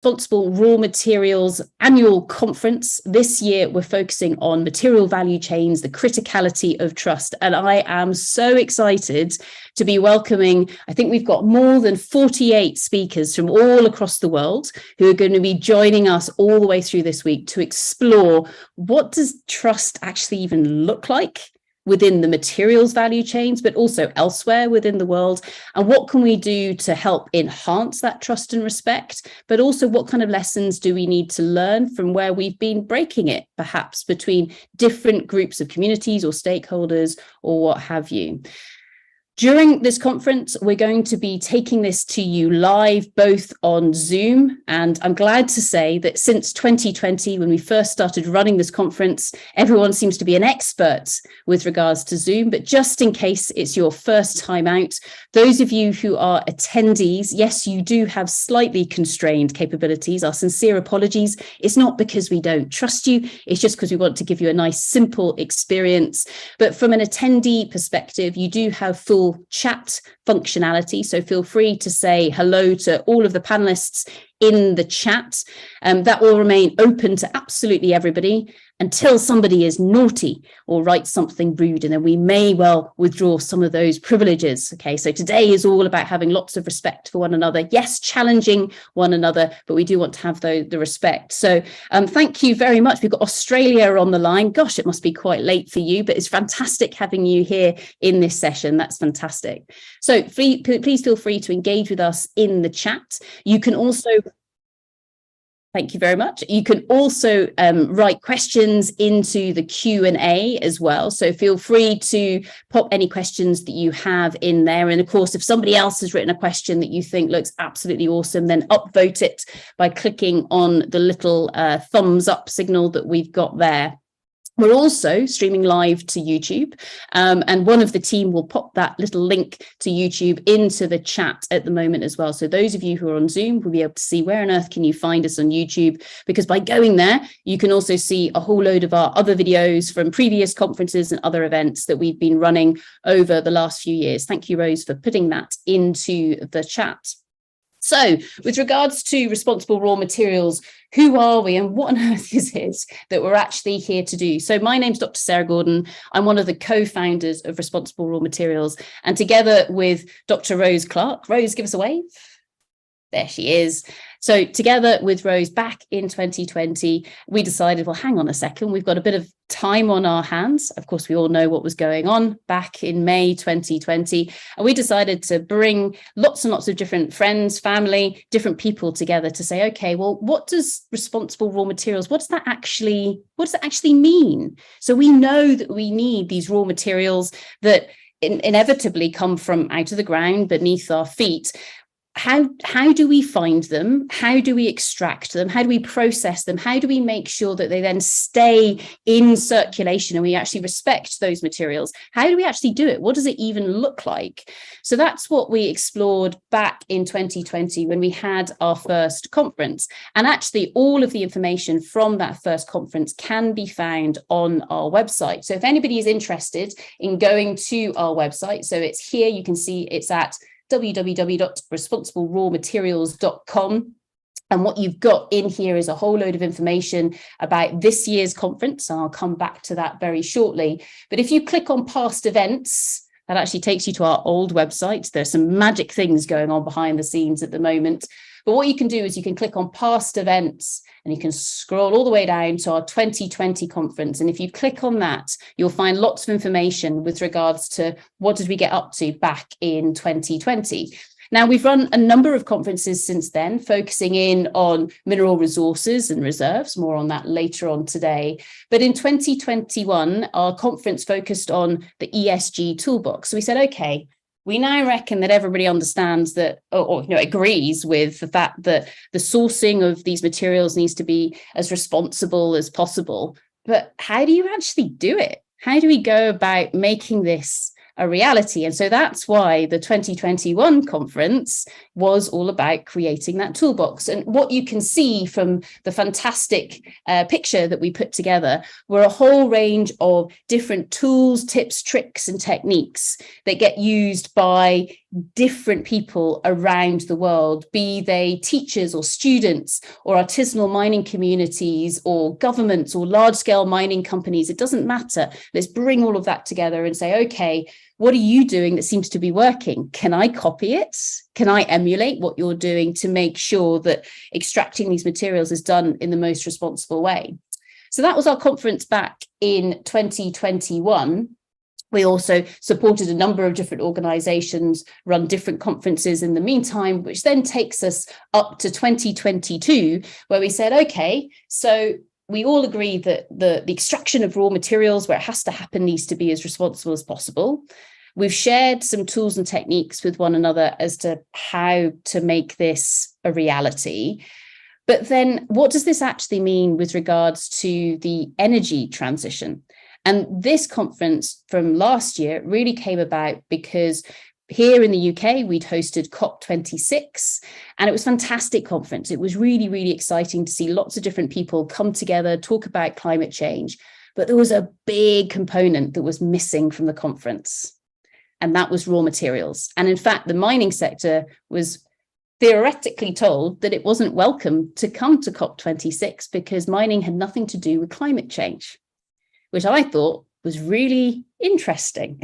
Responsible Raw Materials Annual Conference. This year, we're focusing on material value chains, the criticality of trust. And I am so excited to be welcoming, I think we've got more than 48 speakers from all across the world who are going to be joining us all the way through this week to explore what does trust actually even look like within the materials value chains, but also elsewhere within the world. And what can we do to help enhance that trust and respect? But also what kind of lessons do we need to learn from where we've been breaking it, perhaps between different groups of communities or stakeholders or what have you? During this conference, we're going to be taking this to you live, both on Zoom. And I'm glad to say that since 2020, when we first started running this conference, everyone seems to be an expert with regards to Zoom. But just in case it's your first time out, those of you who are attendees, yes, you do have slightly constrained capabilities. Our sincere apologies. It's not because we don't trust you. It's just because we want to give you a nice, simple experience. But from an attendee perspective, you do have full chat functionality. So feel free to say hello to all of the panelists in the chat. That will remain open to absolutely everybody until somebody is naughty or writes something rude, and then we may well withdraw some of those privileges. Okay, so today is all about having lots of respect for one another. Yes, challenging one another, but we do want to have the respect. So thank you very much. We've got Australia on the line. Gosh, it must be quite late for you, but it's fantastic having you here in this session. That's fantastic. So please feel free to engage with us in the chat. You can also Thank you very much. You can also write questions into the Q&A as well. So feel free to pop any questions that you have in there. And of course, if somebody else has written a question that you think looks absolutely awesome, then upvote it by clicking on the little thumbs up signal that we've got there. We're also streaming live to YouTube, and one of the team will pop that little link to YouTube into the chat at the moment as well. So those of you who are on Zoom will be able to see where on earth can you find us on YouTube, because by going there, you can also see a whole load of our other videos from previous conferences and other events that we've been running over the last few years. Thank you, Rose, for putting that into the chat. So with regards to responsible raw materials, who are we and what on earth is it that we're actually here to do? So my name's Dr. Sarah Gordon. I'm one of the co-founders of Responsible Raw Materials, and together with Dr. Rose Clark. Rose, give us a wave. There she is. So together with Rose back in 2020, we decided, well, hang on a second, we've got a bit of time on our hands. Of course, we all know what was going on back in May 2020. And we decided to bring lots and lots of different friends, family, different people together to say, okay, well, what does responsible raw materials, what does that actually mean? So we know that we need these raw materials that inevitably come from out of the ground beneath our feet. How do we find them? How do we extract them? How do we process them? How do we make sure that they then stay in circulation and we actually respect those materials? How do we actually do it? What does it even look like? So that's what we explored back in 2020 when we had our first conference. And actually all of the information from that first conference can be found on our website. So if anybody is interested in going to our website, so it's here, you can see it's at www.responsiblerawmaterials.com. And what you've got in here is a whole load of information about this year's conference. And I'll come back to that very shortly. But if you click on past events, that actually takes you to our old website. There's some magic things going on behind the scenes at the moment. But what you can do is you can click on past events and you can scroll all the way down to our 2020 conference. And if you click on that, you'll find lots of information with regards to what did we get up to back in 2020. Now, we've run a number of conferences since then, focusing in on mineral resources and reserves, more on that later on today. But in 2021, our conference focused on the ESG toolbox. So we said, okay, we now reckon that everybody understands that, or agrees with the fact that the sourcing of these materials needs to be as responsible as possible. But how do you actually do it? How do we go about making this a reality. And so that's why the 2021 conference was all about creating that toolbox. And what you can see from the fantastic picture that we put together were a whole range of different tools, tips, tricks, and techniques that get used by different people around the world, be they teachers or students or artisanal mining communities or governments or large-scale mining companies. It doesn't matter. Let's bring all of that together and say, okay, what are you doing that seems to be working? Can I copy it? Can I emulate what you're doing to make sure that extracting these materials is done in the most responsible way? So that was our conference back in 2021. We also supported a number of different organizations, run different conferences in the meantime, which then takes us up to 2022, where we said, okay, so we all agree that the extraction of raw materials where it has to happen needs to be as responsible as possible. We've shared some tools and techniques with one another as to how to make this a reality. But then what does this actually mean with regards to the energy transition? And this conference from last year really came about because here in the UK, we'd hosted COP26, and it was a fantastic conference. It was really, really exciting to see lots of different people come together, talk about climate change. But there was a big component that was missing from the conference, and that was raw materials. And in fact, the mining sector was theoretically told that it wasn't welcome to come to COP26 because mining had nothing to do with climate change, which I thought was really interesting.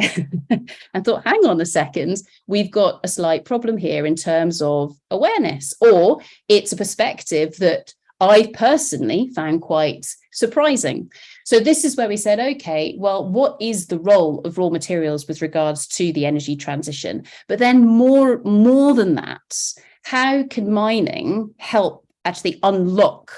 I thought, hang on a second, we've got a slight problem here in terms of awareness, or it's a perspective that I personally found quite surprising. So this is where we said, okay, well, what is the role of raw materials with regards to the energy transition? But then more than that, how can mining help actually unlock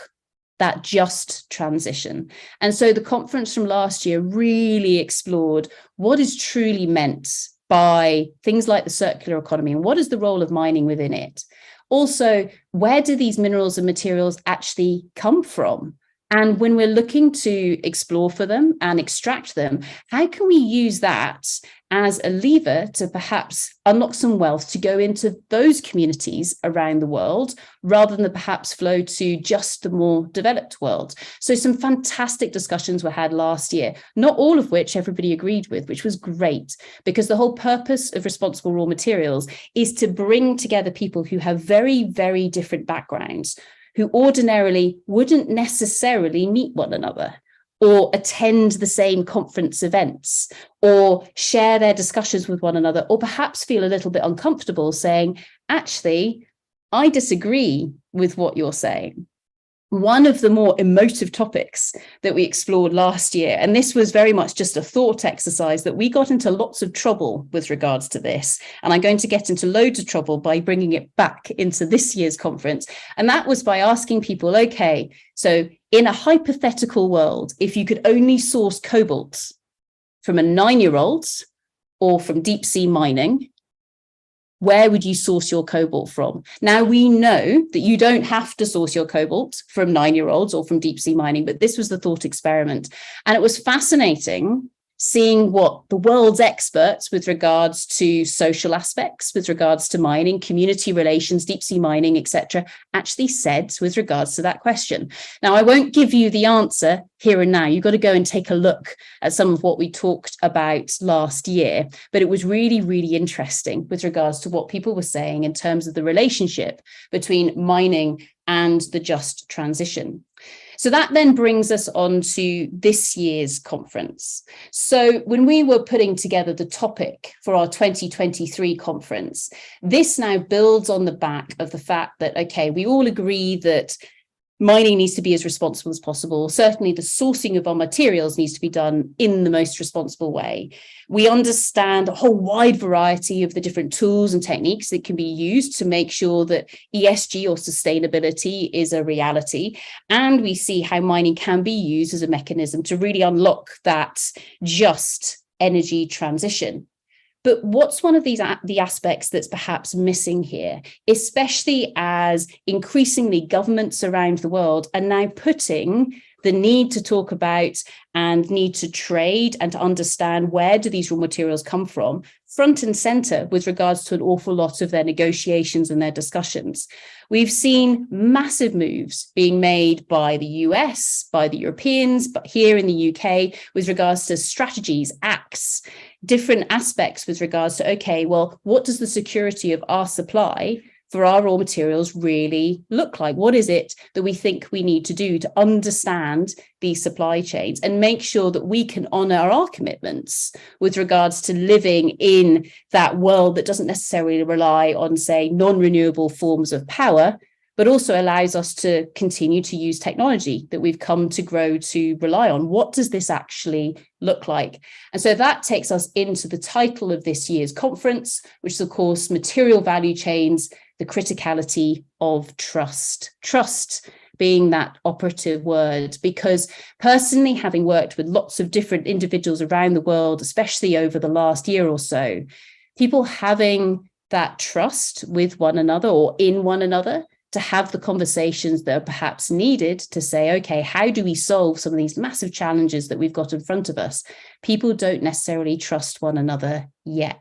that just transition? And so the conference from last year really explored what is truly meant by things like the circular economy and what is the role of mining within it. Also, where do these minerals and materials actually come from? And when we're looking to explore for them and extract them, how can we use that as a lever to perhaps unlock some wealth to go into those communities around the world, rather than perhaps flow to just the more developed world? So some fantastic discussions were had last year, not all of which everybody agreed with, which was great, because the whole purpose of responsible raw materials is to bring together people who have very, very different backgrounds, who ordinarily wouldn't necessarily meet one another or attend the same conference events or share their discussions with one another, or perhaps feel a little bit uncomfortable saying, actually, I disagree with what you're saying. One of the more emotive topics that we explored last year, and this was very much just a thought exercise, that we got into lots of trouble with regards to this, and I'm going to get into loads of trouble by bringing it back into this year's conference, and that was by asking people, okay, so in a hypothetical world, if you could only source cobalt from a 9-year-old or from deep sea mining, where would you source your cobalt from? Now, we know that you don't have to source your cobalt from 9-year-olds or from deep sea mining, but this was the thought experiment. And it was fascinating seeing what the world's experts with regards to social aspects, with regards to mining, community relations, deep sea mining, etc., actually said with regards to that question. Now, I won't give you the answer here and now. You've got to go and take a look at some of what we talked about last year. But it was really, really interesting with regards to what people were saying in terms of the relationship between mining and the just transition. So that then brings us on to this year's conference. So when we were putting together the topic for our 2023 conference, this now builds on the back of the fact that, okay, we all agree that mining needs to be as responsible as possible. Certainly the sourcing of our materials needs to be done in the most responsible way. We understand a whole wide variety of the different tools and techniques that can be used to make sure that ESG or sustainability is a reality. And we see how mining can be used as a mechanism to really unlock that just energy transition. But what's one of the aspects that's perhaps missing here, especially as increasingly governments around the world are now putting the need to talk about and need to trade and to understand where do these raw materials come from front and center with regards to an awful lot of their negotiations and their discussions. We've seen massive moves being made by the US, by the Europeans, but here in the UK with regards to strategies, acts, different aspects with regards to, okay, well, what does the security of our supply for our raw materials really look like? What is it that we think we need to do to understand these supply chains and make sure that we can honor our commitments with regards to living in that world that doesn't necessarily rely on, say, non-renewable forms of power, but also allows us to continue to use technology that we've come to grow to rely on? What does this actually look like? And so that takes us into the title of this year's conference, which is, of course, Material Value Chains, the Criticality of Trust. Trust being that operative word, because personally, having worked with lots of different individuals around the world, especially over the last year or so, people having that trust with one another or in one another to have the conversations that are perhaps needed to say, okay, how do we solve some of these massive challenges that we've got in front of us? People don't necessarily trust one another yet.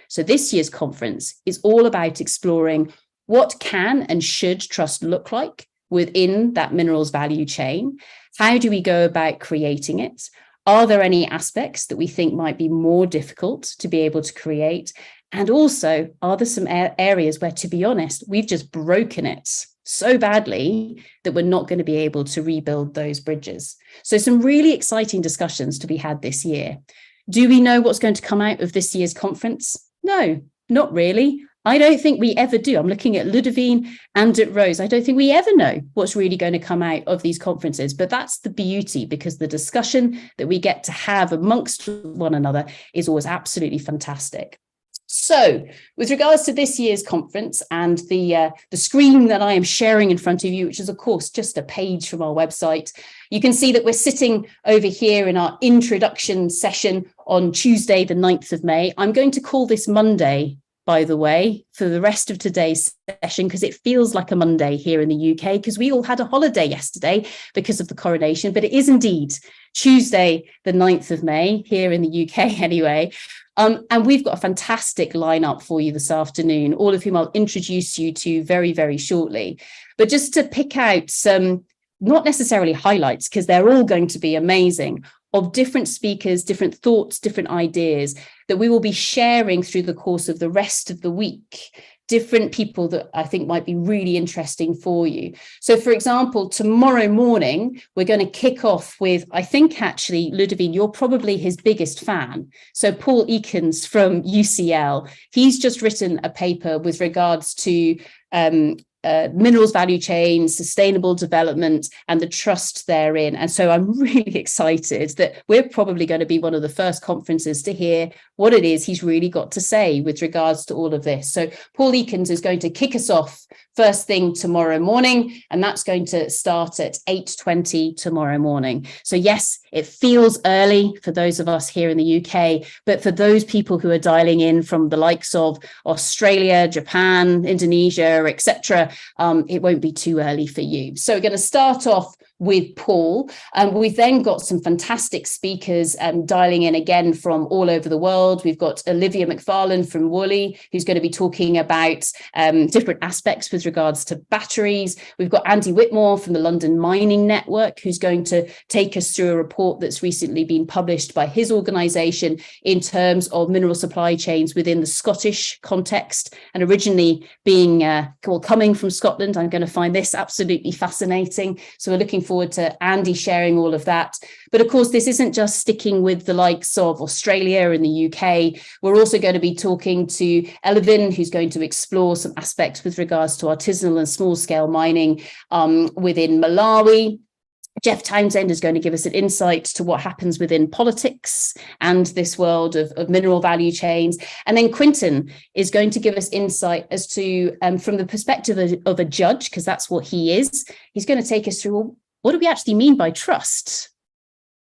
So this year's conference is all about exploring what can and should trust look like within that minerals value chain. How do we go about creating it? Are there any aspects that we think might be more difficult to be able to create? And also, are there some areas where, to be honest, we've just broken it so badly that we're not going to be able to rebuild those bridges? So some really exciting discussions to be had this year. Do we know what's going to come out of this year's conference? No, not really. I don't think we ever do. I'm looking at Ludovine and at Rose. I don't think we ever know what's really going to come out of these conferences, but that's the beauty, because the discussion that we get to have amongst one another is always absolutely fantastic. So with regards to this year's conference and the screen that I am sharing in front of you, which is, of course, just a page from our website, you can see that we're sitting over here in our introduction session on Tuesday, the 9th of May. I'm going to call this Monday, by the way, for the rest of today's session, because it feels like a Monday here in the UK, because we all had a holiday yesterday because of the coronation, but it is indeed Tuesday, the 9th of May here in the UK anyway. And we've got a fantastic lineup for you this afternoon, all of whom I'll introduce you to very, very shortly. But just to pick out some, not necessarily highlights, because they're all going to be amazing, of different speakers, different thoughts, different ideas that we will be sharing through the course of the rest of the week. Different people that I think might be really interesting for you. So, for example, tomorrow morning, we're going to kick off with, I think actually, Ludovine, you're probably his biggest fan. So Paul Ekins from UCL, he's just written a paper with regards to minerals value chain, sustainable development, and the trust therein. And so I'm really excited that we're probably going to be one of the first conferences to hear what it is he's really got to say with regards to all of this. So Paul Ekins is going to kick us off first thing tomorrow morning, and that's going to start at 8:20 tomorrow morning. So yes, it feels early for those of us here in the UK, but for those people who are dialing in from the likes of Australia, Japan, Indonesia, etc., it won't be too early for you. So we're going to start off with Paul, and we've then got some fantastic speakers dialing in again from all over the world. We've got Olivia McFarlane from Worley, who's going to be talking about different aspects with regards to batteries. We've got Andy Whitmore from the London Mining Network, who's going to take us through a report that's recently been published by his organisation in terms of mineral supply chains within the Scottish context. And originally being coming from Scotland, I'm going to find this absolutely fascinating. So we're looking forward to Andy sharing all of that. But of course, this isn't just sticking with the likes of Australia and the UK. We're also going to be talking to Elevin, who's going to explore some aspects with regards to artisanal and small scale mining within Malawi. Jeff Townsend is going to give us an insight to what happens within politics and this world of mineral value chains. And then Quinton is going to give us insight as to, from the perspective of a judge, because that's what he is, he's going to take us through, well, what do we actually mean by trust?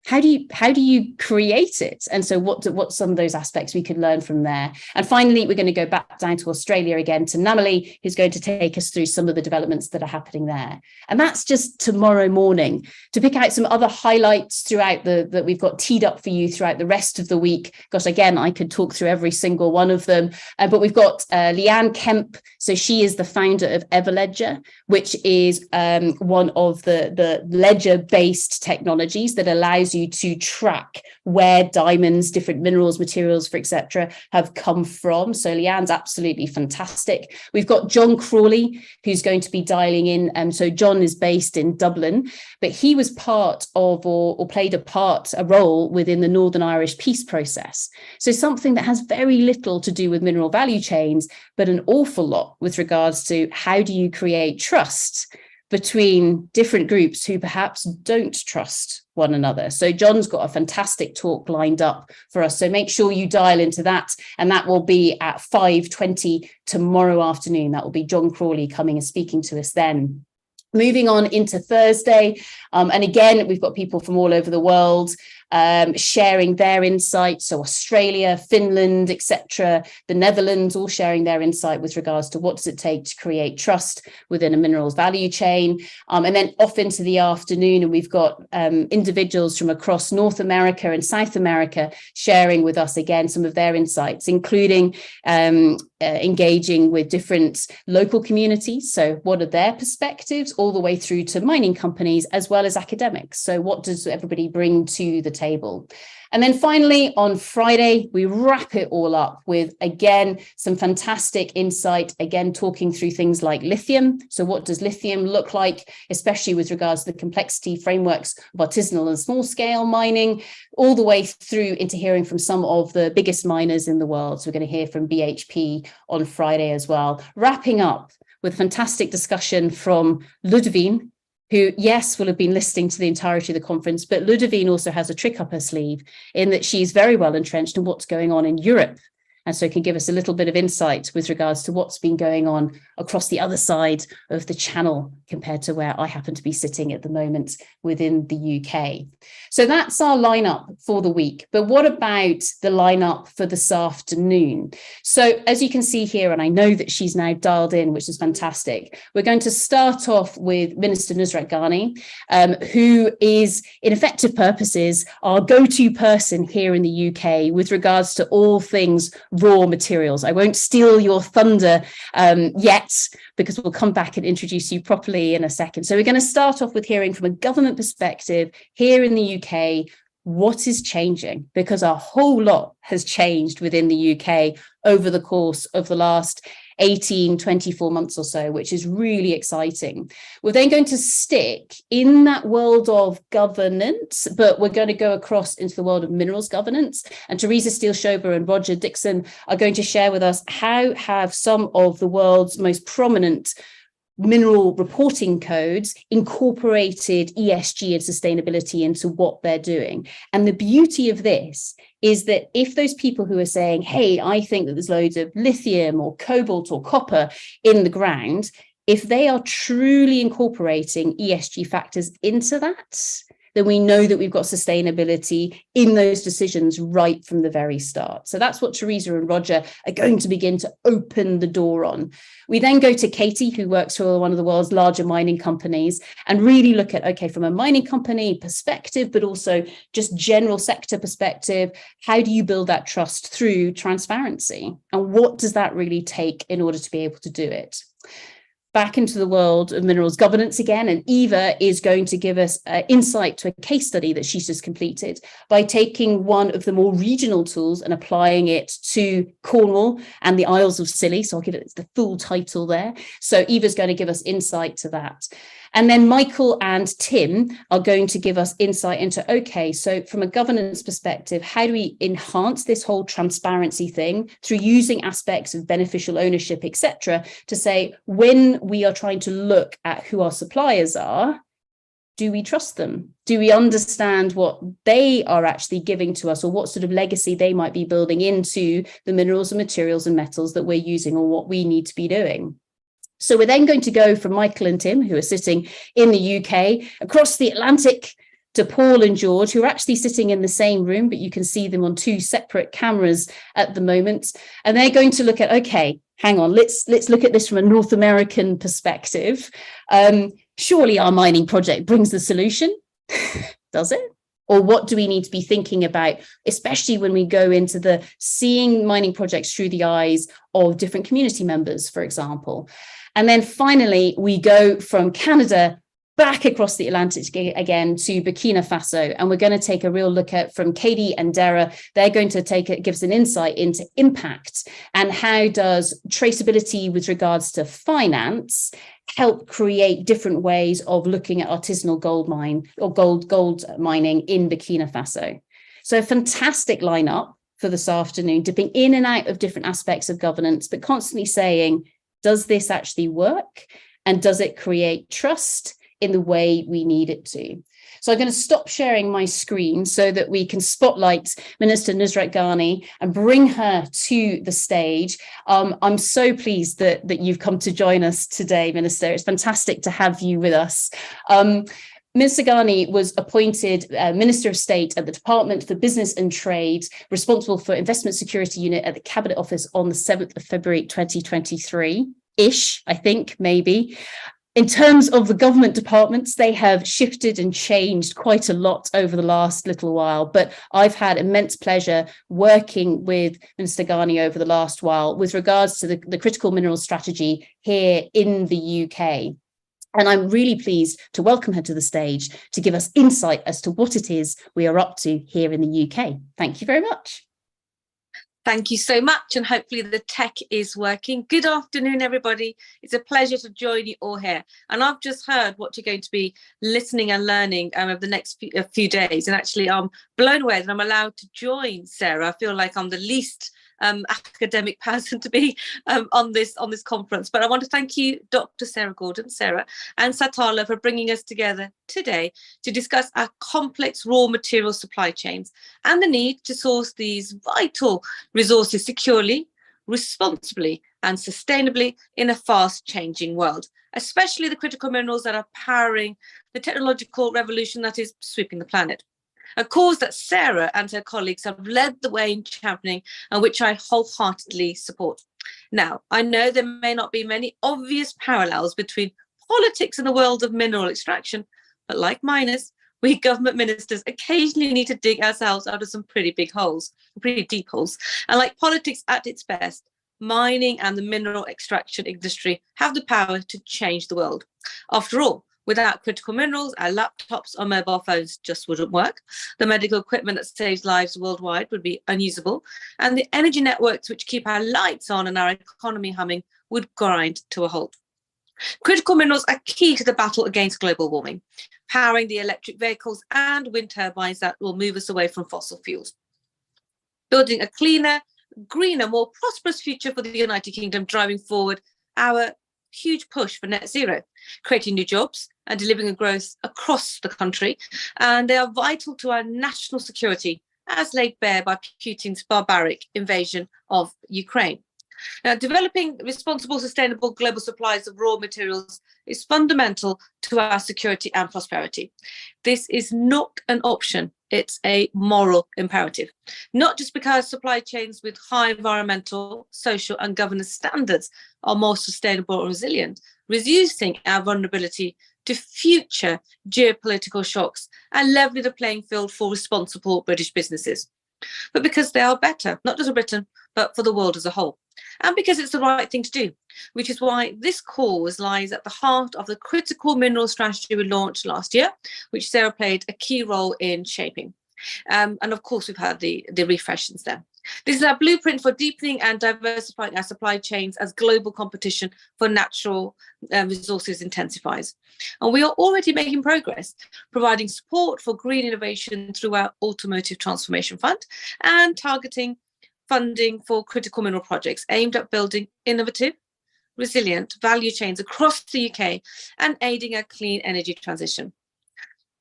how do you create it? And so what's some of those aspects we could learn from there? And finally, we're going to go back down to Australia again to Namali, who's going to take us through some of the developments that are happening there. And that's just tomorrow morning. To pick out some other highlights throughout that we've got teed up for you throughout the rest of the week. Gosh, again, I could talk through every single one of them. But we've got Leanne Kemp. So she is the founder of Everledger, which is one of the ledger-based technologies that allows you to track where diamonds, different minerals, materials, for etc., have come from. So Leanne's absolutely fantastic. We've got John Crawley, who's going to be dialing in. So John is based in Dublin, but he was part of or played a role within the Northern Irish peace process. So something that has very little to do with mineral value chains, but an awful lot with regards to how do you create trust between different groups who perhaps don't trust one another. So John's got a fantastic talk lined up for us. So make sure you dial into that. And that will be at 5:20 tomorrow afternoon. That will be John Crawley coming and speaking to us then. Moving on into Thursday. And again, we've got people from all over the world sharing their insights. So Australia, Finland, etc., the Netherlands, all sharing their insight with regards to what does it take to create trust within a minerals value chain. And then off into the afternoon, and we've got individuals from across North America and South America sharing with us again some of their insights, including engaging with different local communities. So what are their perspectives, all the way through to mining companies as well as academics. So what does everybody bring to the table? And then finally, on Friday, we wrap it all up with, again, some fantastic insight, again, talking through things like lithium. So what does lithium look like, especially with regards to the complexity frameworks of artisanal and small scale mining, all the way through into hearing from some of the biggest miners in the world. So we're going to hear from BHP on Friday as well, wrapping up with fantastic discussion from Ludovine, who, yes, will have been listening to the entirety of the conference, but Ludovine also has a trick up her sleeve in that she's very well entrenched in what's going on in Europe. And so can give us a little bit of insight with regards to what's been going on across the other side of the channel compared to where I happen to be sitting at the moment within the UK. So that's our lineup for the week. But what about the lineup for this afternoon? So as you can see here, and I know that she's now dialed in, which is fantastic, we're going to start off with Minister Nusrat Ghani, who is, in effective purposes, our go-to person here in the UK with regards to all things raw materials. I won't steal your thunder yet, because we'll come back and introduce you properly in a second. So we're going to start off with hearing from a government perspective here in the UK, what is changing? Because a whole lot has changed within the UK over the course of the last 18, 24 months or so, which is really exciting. We're then going to stick in that world of governance, but we're going to go across into the world of minerals governance. And Teresa Steele-Schober and Roger Dixon are going to share with us how have some of the world's most prominent mineral reporting codes incorporated ESG and sustainability into what they're doing. And the beauty of this is that if those people who are saying, hey, I think that there's loads of lithium or cobalt or copper in the ground, if they are truly incorporating ESG factors into that, then we know that we've got sustainability in those decisions right from the very start. So that's what Teresa and Roger are going to begin to open the door on. We then go to Katie, who works for one of the world's larger mining companies, and really look at, okay, from a mining company perspective, but also just general sector perspective, how do you build that trust through transparency? And what does that really take in order to be able to do it? Back into the world of minerals governance again, and Eva is going to give us insight to a case study that she's just completed by taking one of the more regional tools and applying it to Cornwall and the Isles of Scilly. So I'll give it the full title there. So Eva's going to give us insight to that. And then Michael and Tim are going to give us insight into, okay, so from a governance perspective, how do we enhance this whole transparency thing through using aspects of beneficial ownership, etc., to say, when we are trying to look at who our suppliers are, do we trust them? Do we understand what they are actually giving to us, or what sort of legacy they might be building into the minerals and materials and metals that we're using, or what we need to be doing? So we're then going to go from Michael and Tim, who are sitting in the UK, across the Atlantic to Paul and George, who are actually sitting in the same room, but you can see them on two separate cameras at the moment. And they're going to look at, okay, hang on, let's look at this from a North American perspective. Surely our mining project brings the solution, does it? Or what do we need to be thinking about, especially when we go into the seeing mining projects through the eyes of different community members, for example. And then finally, we go from Canada back across the Atlantic again to Burkina Faso. And we're going to take a real look at, from Katie and Dara, they're going to give us an insight into impact and how does traceability with regards to finance help create different ways of looking at artisanal gold mining in Burkina Faso. So a fantastic lineup for this afternoon, dipping in and out of different aspects of governance, but constantly saying, does this actually work? And does it create trust in the way we need it to? So I'm going to stop sharing my screen so that we can spotlight Minister Nusrat Ghani and bring her to the stage. I'm so pleased that you've come to join us today, Minister. It's fantastic to have you with us. Minister Ghani was appointed Minister of State at the Department for Business and Trade, responsible for Investment Security Unit at the Cabinet Office on the 7th of February 2023-ish, I think, maybe. In terms of the government departments, they have shifted and changed quite a lot over the last little while, but I've had immense pleasure working with Minister Ghani over the last while with regards to the critical minerals strategy here in the UK. And I'm really pleased to welcome her to the stage to give us insight as to what it is we are up to here in the UK. Thank you very much. Thank you so much, and hopefully the tech is working. Good afternoon, everybody. It's a pleasure to join you all here. And I've just heard what you're going to be listening and learning over the next few days. And actually, I'm blown away that I'm allowed to join Sarah. I feel like I'm the least academic person to be on this conference. But I want to thank you, Dr. Sarah Gordon, Sarah, and Satala for bringing us together today to discuss our complex raw material supply chains and the need to source these vital resources securely, responsibly, and sustainably in a fast-changing world, especially the critical minerals that are powering the technological revolution that is sweeping the planet. A cause that Sarah and her colleagues have led the way in championing and which I wholeheartedly support. Now, I know there may not be many obvious parallels between politics and the world of mineral extraction, but like miners, we government ministers occasionally need to dig ourselves out of some pretty big holes, pretty deep holes. And like politics at its best, mining and the mineral extraction industry have the power to change the world. After all, without critical minerals, our laptops or mobile phones just wouldn't work. The medical equipment that saves lives worldwide would be unusable. And the energy networks which keep our lights on and our economy humming would grind to a halt. Critical minerals are key to the battle against global warming, powering the electric vehicles and wind turbines that will move us away from fossil fuels. Building a cleaner, greener, more prosperous future for the United Kingdom, driving forward our huge push for net zero, creating new jobs and delivering a growth across the country. And they are vital to our national security, as laid bare by Putin's barbaric invasion of Ukraine. Now, developing responsible, sustainable global supplies of raw materials is fundamental to our security and prosperity. This is not an option, it's a moral imperative. Not just because supply chains with high environmental, social and governance standards are more sustainable and resilient, reducing our vulnerability to future geopolitical shocks and leveling the playing field for responsible British businesses, but because they are better, not just for Britain, but for the world as a whole. And because it's the right thing to do, which is why this cause lies at the heart of the critical mineral strategy we launched last year, which Sarah played a key role in shaping. And of course, we've had the refresh since then. This is our blueprint for deepening and diversifying our supply chains as global competition for natural resources intensifies. And we are already making progress, providing support for green innovation through our Automotive Transformation Fund and targeting funding for critical mineral projects aimed at building innovative, resilient value chains across the UK and aiding a clean energy transition.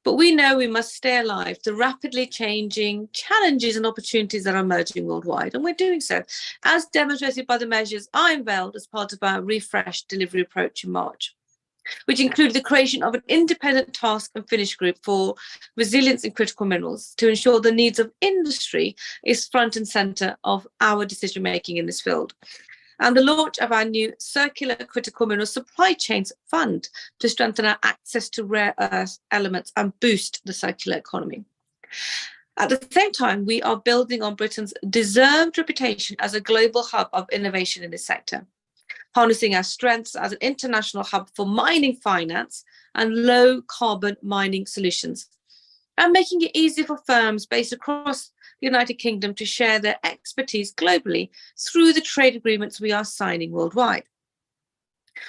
But we know we must stay alive to rapidly changing challenges and opportunities that are emerging worldwide, and we're doing so, as demonstrated by the measures I unveiled as part of our refreshed delivery approach in March. which included the creation of an independent task and finish group for resilience in critical minerals to ensure the needs of industry is front and centre of our decision making in this field. And the launch of our new Circular Critical Mineral Supply Chains Fund to strengthen our access to rare earth elements and boost the circular economy. At the same time, we are building on Britain's deserved reputation as a global hub of innovation in this sector, harnessing our strengths as an international hub for mining finance and low carbon mining solutions, and making it easier for firms based across the United Kingdom to share their expertise globally through the trade agreements we are signing worldwide.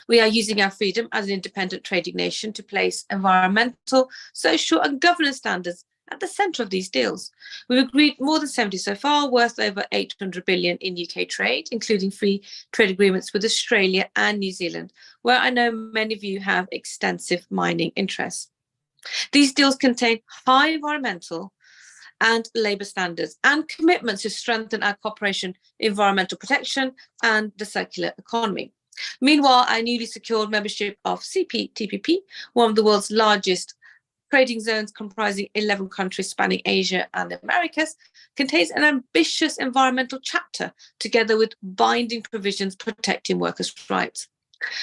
We are using our freedom as an independent trading nation to place environmental, social and governance standards at the centre of these deals. We've agreed more than 70 so far, worth over 800 billion in UK trade, including free trade agreements with Australia and New Zealand, where I know many of you have extensive mining interests. These deals contain high environmental and labour standards and commitments to strengthen our cooperation, environmental protection and the circular economy. Meanwhile, our newly secured membership of CPTPP, one of the world's largest trading zones comprising 11 countries spanning Asia and the Americas, contains an ambitious environmental chapter together with binding provisions protecting workers' rights.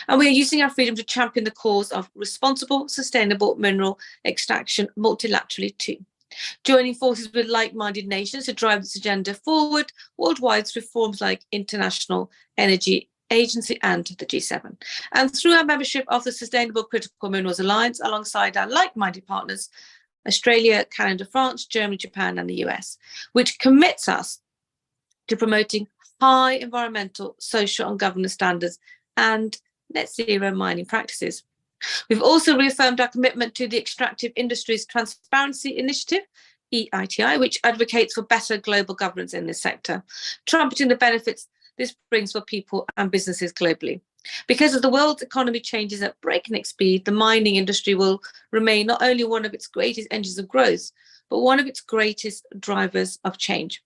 And we are using our freedom to champion the cause of responsible, sustainable mineral extraction multilaterally too, joining forces with like-minded nations to drive this agenda forward worldwide through forums like International Energy Agency and the G7. And through our membership of the Sustainable Critical Minerals Alliance, alongside our like-minded partners, Australia, Canada, France, Germany, Japan, and the US, which commits us to promoting high environmental, social, and governance standards and net zero mining practices. We've also reaffirmed our commitment to the Extractive Industries Transparency Initiative, EITI, which advocates for better global governance in this sector, trumpeting the benefits this brings for people and businesses globally. Because as the world's economy changes at breakneck speed, the mining industry will remain not only one of its greatest engines of growth, but one of its greatest drivers of change,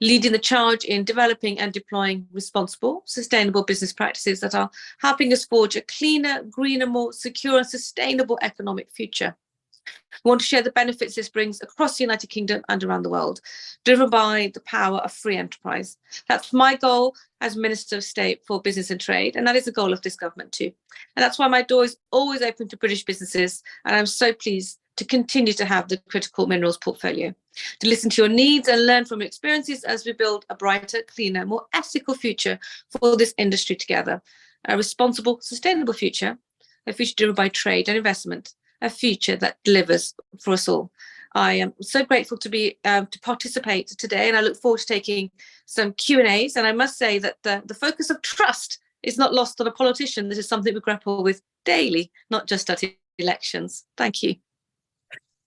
leading the charge in developing and deploying responsible, sustainable business practices that are helping us forge a cleaner, greener, more secure and sustainable economic future. We want to share the benefits this brings across the United Kingdom and around the world, driven by the power of free enterprise. That's my goal as Minister of State for Business and Trade, and that is the goal of this government too. And that's why my door is always open to British businesses, and I'm so pleased to continue to have the critical minerals portfolio, to listen to your needs and learn from your experiences as we build a brighter, cleaner, more ethical future for this industry together. A responsible, sustainable future, a future driven by trade and investment, a future that delivers for us all. I am so grateful to be to participate today, and I look forward to taking some Q&As. And I must say that the focus of trust is not lost on a politician. This is something we grapple with daily, not just at elections. Thank you.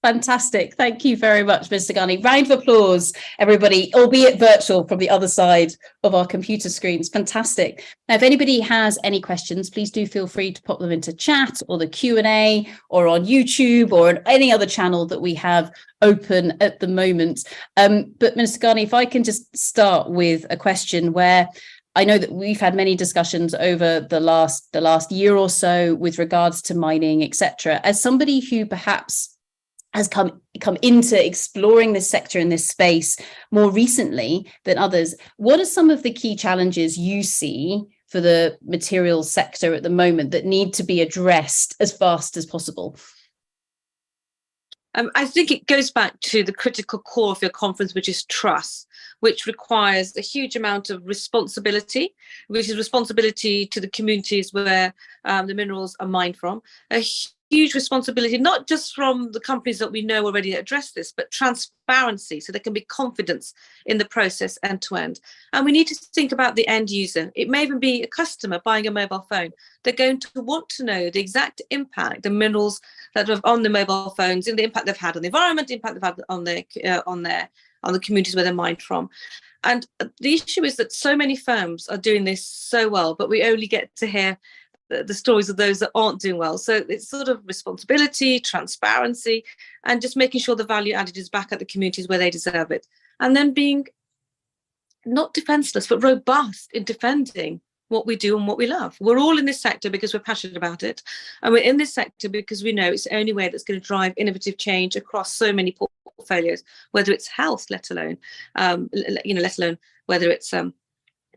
Fantastic. Thank you very much, Ms. Degani. Round of applause, everybody, albeit virtual from the other side of our computer screens. Fantastic. Now, if anybody has any questions, please do feel free to pop them into chat or the Q&A or on YouTube or on any other channel that we have open at the moment. But Ms. Degani, if I can just start with a question where I know that we've had many discussions over the last year or so with regards to mining, etc. As somebody who perhaps has come into exploring this sector in this space more recently than others, what are some of the key challenges you see for the materials sector at the moment that need to be addressed as fast as possible? I think it goes back to the critical core of your conference, which is trust, which requires a huge amount of responsibility, which is responsibility to the communities where the minerals are mined from, a huge responsibility, not just from the companies that we know already address this, but transparency, so there can be confidence in the process end to end. And we need to think about the end user. It may even be a customer buying a mobile phone. They're going to want to know the exact impact the minerals that are on the mobile phones, and the impact they've had on the environment, the impact they've had on the communities where they're mined from. And the issue is that so many firms are doing this so well, but we only get to hear the stories of those that aren't doing well. So it's sort of responsibility, transparency, and just making sure the value added is back at the communities where they deserve it. And then being not defenseless, but robust in defending what we do and what we love. We're all in this sector because we're passionate about it. And we're in this sector because we know it's the only way that's going to drive innovative change across so many portfolios, whether it's health, let alone, let alone whether it's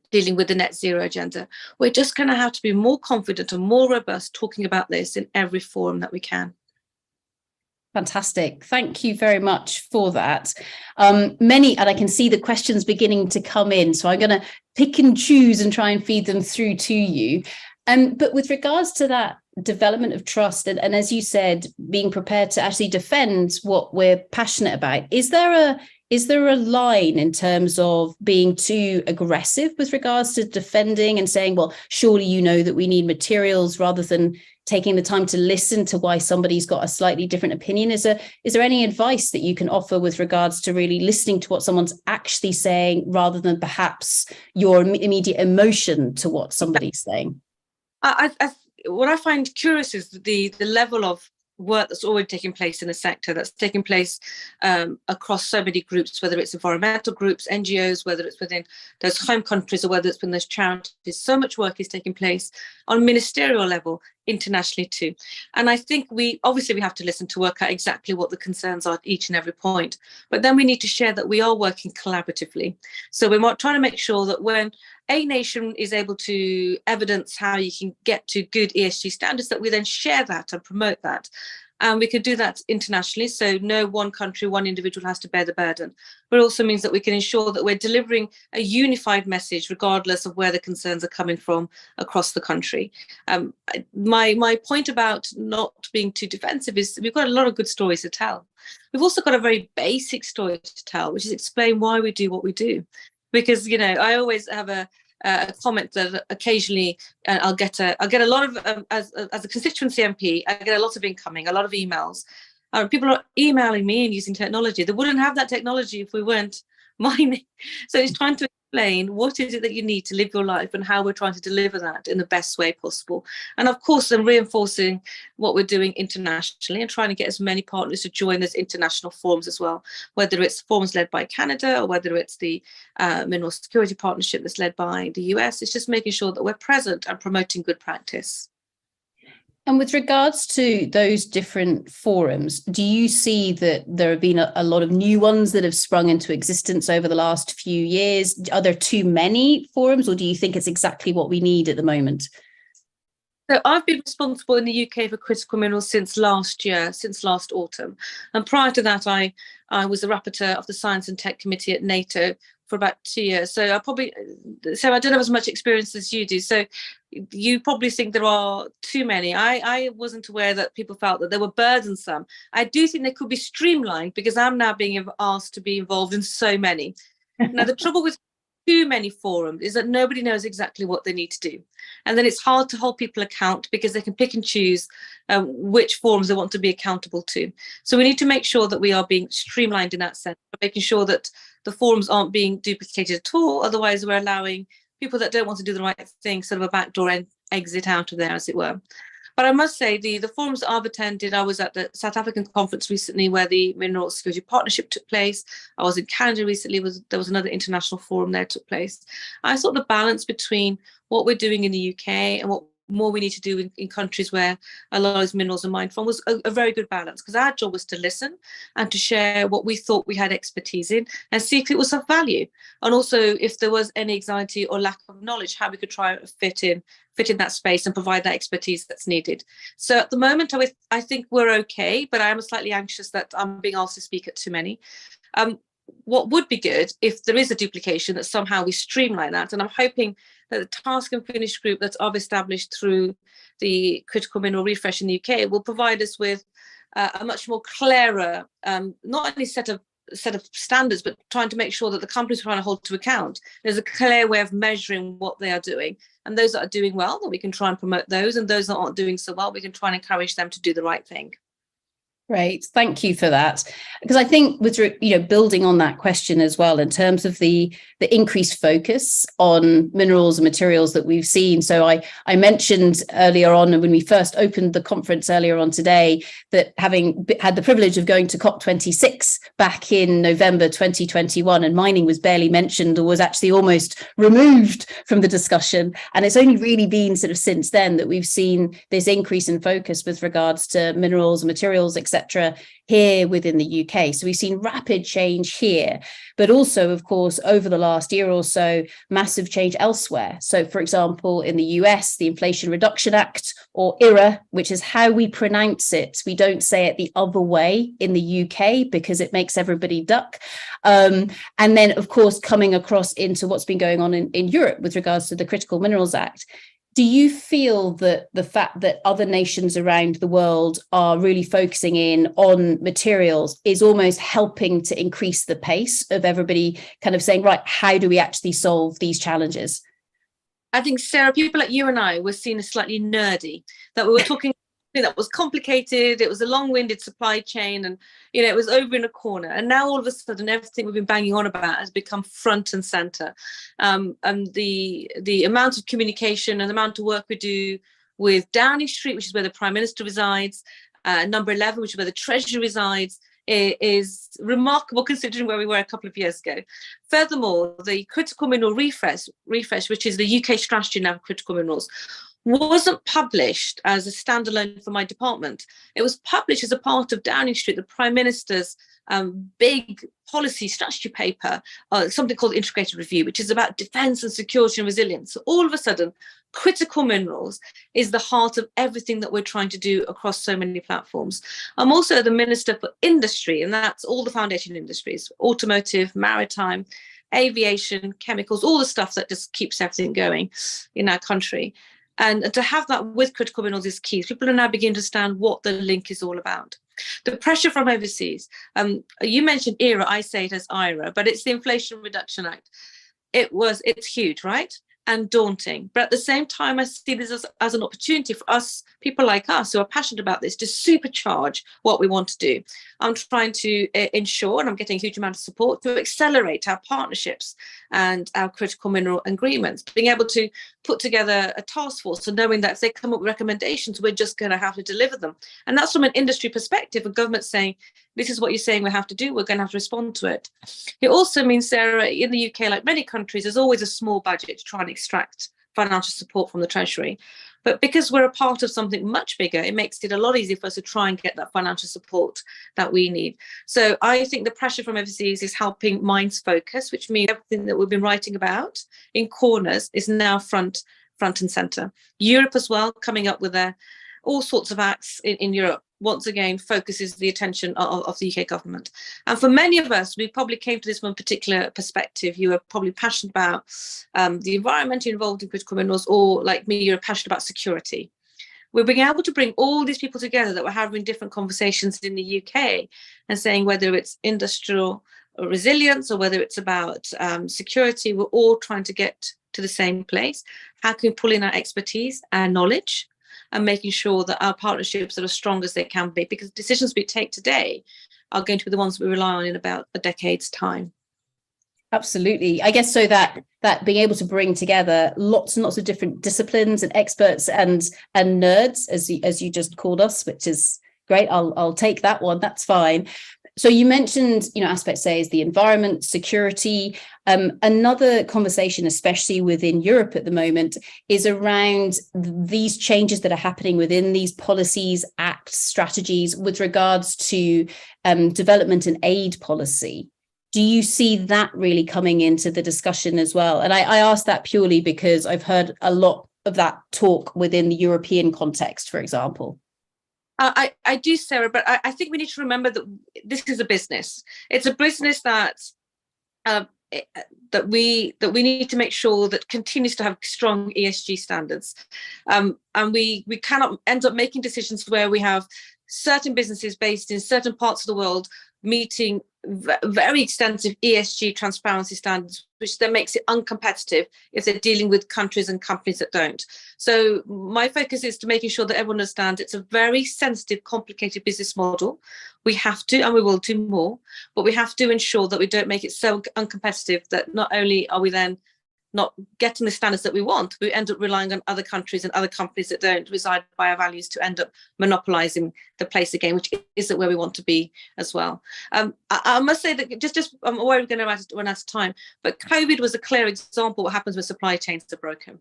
dealing with the net zero agenda. We're just going to have to be more confident and more robust talking about this in every forum that we can. Fantastic. Thank you very much for that. And I can see the questions beginning to come in, so I'm going to pick and choose and try and feed them through to you. But with regards to that development of trust, and as you said, being prepared to actually defend what we're passionate about, is there a line in terms of being too aggressive with regards to defending and saying, well, surely you know that we need materials, rather than taking the time to listen to why somebody's got a slightly different opinion? Is there any advice that you can offer with regards to really listening to what someone's actually saying, rather than perhaps your immediate emotion to what somebody's saying? What I find curious is the level of work that's already taking place in the sector, that's taking place across so many groups, whether it's environmental groups, NGOs, whether it's within those home countries or whether it's within those charities. So much work is taking place on ministerial level internationally too. And I think we have to listen to work out exactly what the concerns are at each and every point. But then we need to share that we are working collaboratively. So we're trying to make sure that when a nation is able to evidence how you can get to good ESG standards, that we then share that and promote that. And we can do that internationally. So no one country, one individual has to bear the burden. But it also means that we can ensure that we're delivering a unified message, regardless of where the concerns are coming from across the country. My point about not being too defensive is we've got a lot of good stories to tell. We've also got a very basic story to tell, which is explain why we do what we do. Because, I always have a comment that occasionally I'll get a lot of, as a constituency MP, I get a lot of incoming, a lot of emails. People are emailing me and using technology. They wouldn't have that technology if we weren't mining. So it's trying to explain what is it that you need to live your life and how we're trying to deliver that in the best way possible. And of course, then reinforcing what we're doing internationally and trying to get as many partners to join those international forums as well, whether it's forums led by Canada or whether it's the Mineral Security Partnership that's led by the US. It's just making sure that we're present and promoting good practice. And with regards to those different forums, do you see that there have been a lot of new ones that have sprung into existence over the last few years? Are there too many forums, or do you think it's exactly what we need at the moment? So I've been responsible in the UK for critical minerals since last year, since last autumn. And prior to that, I was the rapporteur of the Science and Tech Committee at NATO for about 2 years. So I don't have as much experience as you do. So you probably think there are too many. I wasn't aware that people felt that they were burdensome. I do think they could be streamlined because I'm now being asked to be involved in so many. Now, the trouble with too many forums is that nobody knows exactly what they need to do. And then it's hard to hold people account because they can pick and choose which forums they want to be accountable to. So we need to make sure that we are being streamlined in that sense, making sure that the forums aren't being duplicated at all. Otherwise, we're allowing people that don't want to do the right thing sort of a backdoor exit out of there, as it were. But I must say, the forums that I've attended, I was at the South African conference recently where the Mineral Security Partnership took place. I was in Canada recently, there was another international forum there took place. I thought the balance between what we're doing in the UK and what more we need to do in countries where a lot of those minerals are mined from was a very good balance, because our job was to listen and to share what we thought we had expertise in and see if it was of value. And also if there was any anxiety or lack of knowledge, how we could try to fit in that space and provide that expertise that's needed. So at the moment, I think we're okay, but I am slightly anxious that I'm being asked to speak at too many. What would be good if there is a duplication, that somehow we streamline that. And I'm hoping that the task and finish group that I've established through the Critical Mineral Refresh in the UK will provide us with a much more clearer, not only set of standards, but trying to make sure that the companies are trying to hold to account. There's a clear way of measuring what they are doing. And those that are doing well, that we can try and promote those. And those that aren't doing so well, we can try and encourage them to do the right thing. Great, thank you for that. Because I think with building on that question as well, in terms of the increased focus on minerals and materials that we've seen. So I mentioned earlier on when we first opened the conference earlier on today that having had the privilege of going to COP26 back in November 2021, and mining was barely mentioned or was actually almost removed from the discussion. And it's only really been sort of since then that we've seen this increase in focus with regards to minerals and materials, etc. here within the UK. So we've seen rapid change here, but also, of course, over the last year or so, massive change elsewhere. So, for example, in the US, the Inflation Reduction Act, or IRA, which is how we pronounce it. We don't say it the other way in the UK because it makes everybody duck. And then, of course, coming across into what's been going on in Europe with regards to the Critical Minerals Act. Do you feel that the fact that other nations around the world are really focusing in on materials is almost helping to increase the pace of everybody kind of saying, right, how do we actually solve these challenges? I think, Sarah, people like you and I were seen as slightly nerdy, that we were talking that was complicated, it was a long-winded supply chain, and it was over in a corner. And now all of a sudden everything we've been banging on about has become front and center. And the amount of communication and the amount of work we do with Downing Street, which is where the Prime Minister resides, number 11, which is where the Treasury resides, is remarkable considering where we were a couple of years ago. Furthermore, the Critical Mineral Refresh, which is the UK strategy now for critical minerals, wasn't published as a standalone for my department. It was published as a part of Downing Street, the Prime Minister's big policy strategy paper, something called Integrated Review, which is about defence and security and resilience. So all of a sudden, critical minerals is the heart of everything that we're trying to do across so many platforms. I'm also the Minister for Industry, and that's all the foundation industries, automotive, maritime, aviation, chemicals, all the stuff that just keeps everything going in our country. And to have that with critical minerals is key. People are now beginning to understand what the link is all about. The pressure from overseas. You mentioned IRA, I say it as IRA, but it's the Inflation Reduction Act. It's huge, right? And daunting. But at the same time, I see this as an opportunity for us, people like us who are passionate about this, to supercharge what we want to do. I'm trying to ensure, and I'm getting a huge amount of support, to accelerate our partnerships and our critical mineral agreements, being able to put together a task force and knowing that if they come up with recommendations, we're just going to have to deliver them. And that's from an industry perspective, a government saying, this is what you're saying we have to do, we're going to have to respond to it. It also means, Sarah, in the UK, like many countries, there's always a small budget to try and extract financial support from the Treasury. But because we're a part of something much bigger, it makes it a lot easier for us to try and get that financial support that we need. So I think the pressure from overseas is helping minds focus, which means everything that we've been writing about in corners is now front and centre. Europe as well, coming up with all sorts of acts in Europe, once again, focuses the attention of the UK government. And for many of us, we probably came to this from a particular perspective. You are probably passionate about the environment, you're involved in critical minerals, or like me, you're passionate about security. We're being able to bring all these people together that were having different conversations in the UK and saying whether it's industrial resilience or whether it's about security, we're all trying to get to the same place. How can we pull in our expertise, our knowledge, and making sure that our partnerships are as strong as they can be, because decisions we take today are going to be the ones we rely on in about a decade's time. Absolutely. I guess so that being able to bring together lots and lots of different disciplines and experts and nerds, as you just called us, which is great. I'll take that one. That's fine. So you mentioned, aspects, say, is the environment, security. Another conversation, especially within Europe at the moment, is around these changes that are happening within these policies, acts, strategies with regards to development and aid policy. Do you see that really coming into the discussion as well? And I ask that purely because I've heard a lot of that talk within the European context, for example. I do, Sarah, but I think we need to remember that this is a business. It's a business that we need to make sure that continues to have strong ESG standards, and we cannot end up making decisions where we have certain businesses based in certain parts of the world meeting very extensive ESG transparency standards, which then makes it uncompetitive if they're dealing with countries and companies that don't. So my focus is to making sure that everyone understands it's a very sensitive, complicated business model. We have to, and we will do more, but we have to ensure that we don't make it so uncompetitive that not only are we then not getting the standards that we want, we end up relying on other countries and other companies that don't reside by our values to end up monopolizing the place again, which isn't where we want to be as well. I must say that just I'm aware we're going to run out of time, but COVID was a clear example of what happens when supply chains are broken.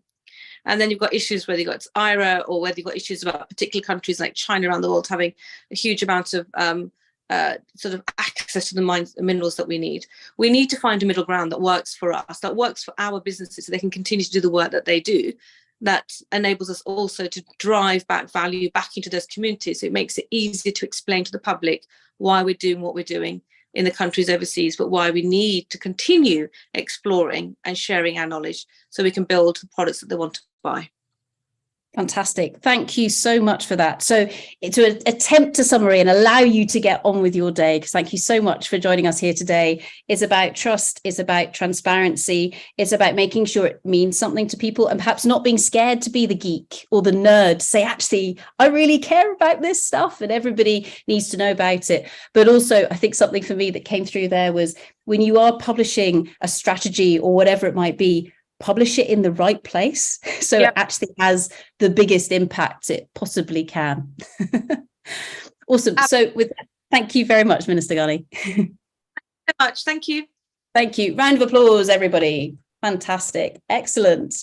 And then you've got issues whether you've got IRA or whether you've got issues about particular countries like China around the world having a huge amount of sort of access to the minerals that we need. We need to find a middle ground that works for us, that works for our businesses, so they can continue to do the work that they do, that enables us also to drive back value back into those communities. So it makes it easier to explain to the public why we're doing what we're doing in the countries overseas, but why we need to continue exploring and sharing our knowledge so we can build the products that they want to buy. Fantastic. Thank you so much for that. So to attempt a summary and allow you to get on with your day, because thank you so much for joining us here today. It's about trust. It's about transparency. It's about making sure it means something to people and perhaps not being scared to be the geek or the nerd, say, actually, I really care about this stuff and everybody needs to know about it. But also, I think something for me that came through there was when you are publishing a strategy or whatever it might be, publish it in the right place so It actually has the biggest impact it possibly can. Awesome. So with that, thank you very much, Minister Ghani. Thank you so much. Thank you. Thank you. Round of applause, everybody. Fantastic. Excellent.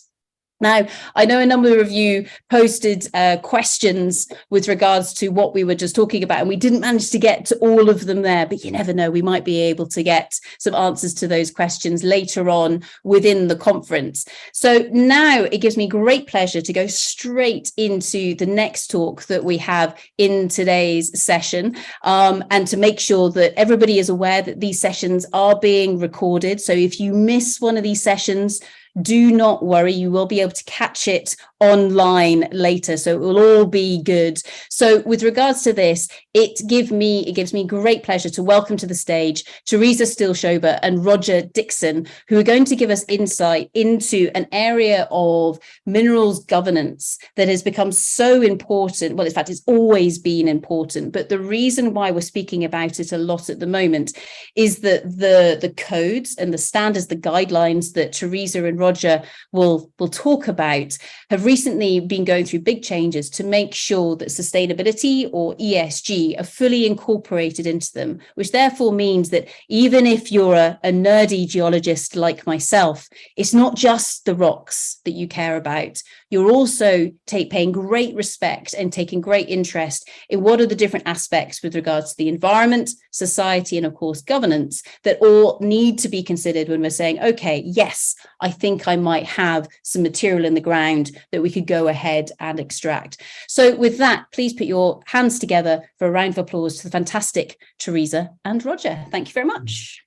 Now, I know a number of you posted questions with regards to what we were just talking about, and we didn't manage to get to all of them there, but you never know, we might be able to get some answers to those questions later on within the conference. So now it gives me great pleasure to go straight into the next talk that we have in today's session, and to make sure that everybody is aware that these sessions are being recorded. So if you miss one of these sessions, do not worry, you will be able to catch it online later, so it will all be good. So with regards to this, it gives me great pleasure to welcome to the stage Teresa Stilschober and Roger Dixon, who are going to give us insight into an area of minerals governance that has become so important. Well, in fact, it's always been important, but the reason why we're speaking about it a lot at the moment is that the codes and the standards, the guidelines that Teresa and Roger will talk about have recently been going through big changes to make sure that sustainability or ESG are fully incorporated into them, which therefore means that even if you're a nerdy geologist like myself, it's not just the rocks that you care about. You're also paying great respect and taking great interest in what are the different aspects with regards to the environment, society, and of course, governance that all need to be considered when we're saying, okay, yes, I think I might have some material in the ground that we could go ahead and extract. So with that, please put your hands together for a round of applause to the fantastic Teresa and Roger. Thank you very much.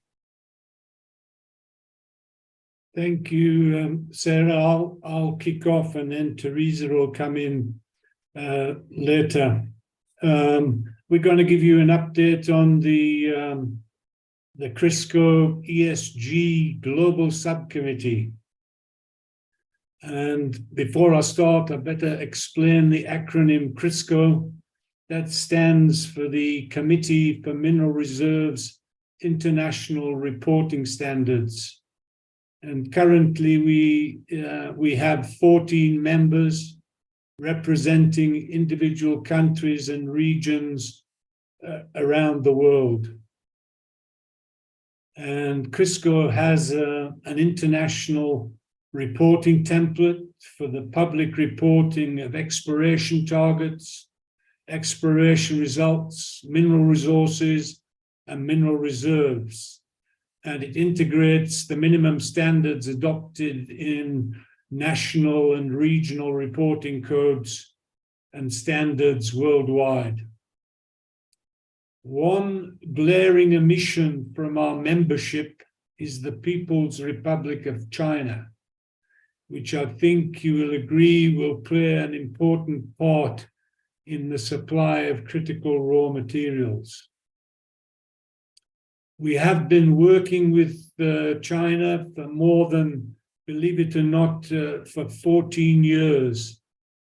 Thank you, Sarah. I'll kick off and then Teresa will come in later. We're going to give you an update on the CRISCO ESG Global Subcommittee. And before I start, I better explain the acronym CRISCO. That stands for the Committee for Mineral Reserves International Reporting Standards. And currently we have 14 members representing individual countries and regions around the world. And CRISCO has an international reporting template for the public reporting of exploration targets, exploration results, mineral resources, and mineral reserves. And it integrates the minimum standards adopted in national and regional reporting codes and standards worldwide. One glaring omission from our membership is the People's Republic of China, which I think you will agree will play an important part in the supply of critical raw materials. We have been working with China for more than, believe it or not, for 14 years,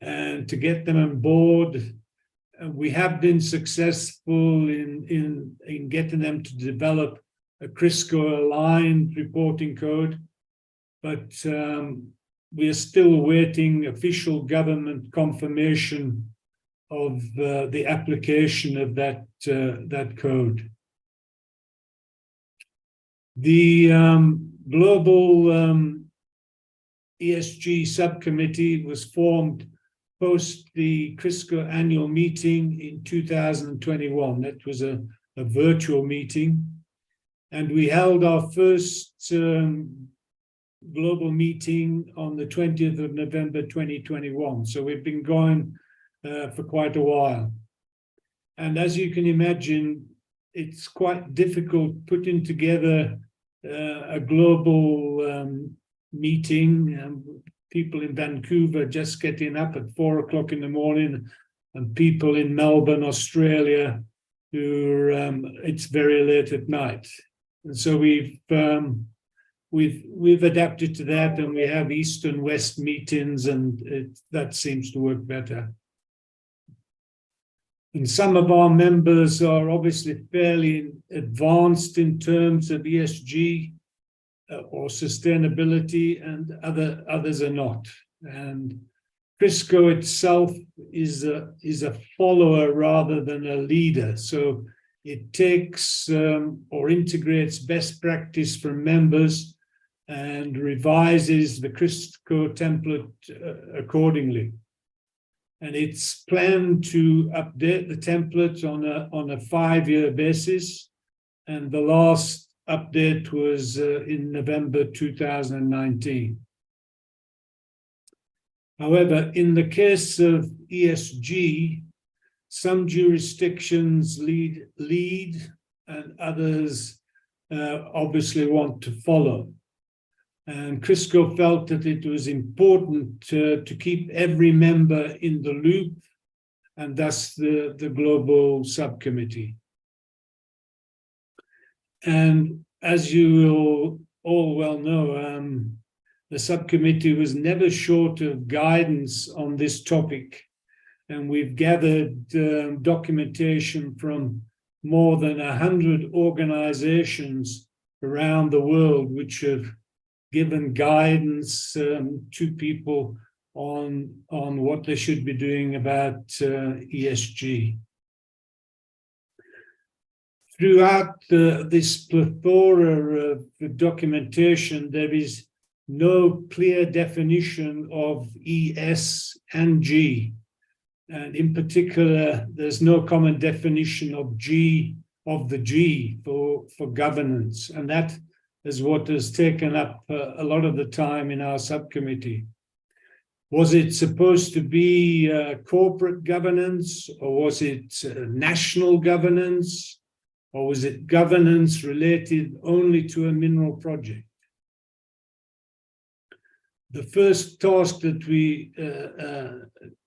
and to get them on board. We have been successful in getting them to develop a Crisco-aligned reporting code, but we are still awaiting official government confirmation of the application of that code. The global ESG subcommittee was formed post the Crisco annual meeting in 2021. That was a virtual meeting. And we held our first global meeting on the 20th of November 2021. So we've been going for quite a while. And as you can imagine, it's quite difficult putting together a global meeting. People in Vancouver just getting up at 4 o'clock in the morning, and people in Melbourne, Australia, who it's very late at night. And so we've adapted to that, and we have East and West meetings, and that seems to work better. And some of our members are obviously fairly advanced in terms of ESG or sustainability, and others are not. And Crisco itself is a follower rather than a leader. So it takes or integrates best practice from members and revises the Crisco template accordingly. And it's planned to update the template on a 5-year basis. And the last update was in November 2019. However, in the case of ESG, some jurisdictions lead and others obviously want to follow. And Crisco felt that it was important to keep every member in the loop, and thus the global subcommittee. And as you will all well know, the subcommittee was never short of guidance on this topic. And we've gathered documentation from more than 100 organizations around the world, which have given guidance to people on what they should be doing about ESG. Throughout this plethora of documentation, there is no clear definition of ES and G. And in particular, there's no common definition of G, of the G for governance. And that is what has taken up a lot of the time in our subcommittee. Was it supposed to be corporate governance, or was it national governance? Or was it governance related only to a mineral project? The first task that we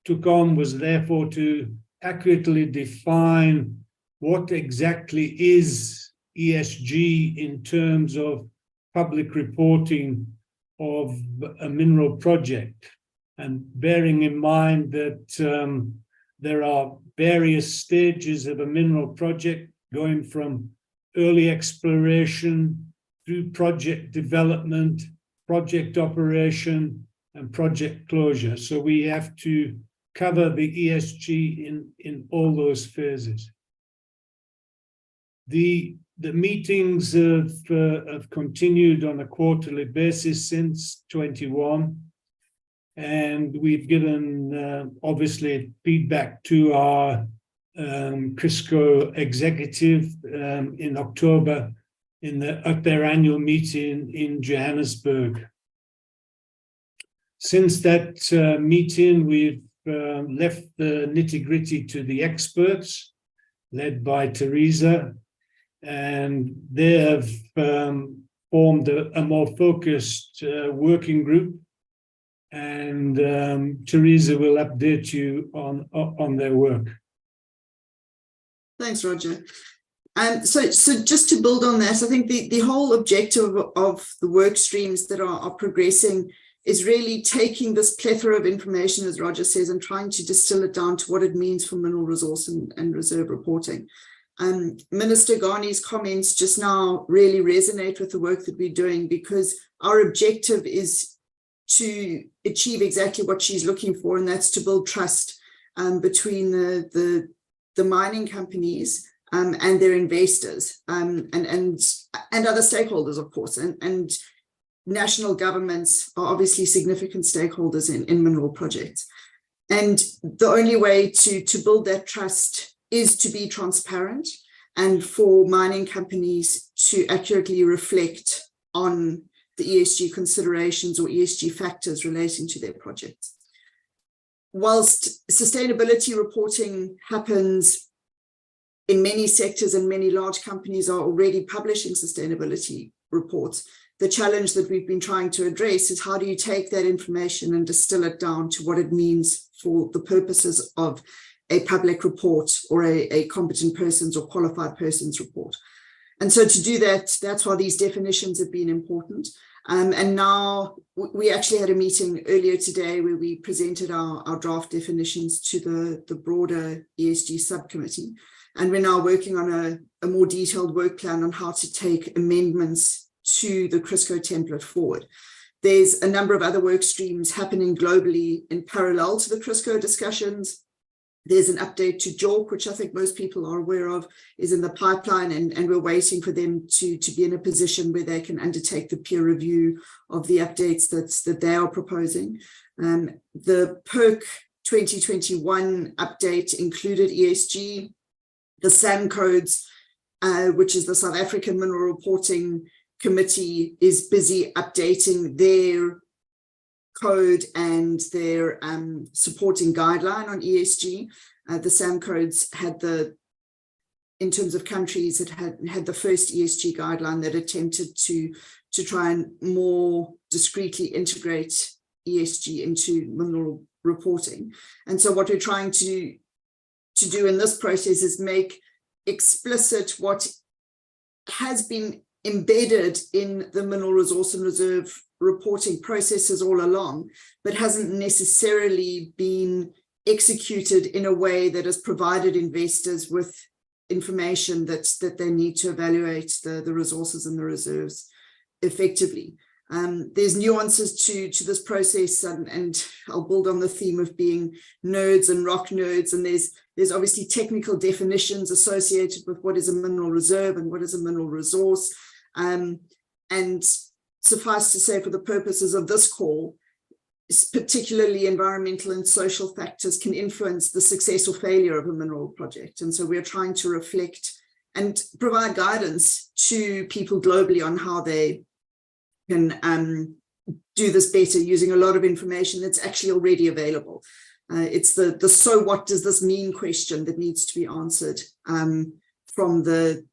took on was therefore to accurately define what exactly is ESG in terms of public reporting of a mineral project. And bearing in mind that there are various stages of a mineral project, going from early exploration through project development, project operation, and project closure. So we have to cover the ESG in all those phases. The meetings have continued on a quarterly basis since 21, and we've given obviously feedback to our Crisco executive in October at their annual meeting in Johannesburg. Since that meeting, we've left the nitty-gritty to the experts, led by Teresa, and they have formed a more focused working group and Teresa will update you on their work. Thanks, Roger. So just to build on that, I think the whole objective of the work streams that are progressing is really taking this plethora of information, as Roger says, and trying to distill it down to what it means for mineral resource and reserve reporting. Minister Ghani's comments just now really resonate with the work that we're doing, because our objective is to achieve exactly what she's looking for, and that's to build trust between the mining companies and their investors and other stakeholders, of course, and national governments are obviously significant stakeholders in mineral projects. And the only way to build that trust is to be transparent and for mining companies to accurately reflect on the ESG considerations or ESG factors relating to their projects. Whilst sustainability reporting happens in many sectors and many large companies are already publishing sustainability reports, the challenge that we've been trying to address is how do you take that information and distill it down to what it means for the purposes of a public report or a competent persons or qualified persons report. And so to do that, that's why these definitions have been important. And now we actually had a meeting earlier today where we presented our draft definitions to the broader ESG subcommittee. And we're now working on a more detailed work plan on how to take amendments to the CRISCO template forward. There's a number of other work streams happening globally in parallel to the CRISCO discussions. There's an update to JORC, which I think most people are aware of, is in the pipeline, and we're waiting for them to be in a position where they can undertake the peer review of the updates that they are proposing. The PERC 2021 update included ESG. The SAM codes, which is the South African Mineral Reporting Committee, is busy updating their code and their supporting guideline on ESG. The SAM codes had in terms of countries, it had the first ESG guideline that attempted to try and more discreetly integrate ESG into mineral reporting. And so what we're trying to do in this process is make explicit what has been embedded in the mineral resource and reserve reporting processes all along, but hasn't necessarily been executed in a way that has provided investors with information that they need to evaluate the resources and the reserves effectively. There's nuances to this process, and I'll build on the theme of being nerds and rock nerds, and there's obviously technical definitions associated with what is a mineral reserve and what is a mineral resource. And suffice to say, for the purposes of this call, particularly environmental and social factors can influence the success or failure of a mineral project. And so we're trying to reflect and provide guidance to people globally on how they can do this better using a lot of information that's actually already available. It's the so what does this mean question that needs to be answered from the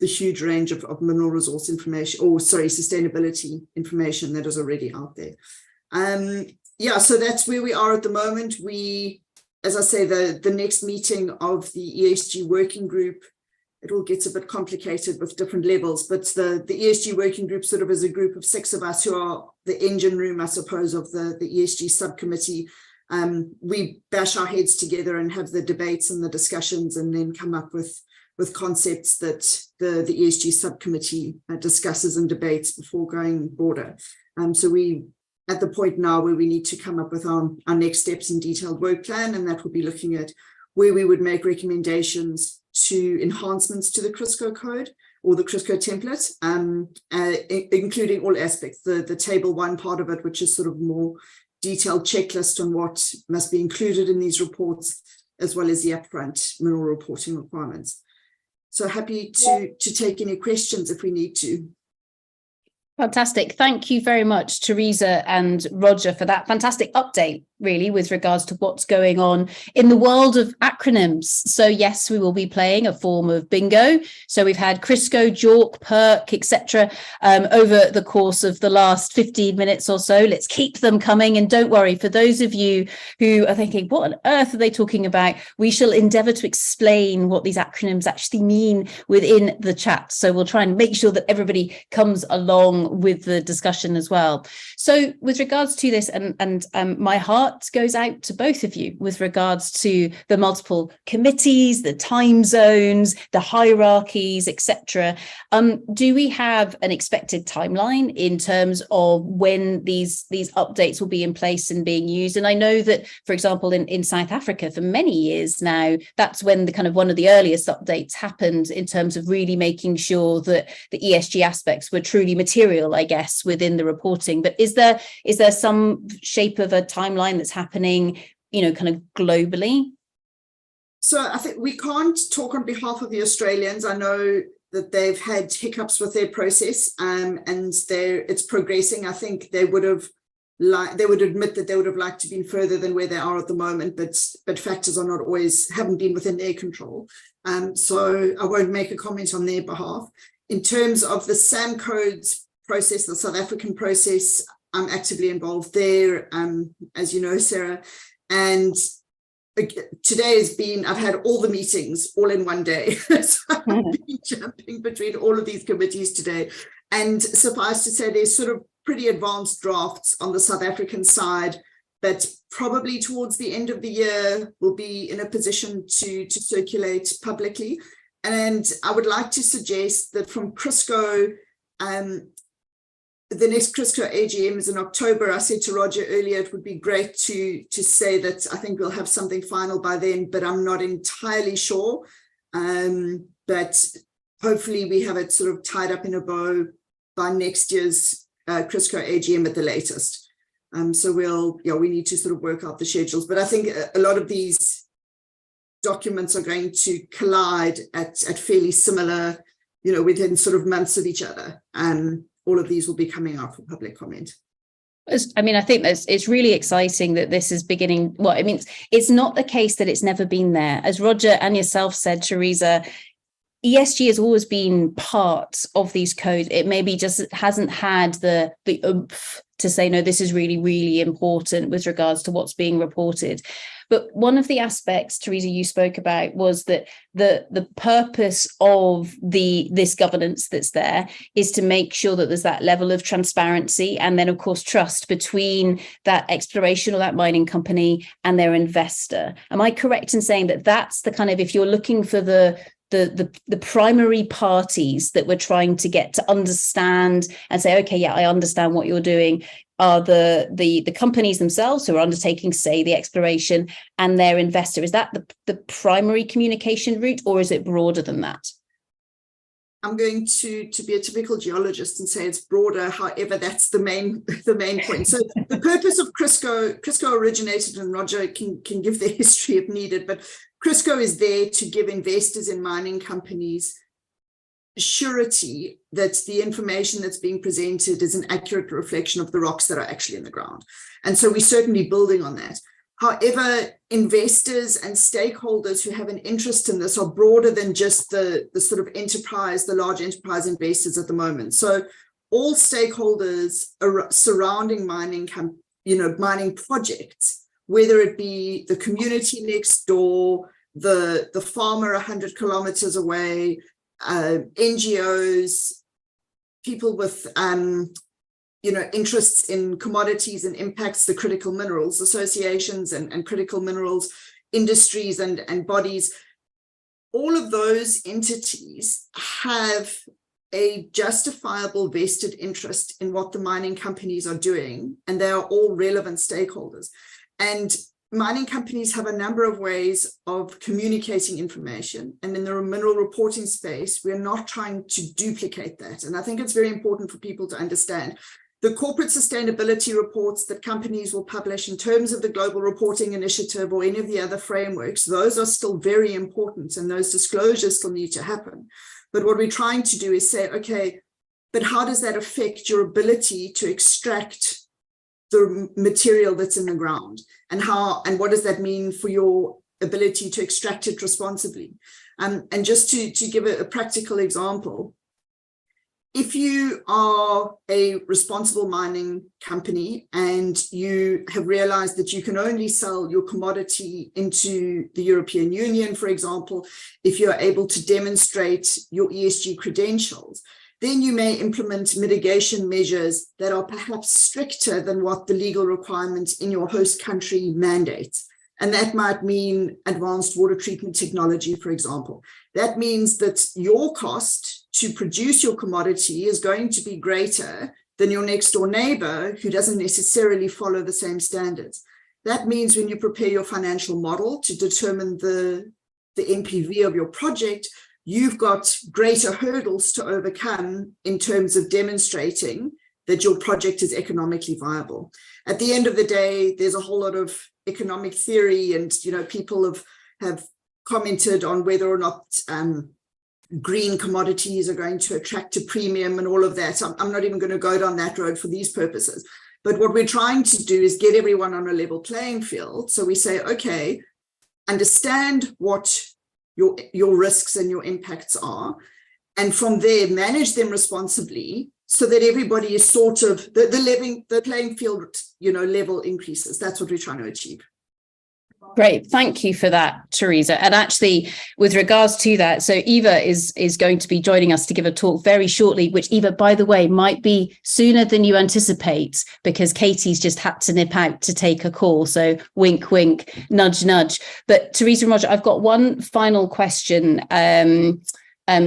huge range of mineral resource information, or sustainability information that is already out there. Yeah, so that's where we are at the moment. As I say, the next meeting of the ESG working group, it all gets a bit complicated with different levels, but the ESG working group sort of is a group of 6 of us who are the engine room, I suppose, of the ESG subcommittee. We bash our heads together and have the debates and the discussions, and then come up with concepts that the ESG subcommittee discusses and debates before going broader. So we at the point now where we need to come up with our next steps and detailed work plan, and that will be looking at where we would make recommendations to enhancements to the CRISCO code or the CRISCO template, including all aspects, the table 1 part of it, which is sort of more detailed checklist on what must be included in these reports, as well as the upfront mineral reporting requirements. So happy to take any questions if we need to. Fantastic. Thank you very much, Teresa and Roger, for that fantastic update, really, with regards to what's going on in the world of acronyms. So yes, we will be playing a form of bingo. So we've had Crisco, JORC, PERC, etc. Over the course of the last 15 minutes or so. Let's keep them coming. And don't worry, for those of you who are thinking, what on earth are they talking about? We shall endeavour to explain what these acronyms actually mean within the chat. So we'll try and make sure that everybody comes along with the discussion as well. So with regards to this, and my heart goes out to both of you with regards to the multiple committees, the time zones, the hierarchies, etc. Do we have an expected timeline in terms of when these updates will be in place and being used? And I know that, for example, in South Africa for many years now, that's when the kind of one of the earliest updates happened in terms of really making sure that the ESG aspects were truly material, I guess, within the reporting. But is there some shape of a timeline that's happening, kind of globally? So I think we can't talk on behalf of the Australians. I know that they've had hiccups with their process, and it's progressing. I think they would admit that they would have liked to be further than where they are at the moment, but factors haven't been within their control. So I won't make a comment on their behalf. In terms of the SAM codes process, the South African process, I'm actively involved there, as you know, Sarah. And today I've had all the meetings all in one day. So I've been jumping between all of these committees today. And suffice to say, there's sort of pretty advanced drafts on the South African side that probably towards the end of the year will be in a position to circulate publicly. And I would like to suggest that from Crisco, the next Crisco AGM is in October. I said to Roger earlier, it would be great to say that I think we'll have something final by then, but I'm not entirely sure. But hopefully we have it sort of tied up in a bow by next year's Crisco AGM at the latest. So we need to sort of work out the schedules. But I think a lot of these documents are going to collide at fairly similar, within sort of months of each other. All of these will be coming out for public comment. I mean, I think it's really exciting that this is beginning. Well, I mean, it's not the case that it's never been there. As Roger and yourself said, Teresa, ESG has always been part of these codes. It maybe just hasn't had the oomph to say, no, this is really, really important with regards to what's being reported. But one of the aspects, Teresa, you spoke about was that the purpose of this governance that's there is to make sure that there's that level of transparency and then, of course, trust between that exploration or that mining company and their investor. Am I correct in saying that that's the kind of, if you're looking for the primary parties that we're trying to get to understand and say, okay, yeah, I understand what you're doing, are the companies themselves who are undertaking, say, the exploration and their investor? Is that the primary communication route, or is it broader than that? I'm going to be a typical geologist and say it's broader. However, that's the main point. So the purpose of Crisco originated, and Roger can give the history if needed, but Crisco is there to give investors in mining companies surety that the information that's being presented is an accurate reflection of the rocks that are actually in the ground. And so we're certainly building on that. However, investors and stakeholders who have an interest in this are broader than just the sort of enterprise, the large enterprise investors at the moment. So all stakeholders surrounding mining projects, whether it be the community next door, the farmer 100 kilometers away, NGOs, people with interests in commodities and impacts, the critical minerals associations and critical minerals industries and bodies, all of those entities have a justifiable vested interest in what the mining companies are doing, and they are all relevant stakeholders. And mining companies have a number of ways of communicating information. And in the mineral reporting space, we're not trying to duplicate that. And I think it's very important for people to understand. The corporate sustainability reports that companies will publish in terms of the Global Reporting Initiative or any of the other frameworks, those are still very important, and those disclosures still need to happen. But what we're trying to do is say, okay, but how does that affect your ability to extract the material that's in the ground, and what does that mean for your ability to extract it responsibly? And just to give a practical example, if you are a responsible mining company and you have realized that you can only sell your commodity into the European Union, for example, if you're able to demonstrate your ESG credentials, then you may implement mitigation measures that are perhaps stricter than what the legal requirements in your host country mandate. And that might mean advanced water treatment technology, for example. That means that your cost to produce your commodity is going to be greater than your next door neighbor who doesn't necessarily follow the same standards. That means when you prepare your financial model to determine the NPV of your project, you've got greater hurdles to overcome in terms of demonstrating that your project is economically viable. At the end of the day, there's a whole lot of economic theory, and people have commented on whether or not green commodities are going to attract a premium and all of that. I'm not even going to go down that road for these purposes. But what we're trying to do is get everyone on a level playing field. So we say, okay, understand what your risks and your impacts are, and from there manage them responsibly so that everybody is sort of the playing field level increases. That's what we're trying to achieve. Great, thank you for that, Teresa. And actually, with regards to that, so Eva is going to be joining us to give a talk very shortly, which Eva, by the way, might be sooner than you anticipate, because Katie's just had to nip out to take a call. So wink, wink, nudge, nudge. But Teresa and Roger, I've got one final question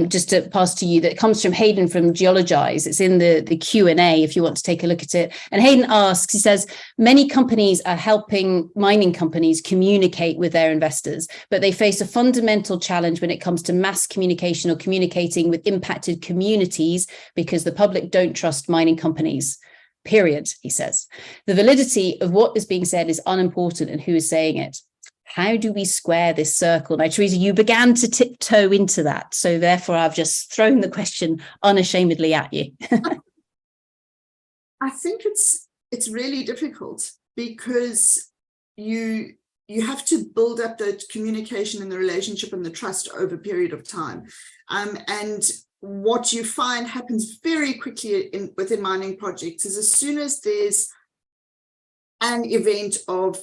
just to pass to you that comes from Hayden from Geologize. It's in the Q&A if you want to take a look at it. And Hayden asks, he says, many companies are helping mining companies communicate with their investors, but they face a fundamental challenge when it comes to mass communication or communicating with impacted communities because the public don't trust mining companies. Period, he says. The validity of what is being said is unimportant and who is saying it. How do we square this circle? Now, Teresa, you began to tiptoe into that. So therefore, I've just thrown the question unashamedly at you. I think it's really difficult because you have to build up the communication and the relationship and the trust over a period of time. And what you find happens very quickly within mining projects is as soon as there's an event of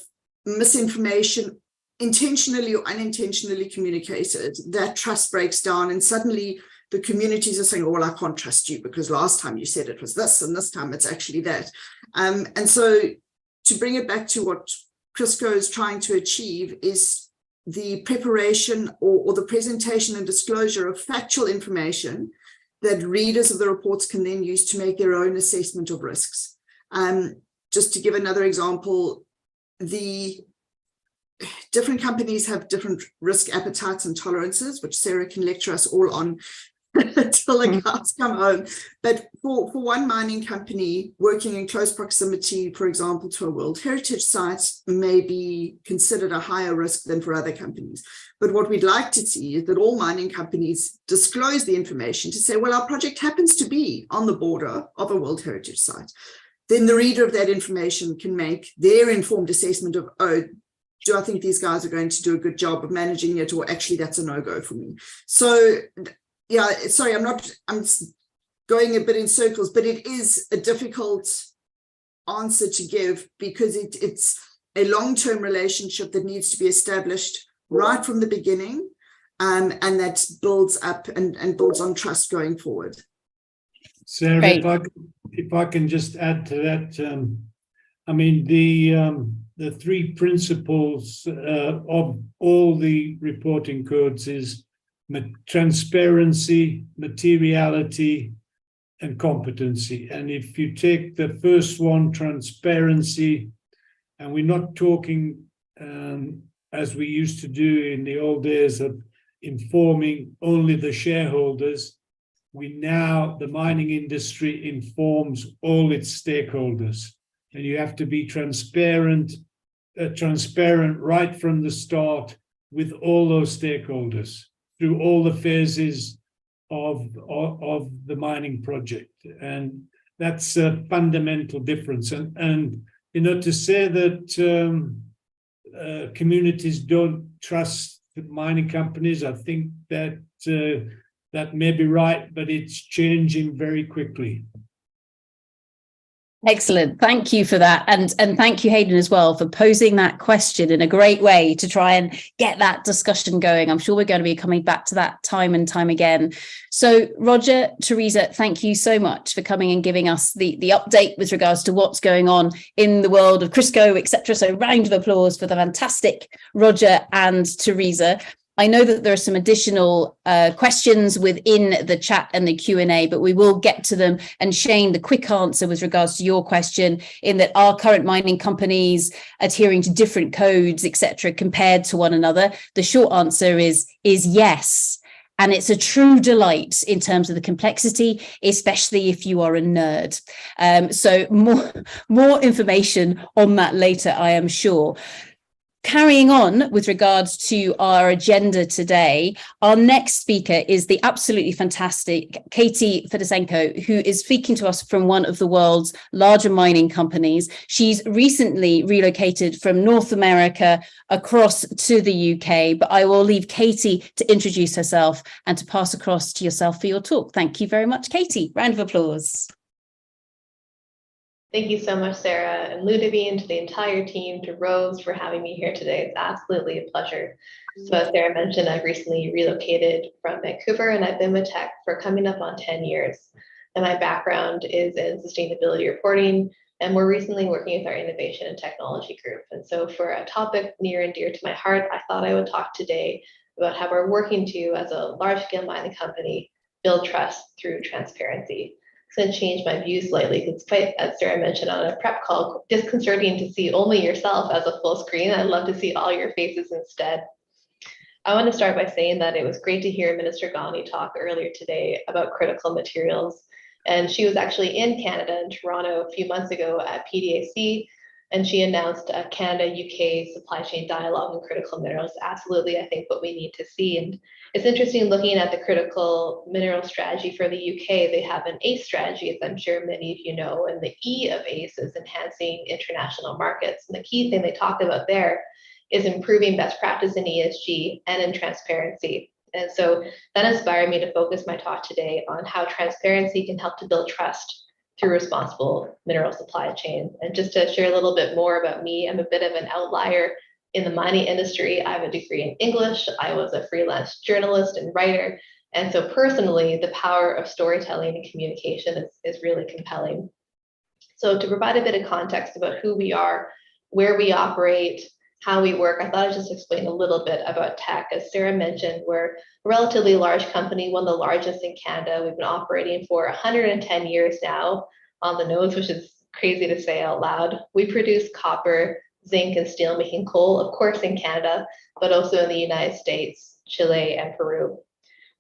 misinformation, intentionally or unintentionally communicated, that trust breaks down, and suddenly the communities are saying, oh, well, I can't trust you because last time you said it was this and this time it's actually that. And so to bring it back to what CRISCO is trying to achieve is the preparation or the presentation and disclosure of factual information that readers of the reports can then use to make their own assessment of risks. Just to give another example, the different companies have different risk appetites and tolerances, which Sarah can lecture us all on till the cows come home. But for one mining company, working in close proximity, for example, to a World Heritage Site may be considered a higher risk than for other companies. But what we'd like to see is that all mining companies disclose the information to say, well, our project happens to be on the border of a World Heritage Site. Then the reader of that information can make their informed assessment of, oh, do I think these guys are going to do a good job of managing it, or actually that's a no-go for me? So, yeah, sorry, I'm going a bit in circles, but it is a difficult answer to give because it's a long-term relationship that needs to be established right from the beginning, and that builds up and builds on trust going forward. Sarah, if I can just add to that, I mean, the three principles of all the reporting codes is transparency, materiality, and competency. And if you take the first one, transparency, and we're not talking as we used to do in the old days of informing only the shareholders, the mining industry informs all its stakeholders. And you have to be transparent right from the start with all those stakeholders through all the phases of the mining project. And that's a fundamental difference. And you know, to say that communities don't trust the mining companies, I think that that may be right, but it's changing very quickly. Excellent. Thank you for that. And thank you, Hayden, as well, for posing that question in a great way to try and get that discussion going. I'm sure we're going to be coming back to that time and time again. So Roger, Teresa, thank you so much for coming and giving us the update with regards to what's going on in the world of Crisco, etc. So round of applause for the fantastic Roger and Teresa. I know that there are some additional questions within the chat and the Q&A, but we will get to them. And Shane, the quick answer with regards to your question, in that are current mining companies adhering to different codes, etc., compared to one another? The short answer is yes. And it's a true delight in terms of the complexity, especially if you are a nerd. So more information on that later, I am sure. Carrying on with regards to our agenda today, our next speaker is the absolutely fantastic Katie Fedosenko, who is speaking to us from one of the world's larger mining companies. She's recently relocated from North America across to the UK, but I will leave Katie to introduce herself and to pass across to yourself for your talk. Thank you very much, Katie. Round of applause. Thank you so much, Sarah, and Ludovine, to the entire team, to Rose for having me here today. It's absolutely a pleasure. So as Sarah mentioned, I've recently relocated from Vancouver, and I've been with Teck for coming up on 10 years. And my background is in sustainability reporting, and more recently working with our innovation and technology group. And so for a topic near and dear to my heart, I thought I would talk today about how we're working to, as a large-scale mining company, build trust through transparency. It's going to change my views slightly because it's quite, as Sarah mentioned on a prep call, disconcerting to see only yourself as a full screen. I'd love to see all your faces instead. I want to start by saying that it was great to hear Minister Ghani talk earlier today about critical materials. And she was actually in Canada, in Toronto, a few months ago at PDAC, and she announced a Canada-UK supply chain dialogue on critical minerals. Absolutely, I think, what we need to see. And it's interesting looking at the critical mineral strategy for the UK. They have an ACE strategy, as I'm sure many of you know, and the E of ACE is enhancing international markets. And the key thing they talk about there is improving best practice in ESG and in transparency. And so that inspired me to focus my talk today on how transparency can help to build trust through responsible mineral supply chain. And just to share a little bit more about me, I'm a bit of an outlier in the mining industry. I have a degree in English. I was a freelance journalist and writer. And so personally, the power of storytelling and communication is really compelling. So to provide a bit of context about who we are, where we operate, how we work, I thought I'd just explain a little bit about Teck. As Sarah mentioned, we're a relatively large company, one of the largest in Canada. We've been operating for 110 years now on the nose, which is crazy to say out loud. We produce copper, zinc, and steelmaking coal, of course, in Canada, but also in the United States, Chile, and Peru.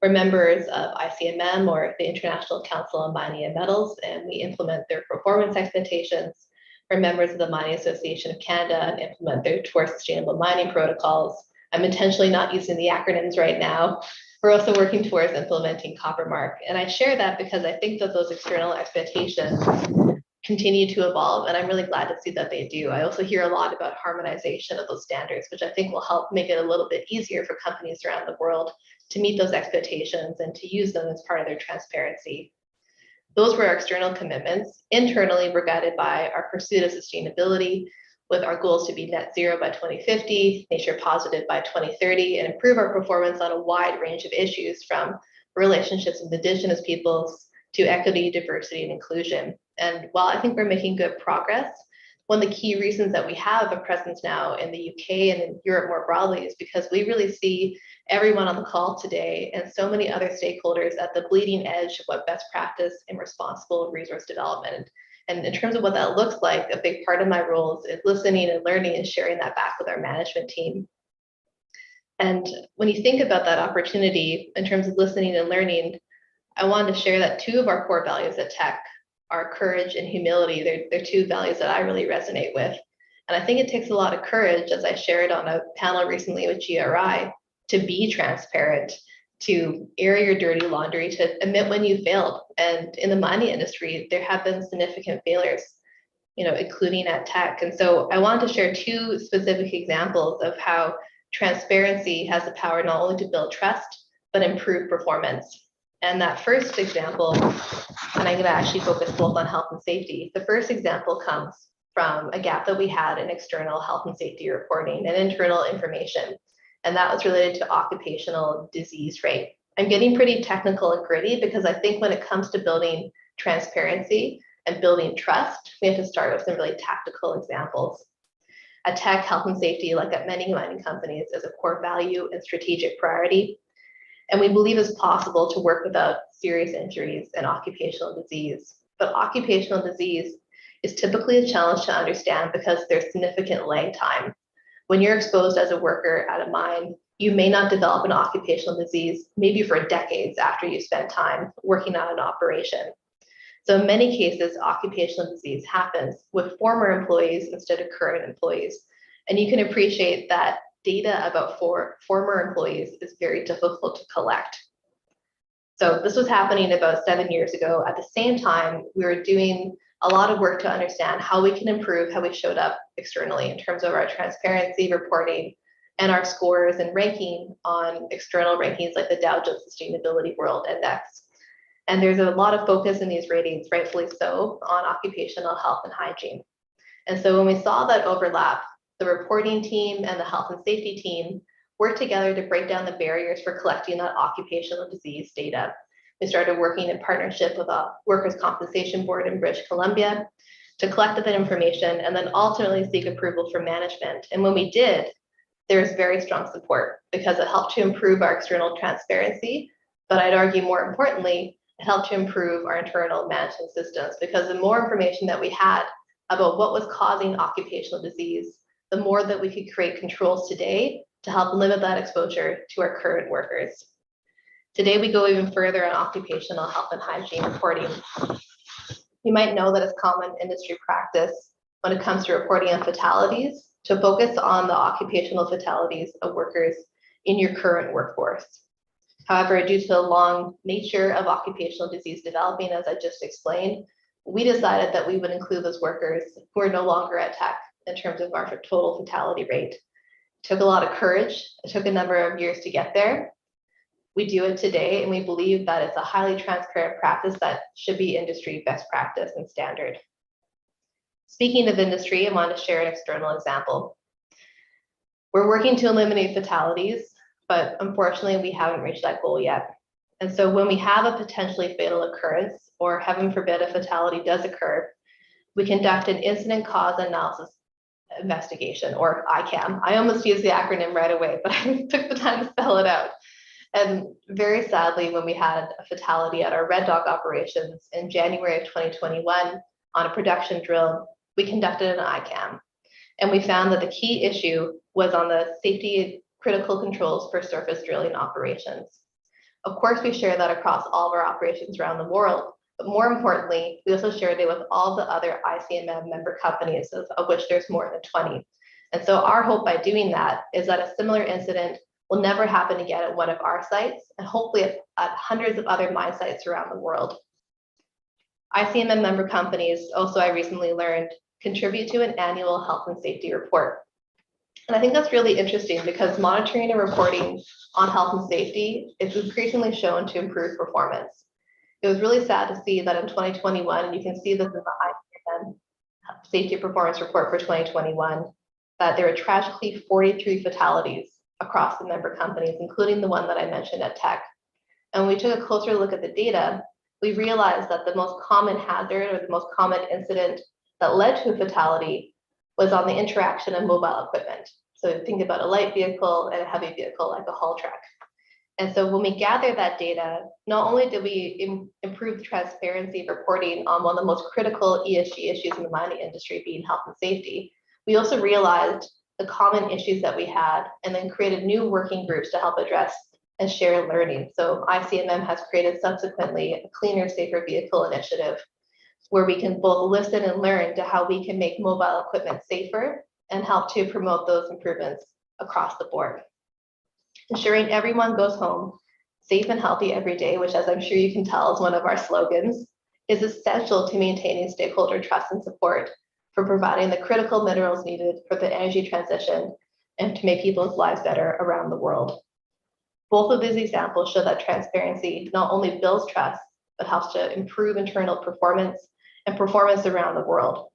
We're members of ICMM, or the International Council on Mining and Metals, and we implement their performance expectations. We're members of the Mining Association of Canada and implement their Towards Sustainable Mining protocols. I'm intentionally not using the acronyms right now. We're also working towards implementing Copper Mark. And I share that because I think that those external expectations continue to evolve, and I'm really glad to see that they do. I also hear a lot about harmonization of those standards, which I think will help make it a little bit easier for companies around the world to meet those expectations and to use them as part of their transparency. Those were our external commitments. Internally, we're guided by our pursuit of sustainability, with our goals to be net zero by 2050, nature positive by 2030, and improve our performance on a wide range of issues, from relationships with Indigenous peoples to equity, diversity, and inclusion. And while I think we're making good progress, one of the key reasons that we have a presence now in the UK and in Europe more broadly is because we really see everyone on the call today and so many other stakeholders at the bleeding edge of what best practice and responsible resource development. And in terms of what that looks like, a big part of my roles is listening and learning and sharing that back with our management team. And when you think about that opportunity in terms of listening and learning, I wanted to share that two of our core values at Teck are courage and humility. They're two values that I really resonate with. And I think it takes a lot of courage, as I shared on a panel recently with GRI, to be transparent to air your dirty laundry, to admit when you failed. And in the mining industry, there have been significant failures, including at Teck. And so I wanted to share two specific examples of how transparency has the power not only to build trust, but improve performance. And that first example, and I'm going to actually focus both on health and safety. The first example comes from a gap that we had in external health and safety reporting and internal information. And that was related to occupational disease rate. I'm getting pretty technical and gritty because I think when it comes to building transparency and building trust, we have to start with some really tactical examples. At Teck, health and safety, like at many mining companies, is a core value and strategic priority. And we believe it's possible to work without serious injuries and occupational disease. But occupational disease is typically a challenge to understand because there's significant lag time. When you're exposed as a worker at a mine, you may not develop an occupational disease maybe for decades after you spend time working on an operation. So in many cases, occupational disease happens with former employees instead of current employees. And you can appreciate that data about former employees is very difficult to collect. So this was happening about 7 years ago. At the same time, we were doing a lot of work to understand how we can improve how we showed up externally in terms of our transparency reporting and our scores and ranking on external rankings like the Dow Jones Sustainability World Index. And there's a lot of focus in these ratings, rightfully so, on occupational health and hygiene. And so when we saw that overlap, the reporting team and the health and safety team worked together to break down the barriers for collecting that occupational disease data. We started working in partnership with a workers' compensation board in British Columbia to collect that information and then ultimately seek approval from management. And when we did, there was very strong support because it helped to improve our external transparency. But I'd argue more importantly, it helped to improve our internal management systems because the more information that we had about what was causing occupational disease, the more that we could create controls today to help limit that exposure to our current workers. Today, we go even further on occupational health and hygiene reporting. You might know that it's common industry practice when it comes to reporting on fatalities to focus on the occupational fatalities of workers in your current workforce. However, due to the long nature of occupational disease developing, as I just explained, we decided that we would include those workers who are no longer at Teck in terms of our total fatality rate. It took a lot of courage. It took a number of years to get there. We do it today, and we believe that it's a highly transparent practice that should be industry best practice and standard. Speaking of industry, I want to share an external example. We're working to eliminate fatalities, but unfortunately, we haven't reached that goal yet. And so when we have a potentially fatal occurrence, or heaven forbid, a fatality does occur, we conduct an incident cause analysis investigation, or ICAM. I almost used the acronym right away, but I took the time to spell it out. And very sadly, when we had a fatality at our Red Dog operations in January of 2021 on a production drill, we conducted an ICAM. And we found that the key issue was on the safety critical controls for surface drilling operations. Of course, we share that across all of our operations around the world, but more importantly, we also shared it with all the other ICMM member companies, of which there's more than 20. And so our hope by doing that is that a similar incident will never happen again at one of our sites, and hopefully at hundreds of other mine sites around the world. ICMM member companies, also I recently learned, contribute to an annual health and safety report. And I think that's really interesting because monitoring and reporting on health and safety is increasingly shown to improve performance. It was really sad to see that in 2021, and you can see this in the ICMM Safety Performance Report for 2021, that there were tragically 43 fatalities across the member companies, including the one that I mentioned at Teck. And when we took a closer look at the data, we realized that the most common hazard or the most common incident that led to a fatality was on the interaction of mobile equipment. So think about a light vehicle and a heavy vehicle like a haul truck. And so when we gathered that data, not only did we improve the transparency of reporting on one of the most critical ESG issues in the mining industry being health and safety, we also realized the common issues that we had and then created new working groups to help address and share learning. So ICMM has created subsequently a Cleaner, Safer Vehicle initiative where we can both listen and learn to how we can make mobile equipment safer and help to promote those improvements across the board. Ensuring everyone goes home safe and healthy every day, which, as I'm sure you can tell, is one of our slogans, is essential to maintaining stakeholder trust and support for providing the critical minerals needed for the energy transition and to make people's lives better around the world. Both of these examples show that transparency not only builds trust, but helps to improve internal performance and performance around the world.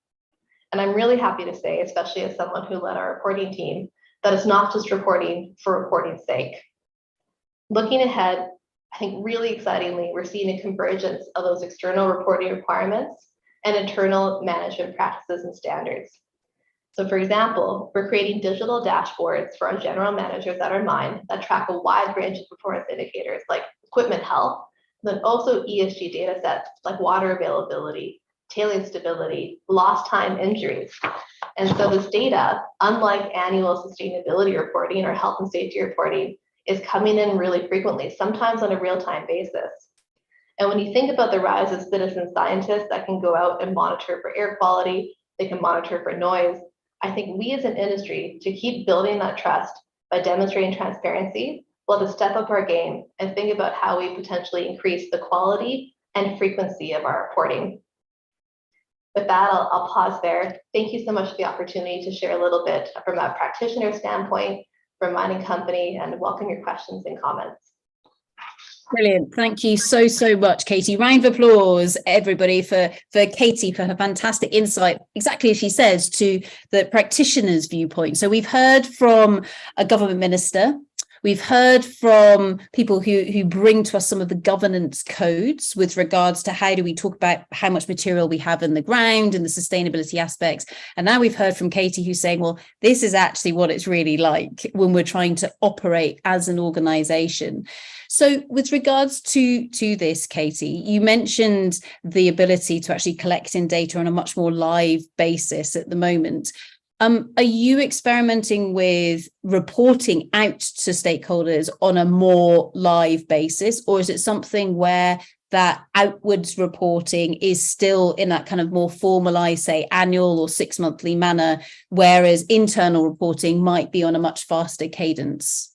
And I'm really happy to say, especially as someone who led our reporting team, that it's not just reporting for reporting's sake. Looking ahead, I think really excitingly, we're seeing a convergence of those external reporting requirements and internal management practices and standards. So for example, we're creating digital dashboards for our general managers at our mine that track a wide range of performance indicators like equipment health, and then also ESG data sets like water availability, tailing stability, lost time injuries. And so this data, unlike annual sustainability reporting or health and safety reporting, is coming in really frequently, sometimes on a real-time basis. And when you think about the rise of citizen scientists that can go out and monitor for air quality, they can monitor for noise, I think we as an industry, to keep building that trust by demonstrating transparency, we'll have to step up our game and think about how we potentially increase the quality and frequency of our reporting. With that, I'll pause there. Thank you so much for the opportunity to share a little bit from a practitioner standpoint, from mining company, and welcome your questions and comments. Brilliant. Thank you so much, Katie. Round of applause, everybody, for Katie, for her fantastic insight, exactly as she says, to the practitioner's viewpoint. So we've heard from a government minister. We've heard from people who bring to us some of the governance codes with regards to how do we talk about how much material we have in the ground and the sustainability aspects. And now we've heard from Katie, who's saying, well, this is actually what it's really like when we're trying to operate as an organization. So with regards to this, Katie, you mentioned the ability to actually collect in data on a much more live basis at the moment. Are you experimenting with reporting out to stakeholders on a more live basis, or is it something where that outwards reporting is still in that kind of more formalized, say, annual or 6-monthly manner, whereas internal reporting might be on a much faster cadence?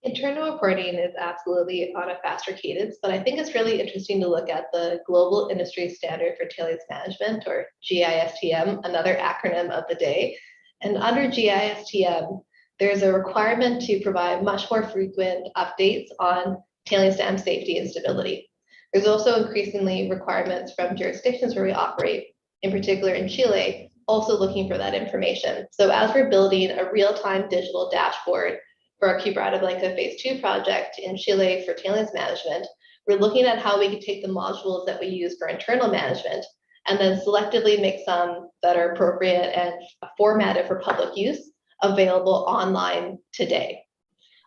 Internal reporting is absolutely on a faster cadence, but I think it's really interesting to look at the Global Industry Standard for Tailings Management, or GISTM, another acronym of the day. And under GISTM, there's a requirement to provide much more frequent updates on tailings dam safety and stability. There's also increasingly requirements from jurisdictions where we operate, in particular in Chile, also looking for that information. So as we're building a real-time digital dashboard for our Quebrada Blanca Phase 2 project in Chile for tailings management, we're looking at how we can take the modules that we use for internal management and then selectively make some that are appropriate and formatted for public use available online today.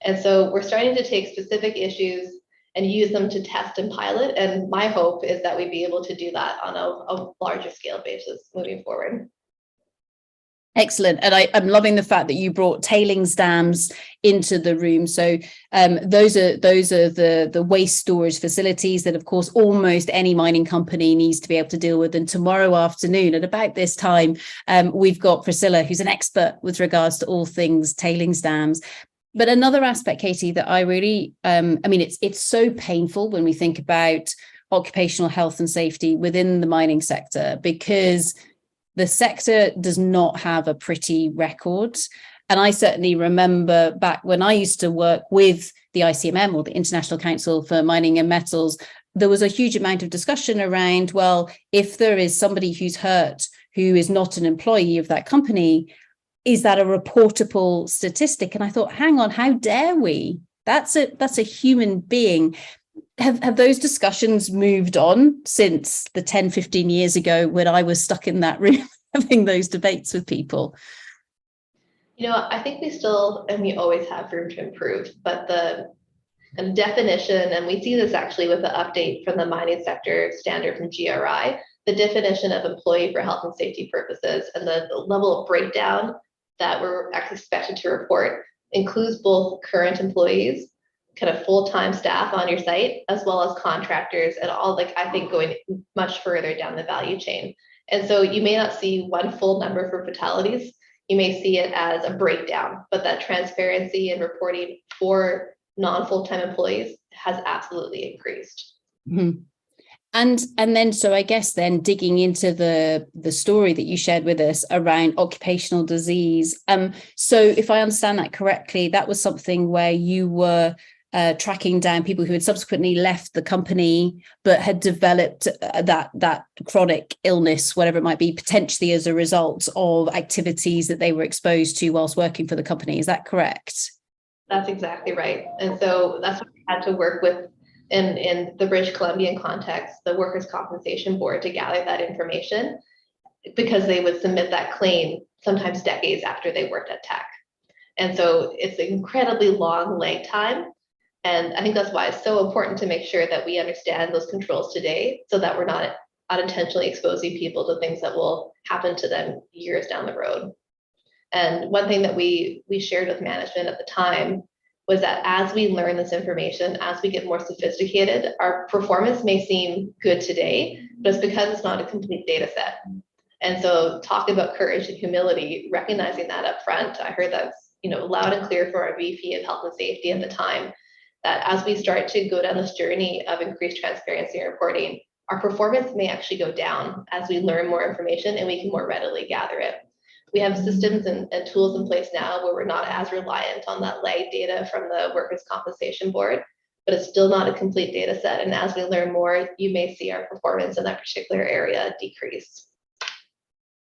And so we're starting to take specific issues and use them to test and pilot. And my hope is that we'd be able to do that on a larger scale basis moving forward. Excellent. And I'm loving the fact that you brought tailings dams into the room. So those are the waste storage facilities that, of course, almost any mining company needs to be able to deal with. And tomorrow afternoon at about this time, we've got Priscilla, who's an expert with regards to all things tailings dams. But another aspect, Katie, that I really, it's so painful when we think about occupational health and safety within the mining sector, because the sector does not have a pretty record. And I certainly remember back when I used to work with the ICMM, or the International Council for Mining and Metals, there was a huge amount of discussion around, well, if there is somebody who's hurt who is not an employee of that company, is that a reportable statistic? And I thought, hang on, how dare we? That's a human being. Have those discussions moved on since the 10, 15 years ago when I was stuck in that room having those debates with people? You know, I think we still, and we always have room to improve, but the definition, and we see this actually with the update from the mining sector standard from GRI, the definition of employee for health and safety purposes and the level of breakdown that we're expected to report includes both current employees, kind of full-time staff on your site, as well as contractors, and all, like, I think going much further down the value chain. And so you may not see one full number for fatalities, you may see it as a breakdown, but that transparency and reporting for non-full-time employees has absolutely increased. Mm-hmm. And then, so I guess then digging into the story that you shared with us around occupational disease. So if I understand that correctly, that was something where you were tracking down people who had subsequently left the company, but had developed that chronic illness, whatever it might be, potentially as a result of activities that they were exposed to whilst working for the company. Is that correct? That's exactly right. And so that's what we had to work with in the British Columbian context, the Workers' Compensation Board, to gather that information, because they would submit that claim sometimes decades after they worked at Teck. And so it's an incredibly long lag time. And I think that's why it's so important to make sure that we understand those controls today, so that we're not unintentionally exposing people to things that will happen to them years down the road. And one thing that we shared with management at the time was that as we learn this information, as we get more sophisticated, our performance may seem good today, but it's because it's not a complete data set. And so talk about courage and humility, recognizing that up front. I heard that, loud and clear from our VP of Health and Safety at the time, that as we start to go down this journey of increased transparency and reporting, our performance may actually go down as we learn more information and we can more readily gather it. We have systems and tools in place now where we're not as reliant on that lag data from the Workers' Compensation Board, but it's still not a complete data set. And as we learn more, you may see our performance in that particular area decrease.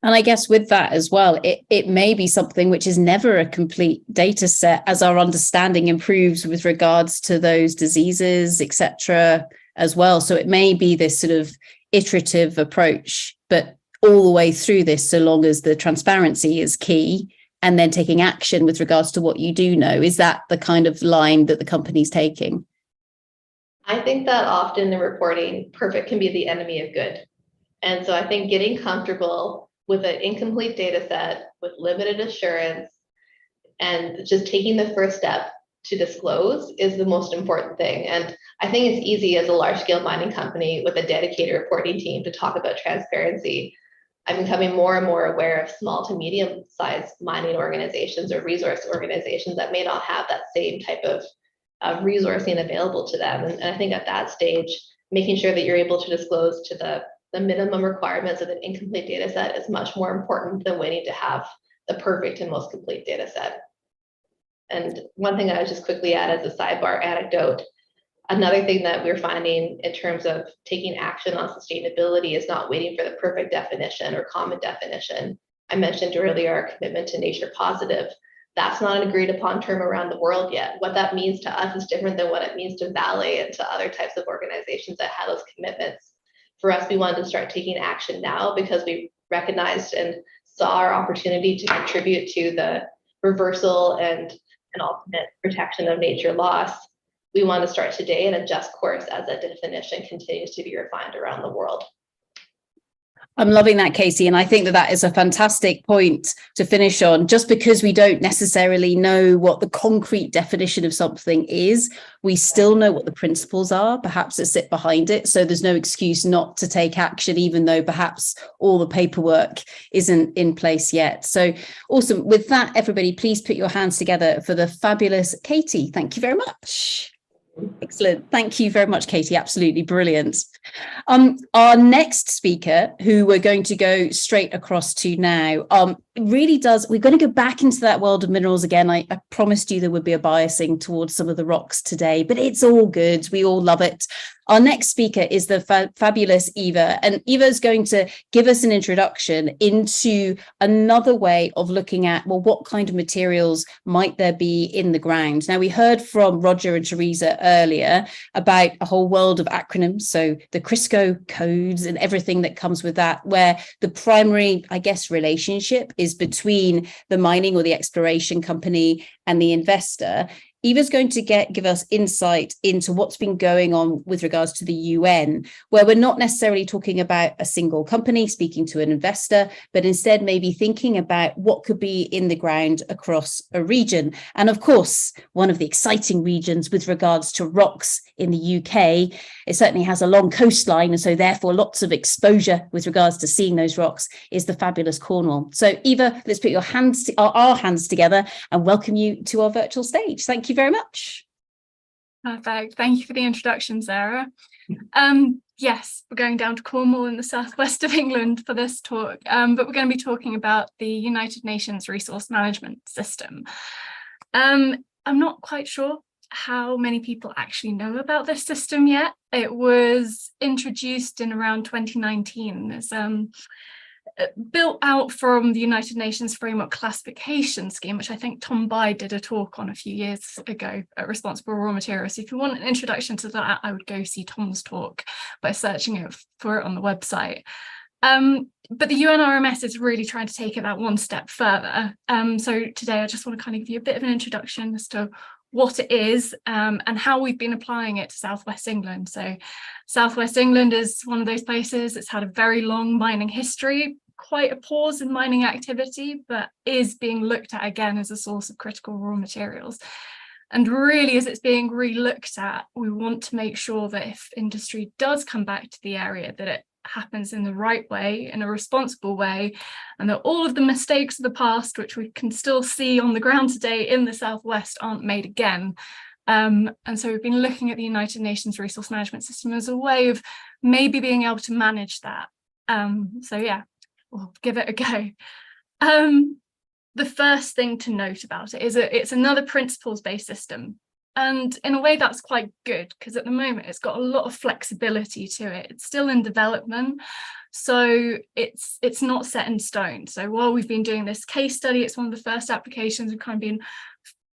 And I guess with that as well, it may be something which is never a complete data set as our understanding improves with regards to those diseases, etc. as well. So it may be this sort of iterative approach, but all the way through this, so long as the transparency is key, and then taking action with regards to what you do know. Is that the kind of line that the company's taking? I think that often in reporting, perfect can be the enemy of good. And so I think getting comfortable with an incomplete data set, with limited assurance, and just taking the first step to disclose is the most important thing. And I think it's easy as a large-scale mining company with a dedicated reporting team to talk about transparency. I'm becoming more and more aware of small to medium-sized mining organizations or resource organizations that may not have that same type of resourcing available to them. And I think at that stage, making sure that you're able to disclose to the minimum requirements of an incomplete data set is much more important than waiting to have the perfect and most complete data set. And one thing I would just quickly add as a sidebar anecdote, another thing that we're finding in terms of taking action on sustainability is not waiting for the perfect definition or common definition. I mentioned earlier our commitment to nature positive. That's not an agreed upon term around the world yet. What that means to us is different than what it means to Vale and to other types of organizations that have those commitments. For us, we wanted to start taking action now because we recognized and saw our opportunity to contribute to the reversal and ultimate protection of nature loss. We want to start today and adjust course as that definition continues to be refined around the world. I'm loving that, Katie. And I think that is a fantastic point to finish on. Just because we don't necessarily know what the concrete definition of something is, we still know what the principles are, perhaps that sit behind it. So there's no excuse not to take action, even though perhaps all the paperwork isn't in place yet. So awesome. With that, everybody, please put your hands together for the fabulous Katie. Thank you very much. Excellent. Thank you very much, Katie. Absolutely brilliant. Our next speaker, who we're going to go straight across to now, really does, we're going to go back into that world of minerals again. I promised you there would be a biasing towards some of the rocks today, but it's all good. We all love it. Our next speaker is the fabulous Eva, and Eva is going to give us an introduction into another way of looking at, well, what kind of materials might there be in the ground? Now, we heard from Roger and Teresa earlier about a whole world of acronyms, so the Crisco codes and everything that comes with that, where the primary, I guess, relationship is between the mining or the exploration company and the investor. Eva's going to give us insight into what's been going on with regards to the UN, where we're not necessarily talking about a single company speaking to an investor, but instead maybe thinking about what could be in the ground across a region. And of course, one of the exciting regions with regards to rocks in the UK, it certainly has a long coastline, and so therefore lots of exposure with regards to seeing those rocks, is the fabulous Cornwall. So Eva, let's put our hands together and welcome you to our virtual stage. Thank you very much. Perfect. Thank you for the introduction, Sarah. Yes, we're going down to Cornwall in the southwest of England for this talk, but we're going to be talking about the United Nations Resource Management System. I'm not quite sure how many people actually know about this system yet. It was introduced in around 2019 as built out from the United Nations Framework Classification Scheme, which I think Tom Bide did a talk on a few years ago at Responsible Raw Materials. So if you want an introduction to that, I would go see Tom's talk by searching for it on the website. But the UNRMS is really trying to take it that one step further. So today I just want to kind of give you a bit of an introduction as to what it is and how we've been applying it to Southwest England. So Southwest England is one of those places that's had a very long mining history, quite a pause in mining activity, but is being looked at again as a source of critical raw materials. And really, as it's being re-looked at, we want to make sure that if industry does come back to the area, that it happens in the right way, in a responsible way, and that all of the mistakes of the past, which we can still see on the ground today in the Southwest, aren't made again. And so we've been looking at the United Nations Resource Management System as a way of maybe being able to manage that. So yeah, we'll give it a go. The first thing to note about it is that it's another principles-based system. And in a way that's quite good, because at the moment it's got a lot of flexibility to it. It's still in development, so it's not set in stone. So while we've been doing this case study, it's one of the first applications. We've kind of been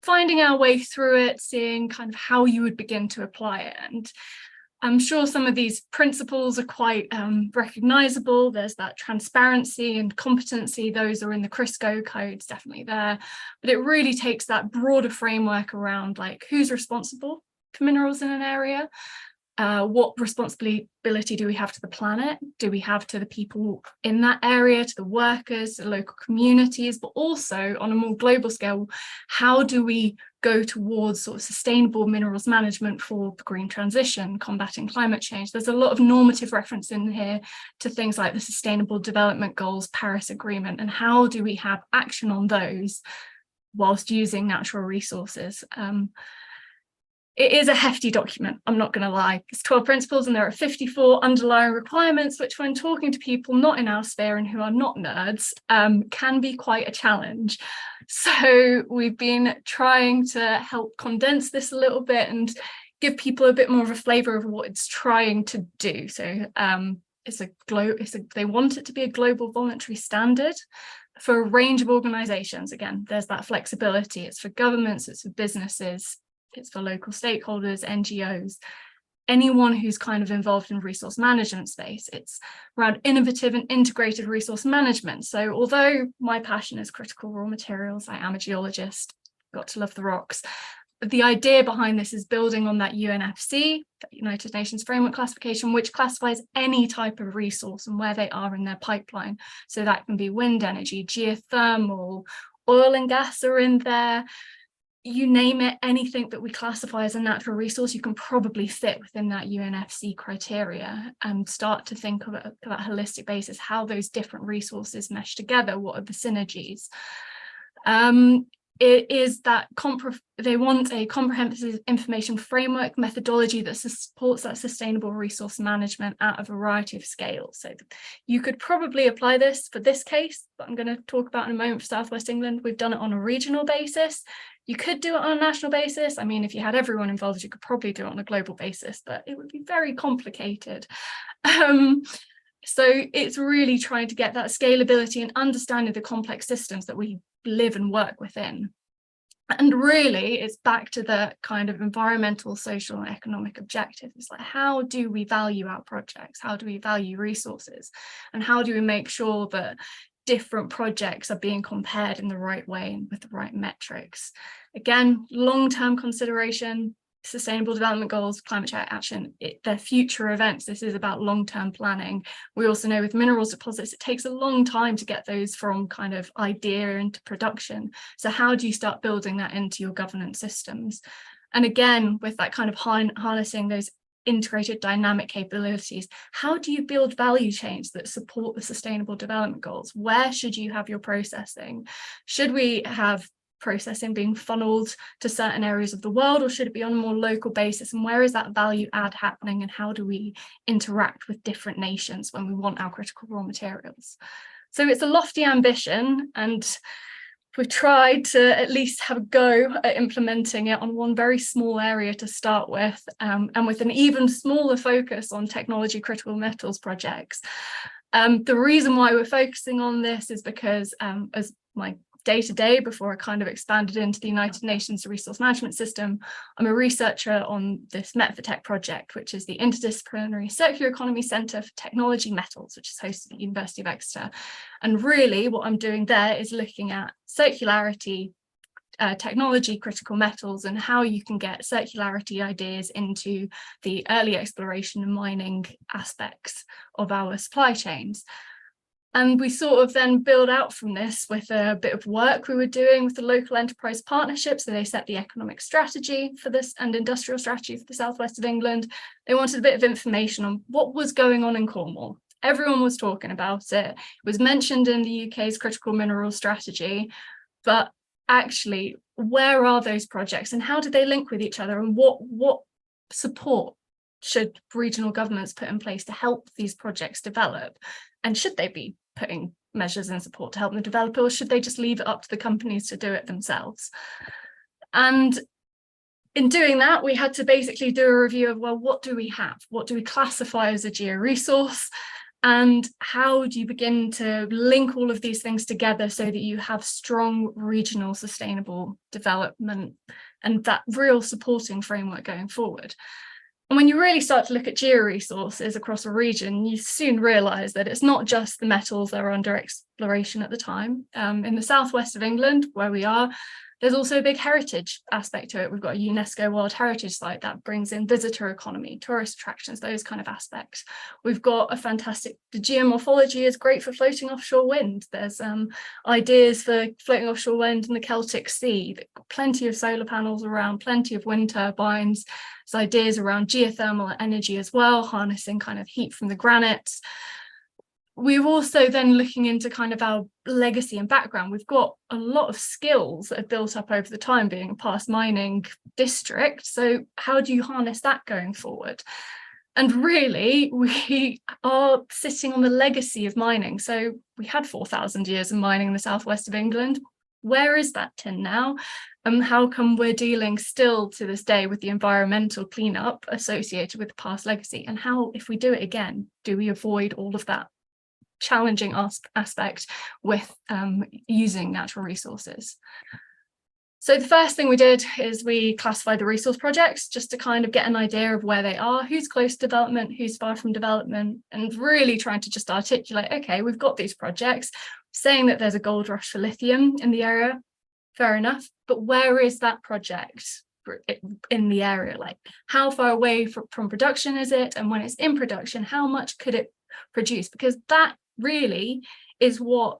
finding our way through it, seeing kind of how you would begin to apply it. And I'm sure some of these principles are quite recognizable. There's that transparency and competency. Those are in the CRISCO codes, definitely there. But it really takes that broader framework around like who's responsible for minerals in an area. What responsibility do we have to the planet? Do we have to the people in that area, to the workers, to the local communities, but also on a more global scale, how do we go towards sort of sustainable minerals management for the green transition, combating climate change? There's a lot of normative reference in here to things like the Sustainable Development Goals, Paris Agreement, and how do we have action on those whilst using natural resources? It is a hefty document, I'm not going to lie. It's 12 principles and there are 54 underlying requirements, which when talking to people not in our sphere and who are not nerds, can be quite a challenge. So we've been trying to help condense this a little bit and give people a bit more of a flavour of what it's trying to do. So they want it to be a global voluntary standard for a range of organisations. Again, there's that flexibility. It's for governments, it's for businesses, it's for local stakeholders, NGOs, anyone who's kind of involved in resource management space. It's around innovative and integrated resource management. So although my passion is critical raw materials, I am a geologist, got to love the rocks. But the idea behind this is building on that UNFC, that United Nations Framework Classification, which classifies any type of resource and where they are in their pipeline. So that can be wind energy, geothermal, oil and gas are in there. You name it, anything that we classify as a natural resource, you can probably fit within that UNFC criteria and start to think of it on that holistic basis, how those different resources mesh together, what are the synergies. It is that they want a comprehensive information framework methodology that supports that sustainable resource management at a variety of scales. So you could probably apply this for this case, but I'm going to talk about in a moment for Southwest England. We've done it on a regional basis. You could do it on a national basis. I mean, if you had everyone involved, you could probably do it on a global basis, but it would be very complicated. So it's really trying to get that scalability and understanding the complex systems that we live and work within. And really, it's back to the kind of environmental, social, and economic objective. It's like, how do we value our projects? How do we value resources? And how do we make sure that different projects are being compared in the right way and with the right metrics? Again, long-term consideration, Sustainable Development Goals, climate change action, they're future events. This is about long-term planning. We also know with minerals deposits, it takes a long time to get those from kind of idea into production. So how do you start building that into your governance systems? And again, with that kind of harnessing those integrated dynamic capabilities, how do you build value chains that support the Sustainable Development Goals? Where should you have your processing? Should we have processing being funneled to certain areas of the world, or should it be on a more local basis? And where is that value add happening? And how do we interact with different nations when we want our critical raw materials? So it's a lofty ambition, and we've tried to at least have a go at implementing it on one very small area to start with, and with an even smaller focus on technology critical metals projects. The reason why we're focusing on this is because as my day-to-day, before I kind of expanded into the United Nations Resource Management System, I'm a researcher on this Met4Tech project, which is the Interdisciplinary Circular Economy Centre for Technology Metals, which is hosted at the University of Exeter. And really what I'm doing there is looking at circularity, technology, critical metals, and how you can get circularity ideas into the early exploration and mining aspects of our supply chains. And we sort of then build out from this with a bit of work we were doing with the local enterprise partnership. So they set the economic strategy for this and industrial strategy for the southwest of England. They wanted a bit of information on what was going on in Cornwall. Everyone was talking about it. It was mentioned in the UK's critical mineral strategy, but actually, where are those projects and how do they link with each other, and what support should regional governments put in place to help these projects develop? And should they be putting measures and support to help them develop, or should they just leave it up to the companies to do it themselves? And in doing that, we had to basically do a review of, well, what do we have? What do we classify as a georesource? And how do you begin to link all of these things together so that you have strong regional sustainable development and that real supporting framework going forward? And when you really start to look at georesources across a region, you soon realise that it's not just the metals that are under exploration at the time. In the southwest of England, where we are, there's also a big heritage aspect to it. We've got a UNESCO World Heritage Site that brings in visitor economy, tourist attractions, those kind of aspects. We've got a fantastic, the geomorphology is great for floating offshore wind. There's ideas for floating offshore wind in the Celtic Sea. They've got plenty of solar panels around, plenty of wind turbines. There's ideas around geothermal energy as well, harnessing kind of heat from the granites. We're also then looking into kind of our legacy and background. We've got a lot of skills that have built up over the time being a past mining district. So how do you harness that going forward? And really, we are sitting on the legacy of mining. So we had 4,000 years of mining in the southwest of England. Where is that tin now? And how come we're dealing still to this day with the environmental cleanup associated with the past legacy? And how, if we do it again, do we avoid all of that challenging aspect with using natural resources? So the first thing we did is we classified the resource projects just to kind of get an idea of where they are, who's close to development, who's far from development, and really trying to just articulate, okay, we've got these projects, saying that there's a gold rush for lithium in the area, fair enough, but where is that project in the area? Like, how far away from production is it? And when it's in production, how much could it produce? Because that really is what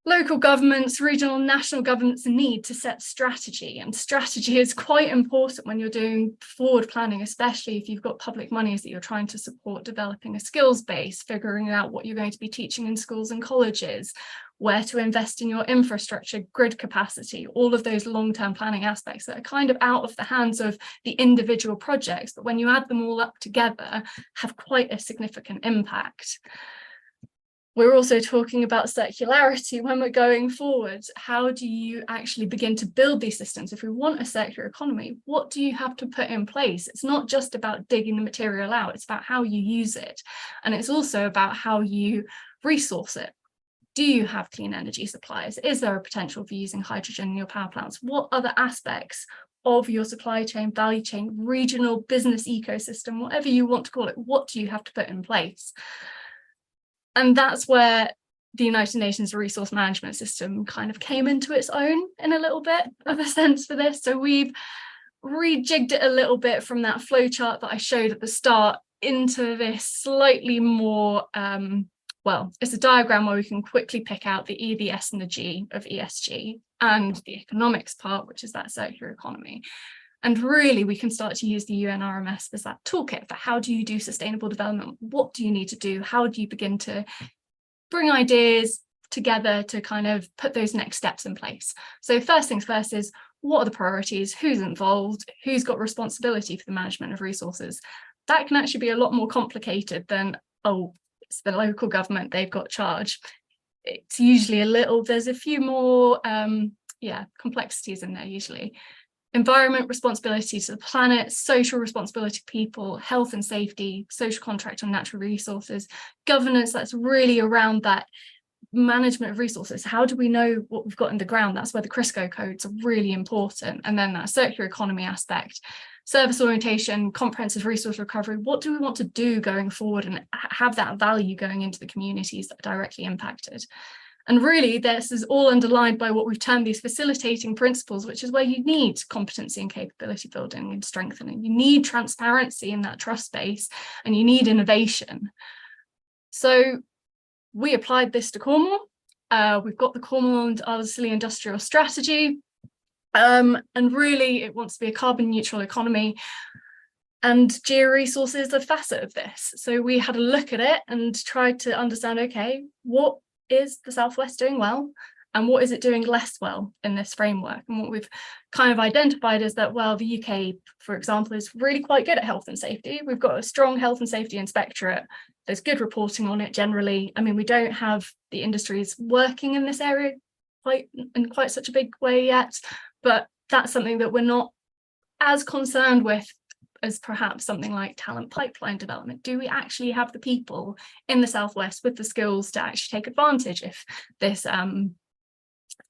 local governments, regional, national governments need to set strategy. And strategy is quite important when you're doing forward planning, especially if you've got public monies that you're trying to support developing a skills base, figuring out what you're going to be teaching in schools and colleges, where to invest in your infrastructure, grid capacity, all of those long-term planning aspects that are kind of out of the hands of the individual projects, but when you add them all up together, have quite a significant impact. We're also talking about circularity when we're going forward. How do you actually begin to build these systems? If we want a circular economy, what do you have to put in place? It's not just about digging the material out, it's about how you use it. And it's also about how you resource it. Do you have clean energy supplies? Is there a potential for using hydrogen in your power plants? What other aspects of your supply chain, value chain, regional business ecosystem, whatever you want to call it, what do you have to put in place? And that's where the United Nations Resource Management System kind of came into its own in a little bit of a sense for this. So we've rejigged it a little bit from that flowchart that I showed at the start into this slightly more, well, it's a diagram where we can quickly pick out the E, the S and the G of ESG and the economics part, which is that circular economy. And really, we can start to use the UNRMS as that toolkit for how do you do sustainable development? What do you need to do? How do you begin to bring ideas, together to kind of put those next steps in place. So first things first is, what are the priorities? Who's involved? Who's got responsibility for the management of resources? That can actually be a lot more complicated than, oh, it's the local government, they've got charge. It's usually there's a few more complexities in there usually. Environment responsibility to the planet, social responsibility to people, health and safety, social contract on natural resources, governance, that's really around that management of resources. How do we know what we've got in the ground? That's where the CRISCO codes are really important. And then that circular economy aspect, service orientation, comprehensive resource recovery. What do we want to do going forward and have that value going into the communities that are directly impacted? And really, this is all underlined by what we've termed these facilitating principles, which is where you need competency and capability building and strengthening. You need transparency in that trust base, and you need innovation. So we applied this to Cornwall. We've got the Cornwall and Ardersley Industrial Strategy. And really, it wants to be a carbon neutral economy. And georesources is a facet of this. So we had a look at it and tried to understand, okay, what is the Southwest doing well? And what is it doing less well in this framework? And what we've kind of identified is that, well, the UK, for example, is really quite good at health and safety. We've got a strong health and safety inspectorate. There's good reporting on it generally. I mean, we don't have the industries working in this area in quite such a big way yet, but that's something that we're not as concerned with as perhaps something like talent pipeline development. Do we actually have the people in the Southwest with the skills to actually take advantage if this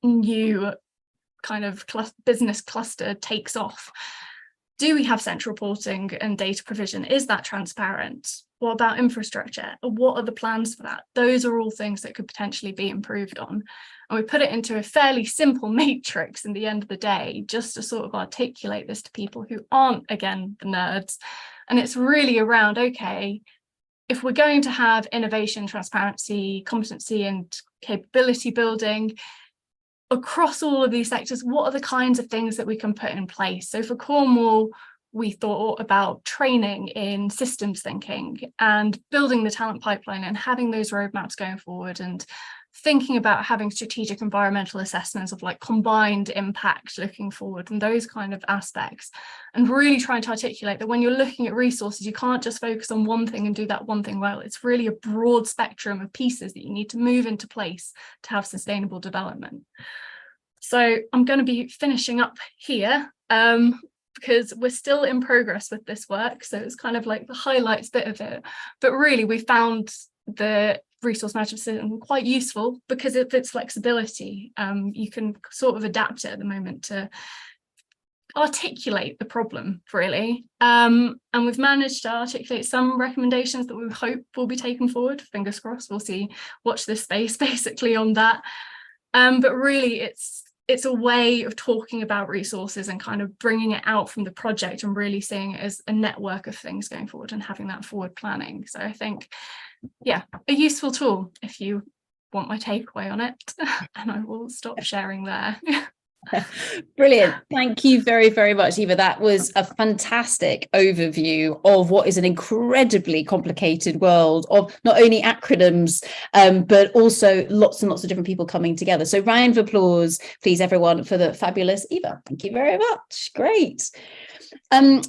new kind of business cluster takes off? Do we have central reporting and data provision? Is that transparent? What about infrastructure? What are the plans for that? Those are all things that could potentially be improved on. And we put it into a fairly simple matrix in the end of the day, just to sort of articulate this to people who aren't, again, the nerds. And it's really around, okay, if we're going to have innovation, transparency, competency and capability building across all of these sectors, what are the kinds of things that we can put in place? So for Cornwall, we thought about training in systems thinking and building the talent pipeline and having those roadmaps going forward, and thinking about having strategic environmental assessments of like combined impact looking forward and those kind of aspects, and really trying to articulate that when you're looking at resources, you can't just focus on one thing and do that one thing well. It's really a broad spectrum of pieces that you need to move into place to have sustainable development. So I'm going to be finishing up here because we're still in progress with this work. So it's kind of like the highlights bit of it. But really, we found the resource management system quite useful because of its flexibility. You can sort of adapt it at the moment to articulate the problem, really. And we've managed to articulate some recommendations that we hope will be taken forward. Fingers crossed, we'll see. Watch this space, basically, on that. But really, it's a way of talking about resources and kind of bringing it out from the project and really seeing it as a network of things going forward and having that forward planning. So I think, yeah, a useful tool if you want my takeaway on it. And I will stop sharing there. Brilliant. Thank you very, very much, Eva. That was a fantastic overview of what is an incredibly complicated world of not only acronyms, but also lots and lots of different people coming together. So round of applause, please, everyone, for the fabulous Eva. Thank you very much. Great.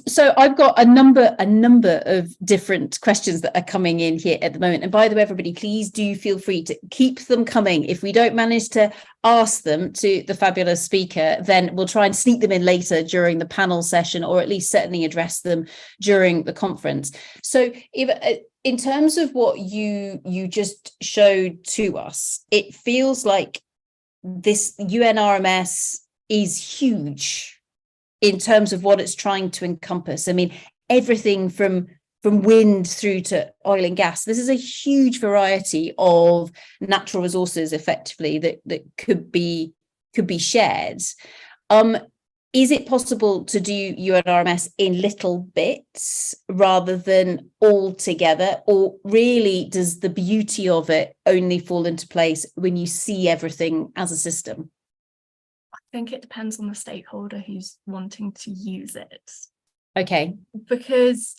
So I've got a number of different questions that are coming in here at the moment. And by the way, everybody, please do feel free to keep them coming. If we don't manage to ask them to the fabulous speaker, then we'll try and sneak them in later during the panel session, or at least certainly address them during the conference. So Eva, in terms of what you just showed to us, it feels like this UNRMS is huge in terms of what it's trying to encompass. I mean, everything from wind through to oil and gas. This is a huge variety of natural resources, effectively, that could be shared. Is it possible to do UNRMS in little bits rather than all together, or really does the beauty of it only fall into place when you see everything as a system? I think it depends on the stakeholder who's wanting to use it. Okay. Because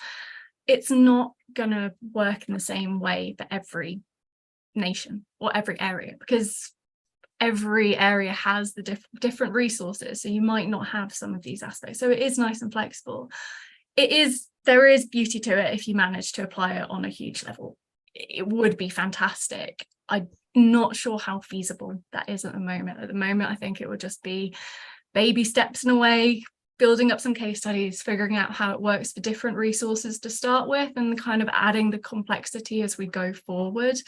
it's not going to work in the same way for every nation or every area, because every area has the different resources, so you might not have some of these aspects. So it is nice and flexible. There is beauty to it if you manage to apply it on a huge level. It would be fantastic. I'm not sure how feasible that is at the moment. At the moment, I think it would just be baby steps in a way, building up some case studies, figuring out how it works for different resources to start with, and kind of adding the complexity as we go forward.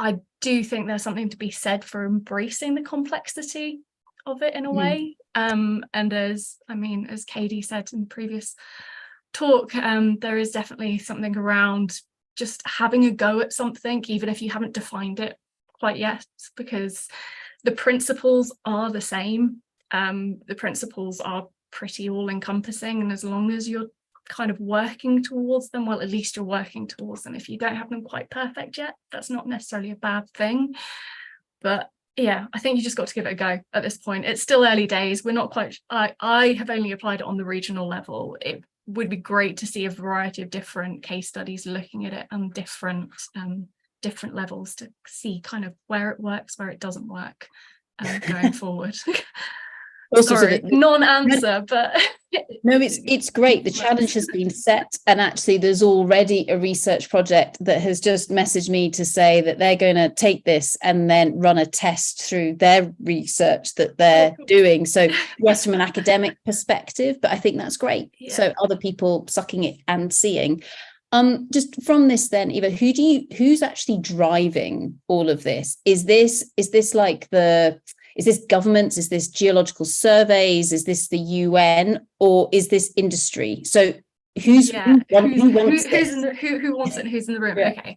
I do think there's something to be said for embracing the complexity of it in a way. And as Katie said in the previous talk, there is definitely something around just having a go at something, even if you haven't defined it quite yet, because the principles are the same. The principles are pretty all-encompassing, and as long as you're kind of working towards them, well, at least you're working towards them. If you don't have them quite perfect yet, that's not necessarily a bad thing. But yeah, I think you just got to give it a go at this point. It's still early days. We're not quite, I have only applied it on the regional level. It would be great to see a variety of different case studies looking at it on different levels to see kind of where it works, where it doesn't work going forward. Also, sorry, non-answer, but no, it's great. The challenge has been set, and actually there's already a research project that has just messaged me to say that they're going to take this and then run a test through their research that they're doing. So yes, from an academic perspective, but I think that's great. Yeah. So other people sucking it and seeing. Just from this then, Eva, who's actually driving all of this? Is this like is this governments? Is this geological surveys? Is this the UN, or is this industry? So who wants it? Who's in the room? Yeah. Okay.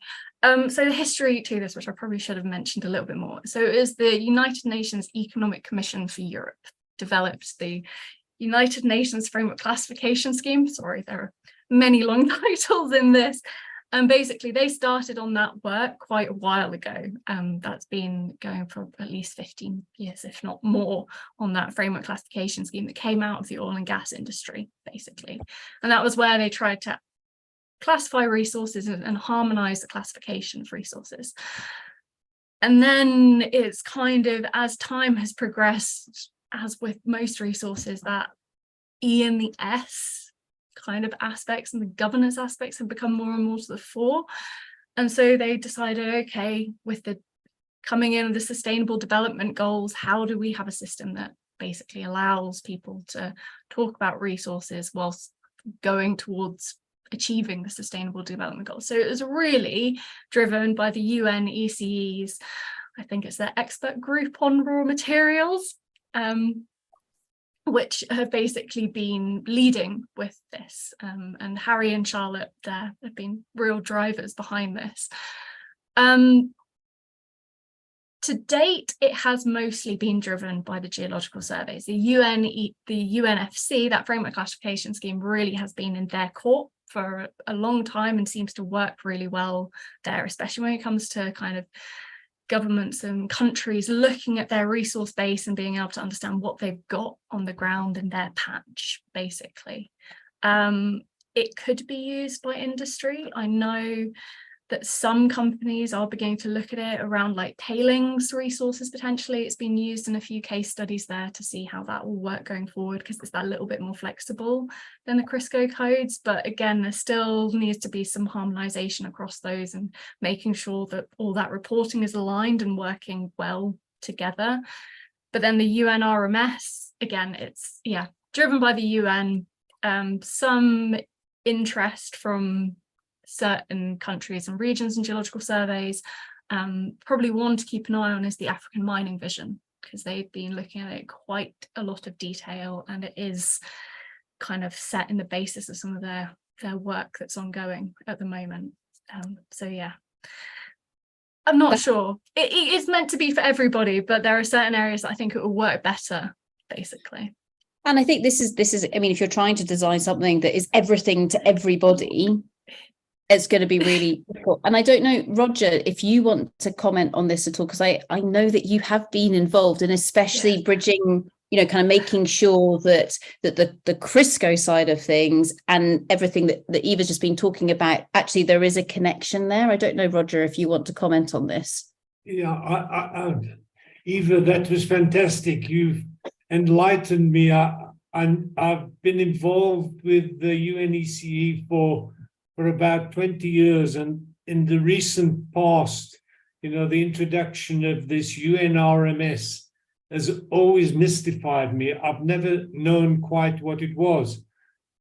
So the history to this, which I probably should have mentioned a little bit more. So it is the United Nations Economic Commission for Europe developed the United Nations Framework Classification Scheme. Sorry, there are many long titles in this. And basically they started on that work quite a while ago. That's been going for at least 15 years, if not more, on that framework classification scheme that came out of the oil and gas industry, basically. And that was where they tried to classify resources and harmonize the classification of resources. And then it's kind of, as time has progressed, as with most resources, that E and the S kind of aspects and the governance aspects have become more and more to the fore. And so they decided, okay, with the coming in of the sustainable development goals, how do we have a system that basically allows people to talk about resources whilst going towards achieving the sustainable development goals? So it was really driven by the UN ECE's, I think it's their expert group on raw materials, which have basically been leading with this, and Harry and Charlotte there have been real drivers behind this. To date, it has mostly been driven by the geological surveys. The UNFC, that framework classification scheme, really has been in their court for a long time and seems to work really well there, especially when it comes to kind of governments and countries looking at their resource base and being able to understand what they've got on the ground in their patch, basically. It could be used by industry. I know that some companies are beginning to look at it around like tailings resources potentially. It's been used in a few case studies there to see how that will work going forward, because it's that little bit more flexible than the CRISCO codes. But again, there still needs to be some harmonization across those and making sure that all that reporting is aligned and working well together. But then the UNRMS, again, it's driven by the UN, some interest from certain countries and regions and geological surveys. Probably one to keep an eye on is the African Mining Vision, because they've been looking at it quite a lot of detail, and it is kind of set in the basis of some of their work that's ongoing at the moment. So yeah, I'm not sure. It is meant to be for everybody, but there are certain areas that I think it will work better, basically. And I think this is, I mean, if you're trying to design something that is everything to everybody, it's going to be really difficult. And I don't know, Roger, if you want to comment on this at all, because I know that you have been involved, and especially bridging kind of making sure that the Crisco side of things and everything that Eva's just been talking about, actually there is a connection there. I don't know, Roger, if you want to comment on this. Yeah, Eva, that was fantastic. You've enlightened me. I've been involved with the UNECE for about 20 years, and in the recent past, the introduction of this UNRMS has always mystified me. I've never known quite what it was.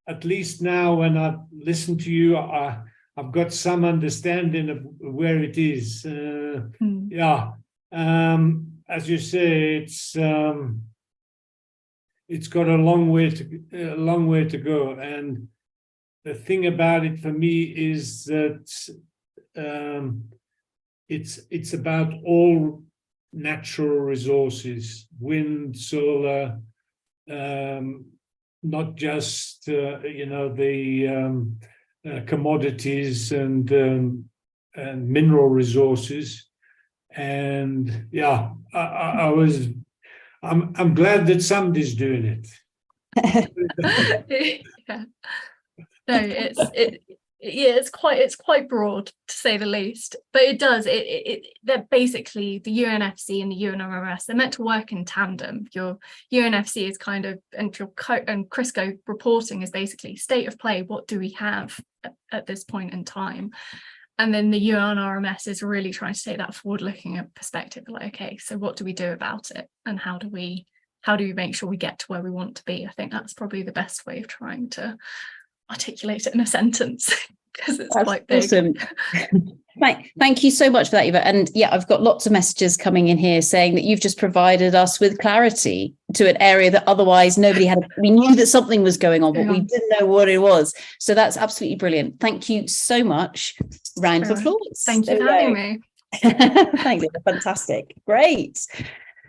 At least now, when I've listened to you, I've got some understanding of where it is. Yeah, as you say, it's got a long way to go. And the thing about it for me is that it's about all natural resources, wind, solar, not just the commodities and mineral resources. And yeah, I'm glad that somebody's doing it. Yeah. No, it's quite broad, to say the least, but it does they're basically the UNFC and the UNRMS, they're meant to work in tandem. Your UNFC is kind of, and Crisco reporting is basically state of play, what do we have at this point in time, and then the UNRMS is really trying to take that forward looking perspective, like, okay, so what do we do about it, and how do we make sure we get to where we want to be? I think that's probably the best way of trying to articulate it in a sentence, because it's quite big. Awesome. Thank you so much for that, Eva. And yeah, I've got lots of messages coming in here saying that you've just provided us with clarity to an area that otherwise nobody had. We knew that something was going on, but we didn't know what it was. So that's absolutely brilliant. Thank you so much. Round of applause. Thank you for having me. Thanks, Eva. Fantastic. Great.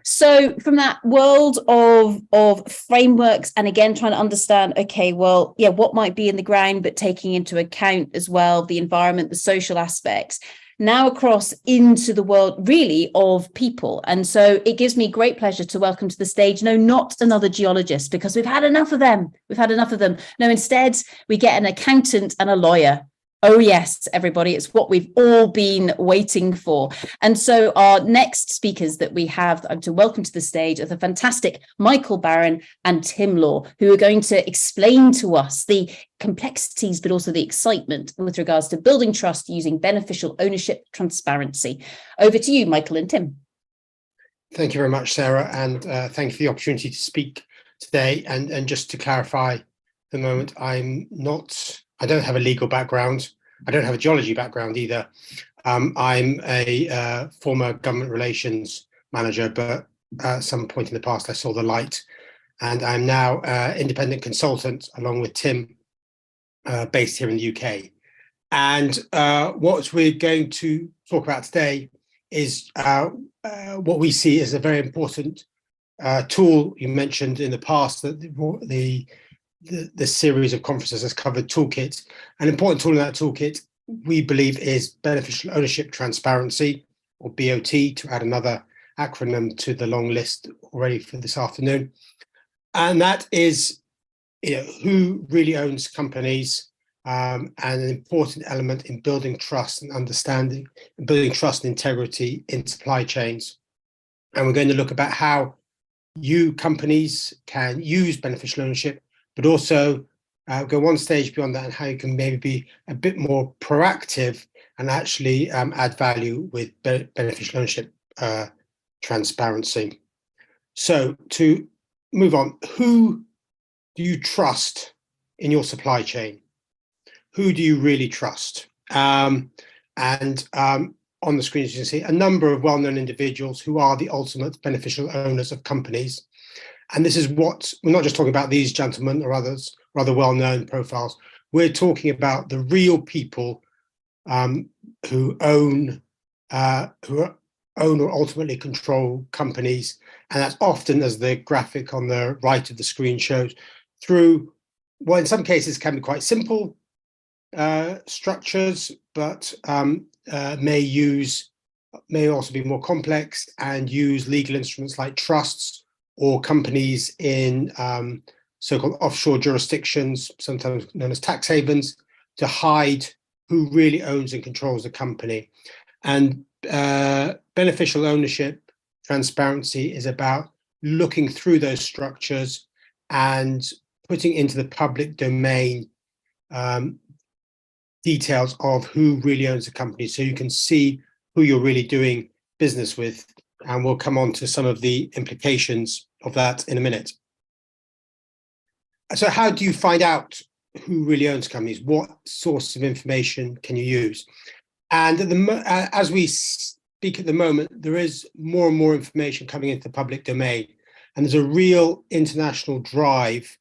So from that world of frameworks, and again, trying to understand, okay, well, yeah, what might be in the ground, but taking into account as well the environment, the social aspects, now across into the world really of people. And so it gives me great pleasure to welcome to the stage, no, not another geologist, because we've had enough of them. No, instead, we get an accountant and a lawyer. Oh, yes, everybody, it's what we've all been waiting for. And so our next speakers that we have to welcome to the stage are the fantastic Michael Barron and Tim Law, who are going to explain to us the complexities, but also the excitement with regards to building trust using beneficial ownership transparency. Over to you, Michael and Tim. Thank you very much, Sarah, and thank you for the opportunity to speak today. And just to clarify the moment, I don't have a legal background. I don't have a geology background either. I'm a former government relations manager, but at some point in the past, I saw the light. And I'm now independent consultant along with Tim, based here in the UK. And what we're going to talk about today is what we see as a very important tool. You mentioned in the past that the series of conferences has covered toolkit. An important tool in that toolkit, we believe, is beneficial ownership transparency, or BOT, to add another acronym to the long list already for this afternoon. And that is, who really owns companies, and an important element in building trust and understanding, and building trust and integrity in supply chains. And we're going to look about how you companies can use beneficial ownership, but also go one stage beyond that, and how you can maybe be a bit more proactive and actually add value with beneficial ownership transparency. So to move on, who do you trust in your supply chain? Who do you really trust? On the screen, as you can see, a number of well-known individuals who are the ultimate beneficial owners of companies. And this is what, we're not just talking about these gentlemen or others, rather well-known profiles. We're talking about the real people who own or ultimately control companies. And that's often, as the graphic on the right of the screen shows, through what in some cases can be quite simple structures, but may also be more complex and use legal instruments like trusts or companies in so-called offshore jurisdictions, sometimes known as tax havens, to hide who really owns and controls the company. And beneficial ownership transparency is about looking through those structures and putting into the public domain details of who really owns the company, so you can see who you're really doing business with. And we'll come on to some of the implications of that in a minute. So how do you find out who really owns companies? What sources of information can you use? And as we speak at the moment, there is more and more information coming into the public domain. And there's a real international drive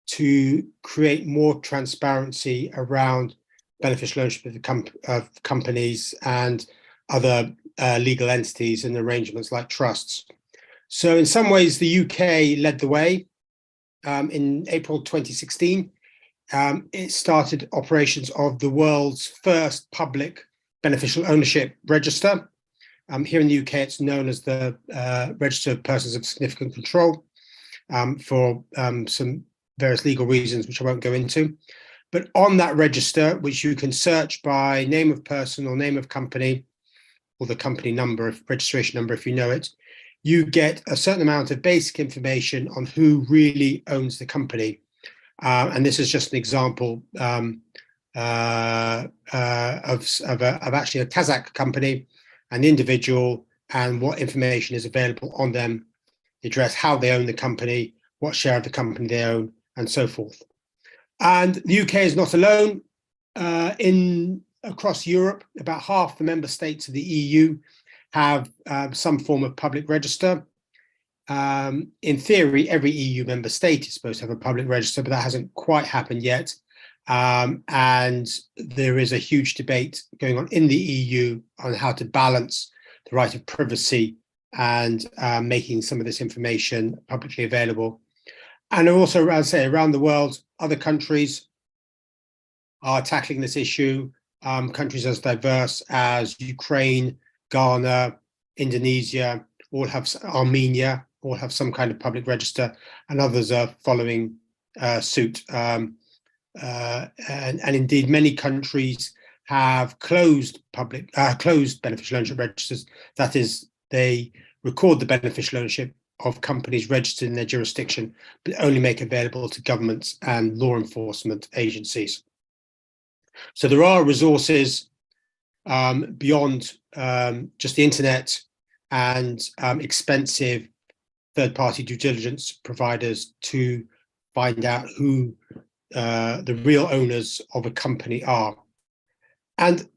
to create more transparency around beneficial ownership of companies and other legal entities and arrangements like trusts. So in some ways, the UK led the way. In April 2016, it started operations of the world's first public beneficial ownership register. Here in the UK, it's known as the Register of Persons of Significant Control for some various legal reasons, which I won't go into. But on that register, which you can search by name of person or name of company, or the company number, registration number, if you know it, you get a certain amount of basic information on who really owns the company. And this is just an example of actually a Kazakh company, an individual, and what information is available on them, the address, how they own the company, what share of the company they own, and so forth. And the UK is not alone. Across Europe, about half the member states of the EU have some form of public register. In theory, every EU member state is supposed to have a public register, but that hasn't quite happened yet. And there is a huge debate going on in the EU on how to balance the right of privacy and making some of this information publicly available. And also, as I say, around the world, other countries are tackling this issue. Countries as diverse as Ukraine, Ghana, Indonesia, Armenia, all have some kind of public register, and others are following suit. And indeed, many countries have closed beneficial ownership registers. That is, they record the beneficial ownership of companies registered in their jurisdiction, but only make available to governments and law enforcement agencies. So there are resources beyond just the internet and expensive third-party due diligence providers to find out who the real owners of a company are. And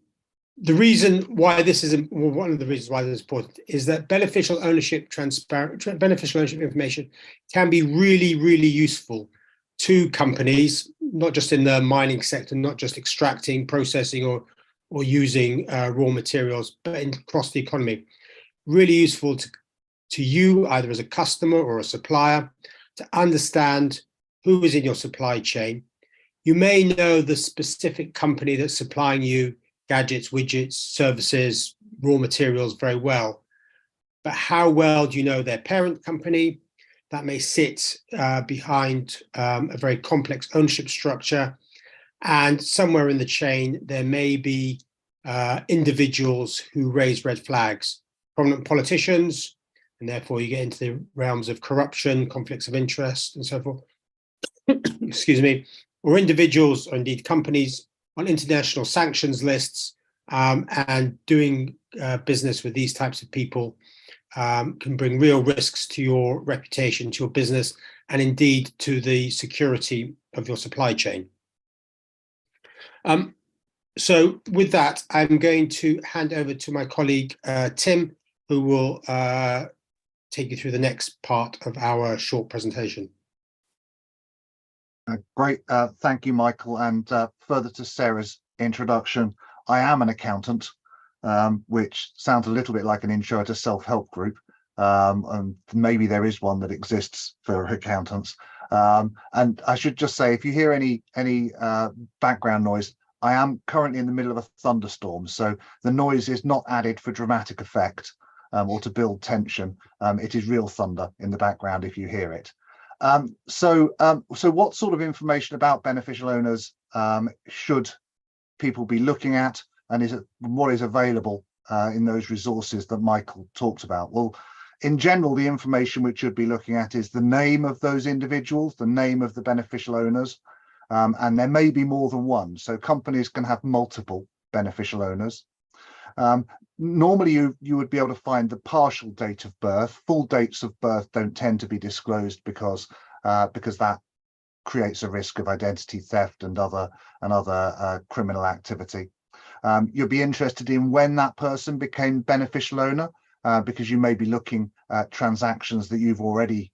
the reason why this is, well, one of the reasons why this is important is that beneficial ownership information can be really, really useful to companies, not just in the mining sector, not just extracting, processing, or using raw materials, but across the economy. Really useful to you, either as a customer or a supplier, to understand who is in your supply chain. You may know the specific company that's supplying you gadgets, widgets, services, raw materials very well, but how well do you know their parent company? That may sit behind a very complex ownership structure, and somewhere in the chain there may be individuals who raise red flags, prominent politicians, and therefore you get into the realms of corruption, conflicts of interest, and so forth. Excuse me, or individuals, or indeed companies, on international sanctions lists, and doing business with these types of people can bring real risks to your reputation, to your business, and indeed to the security of your supply chain. So with that, I'm going to hand over to my colleague, Tim, who will take you through the next part of our short presentation. Great. Thank you, Michael. And further to Sarah's introduction, I am an accountant, which sounds a little bit like an intro to self-help group. And maybe there is one that exists for accountants. And I should just say, if you hear any background noise, I am currently in the middle of a thunderstorm, so the noise is not added for dramatic effect. or to build tension. It is real thunder in the background if you hear it. So what sort of information about beneficial owners should people be looking at, and what is available in those resources that Michael talked about? Well, in general, the information which you'd be looking at is the name of those individuals, the name of the beneficial owners, and there may be more than one. So companies can have multiple beneficial owners. Normally, you would be able to find the partial date of birth. Full dates of birth don't tend to be disclosed because that creates a risk of identity theft and other criminal activity. You'll be interested in when that person became beneficial owner, because you may be looking at transactions that you've already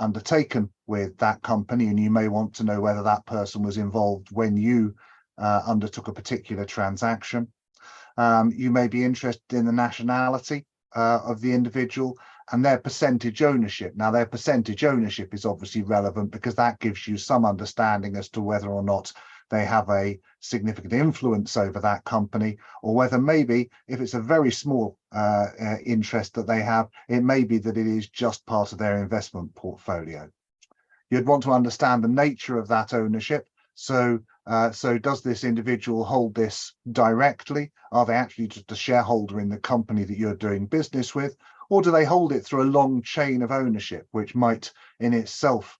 undertaken with that company, and you may want to know whether that person was involved when you undertook a particular transaction. You may be interested in the nationality of the individual and their percentage ownership. Now, their percentage ownership is obviously relevant because that gives you some understanding as to whether or not they have a significant influence over that company, or whether maybe if it's a very small interest that they have, it may be that it is just part of their investment portfolio. You'd want to understand the nature of that ownership. So does this individual hold this directly? Are they actually just a shareholder in the company that you're doing business with? Or do they hold it through a long chain of ownership, which might in itself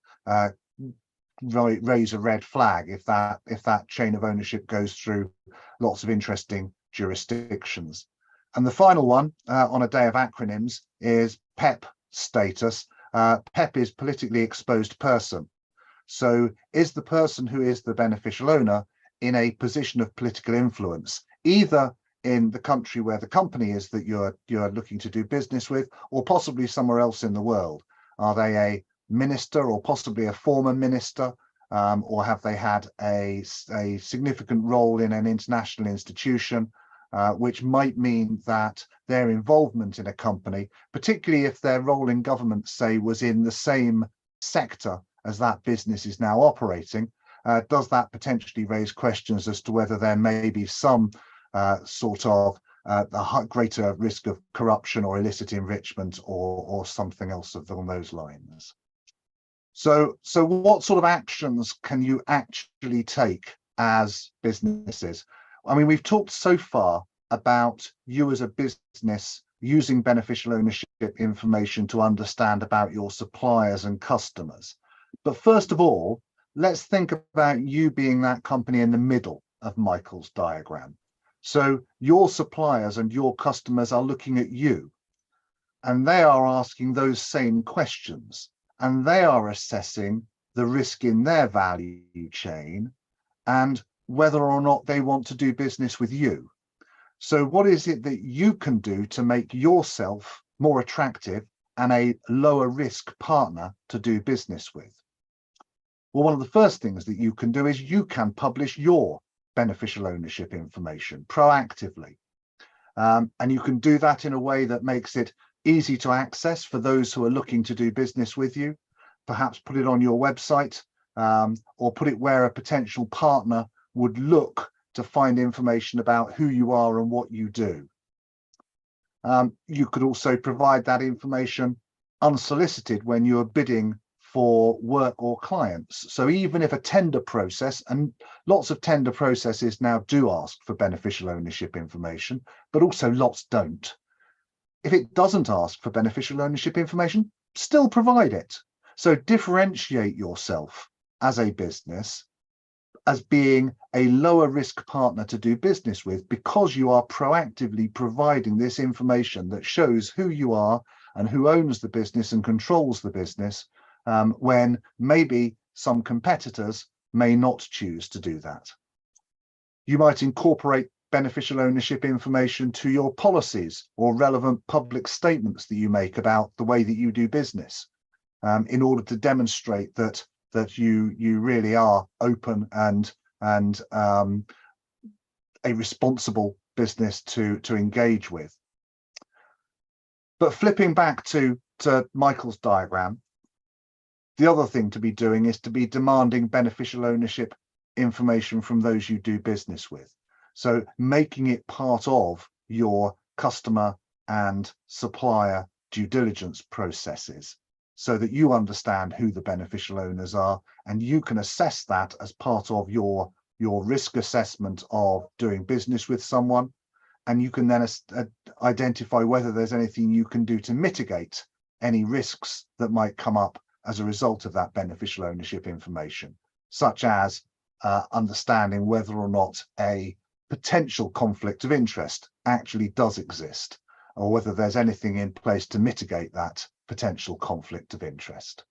raise a red flag if that chain of ownership goes through lots of interesting jurisdictions? And the final one on a day of acronyms is PEP status. PEP is politically exposed person. So is the person who is the beneficial owner in a position of political influence, either in the country where the company is that you're looking to do business with, or possibly somewhere else in the world? Are they a minister, or possibly a former minister, or have they had a significant role in an international institution, which might mean that their involvement in a company, particularly if their role in government, say, was in the same sector as that business is now operating, does that potentially raise questions as to whether there may be some sort of a greater risk of corruption or illicit enrichment or something else along those lines? So what sort of actions can you actually take as businesses? I mean, we've talked so far about you as a business using beneficial ownership information to understand about your suppliers and customers. But first of all, let's think about you being that company in the middle of Michael's diagram. So your suppliers and your customers are looking at you, and they are asking those same questions, and they are assessing the risk in their value chain and whether or not they want to do business with you. So what is it that you can do to make yourself more attractive and a lower risk partner to do business with? Well, one of the first things that you can do is you can publish your beneficial ownership information proactively. And you can do that in a way that makes it easy to access for those who are looking to do business with you. Perhaps put it on your website, or put it where a potential partner would look to find information about who you are and what you do. You could also provide that information unsolicited when you're bidding for work or clients. So even if a tender process, and lots of tender processes now do ask for beneficial ownership information, but also lots don't. If it doesn't ask for beneficial ownership information, still provide it. So differentiate yourself as a business as being a lower risk partner to do business with, because you are proactively providing this information that shows who you are and who owns the business and controls the business, when maybe some competitors may not choose to do that. You might incorporate beneficial ownership information to your policies or relevant public statements that you make about the way that you do business, in order to demonstrate that you really are open and a responsible business to engage with. But flipping back to Michael's diagram, the other thing to be doing is to be demanding beneficial ownership information from those you do business with. So making it part of your customer and supplier due diligence processes, so that you understand who the beneficial owners are, and you can assess that as part of your risk assessment of doing business with someone. And you can then identify whether there's anything you can do to mitigate any risks that might come up as a result of that beneficial ownership information, such as understanding whether or not a potential conflict of interest actually does exist, or whether there's anything in place to mitigate that potential conflict of interest.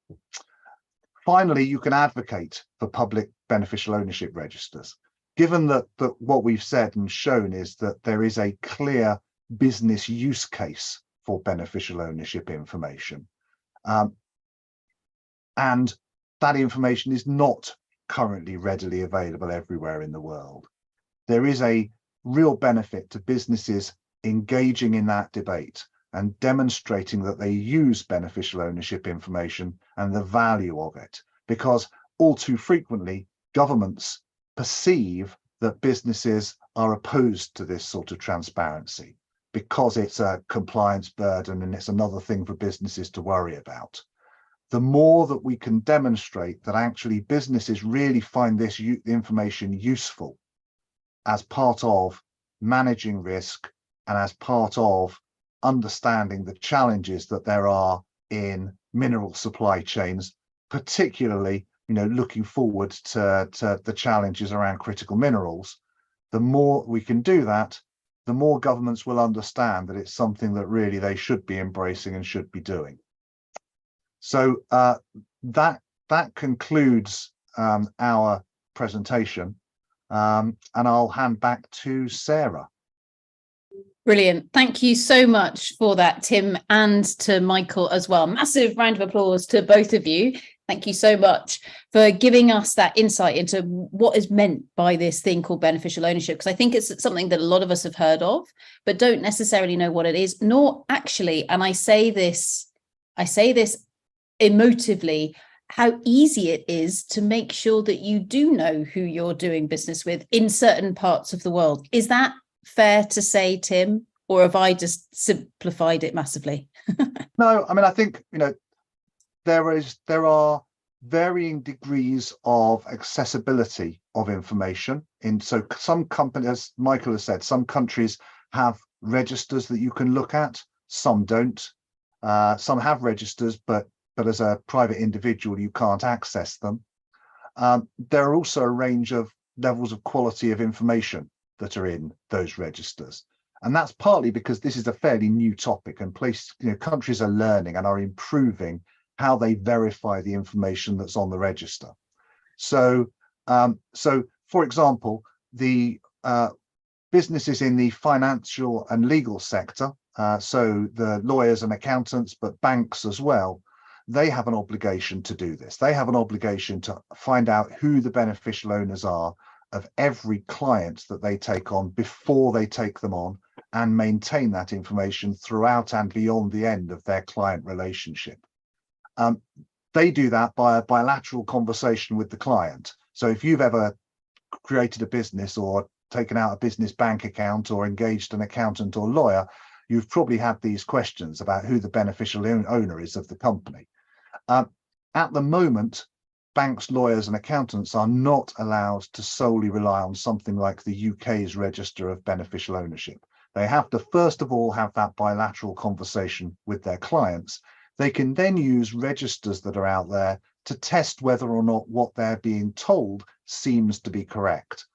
Finally, you can advocate for public beneficial ownership registers. Given that what we've said and shown is that there is a clear business use case for beneficial ownership information, and that information is not currently readily available everywhere in the world, there is a real benefit to businesses engaging in that debate and demonstrating that they use beneficial ownership information and the value of it, because all too frequently governments perceive that businesses are opposed to this sort of transparency because it's a compliance burden and it's another thing for businesses to worry about. The more that we can demonstrate that actually businesses really find this information useful as part of managing risk and as part of understanding the challenges that there are in mineral supply chains, particularly looking forward to the challenges around critical minerals, the more we can do that, the more governments will understand that it's something that really they should be embracing and should be doing. So that concludes our presentation, and I'll hand back to Sarah. Brilliant. Thank you so much for that, Tim, and to Michael as well. Massive round of applause to both of you. Thank you so much for giving us that insight into what is meant by this thing called beneficial ownership, because I think it's something that a lot of us have heard of, but don't necessarily know what it is, nor actually, and I say this emotively, how easy it is to make sure that you do know who you're doing business with in certain parts of the world. Is that fair to say, Tim, or have I just simplified it massively? No, I mean, I think there are varying degrees of accessibility of information. So some companies, as Michael has said, some countries have registers that you can look at, some don't. Some have registers, but as a private individual, you can't access them. There are also a range of levels of quality of information that are in those registers. And that's partly because this is a fairly new topic, and countries are learning and are improving how they verify the information that's on the register. So for example, the businesses in the financial and legal sector, so the lawyers and accountants, but banks as well, they have an obligation to do this. They have an obligation to find out who the beneficial owners are of every client that they take on before they take them on, and maintain that information throughout and beyond the end of their client relationship. They do that by a bilateral conversation with the client. So if you've ever created a business or taken out a business bank account or engaged an accountant or lawyer, you've probably had these questions about who the beneficial owner is of the company. At the moment, banks, lawyers and accountants are not allowed to solely rely on something like the UK's Register of Beneficial Ownership. They have to first of all have that bilateral conversation with their clients. They can then use registers that are out there to test whether or not what they're being told seems to be correct.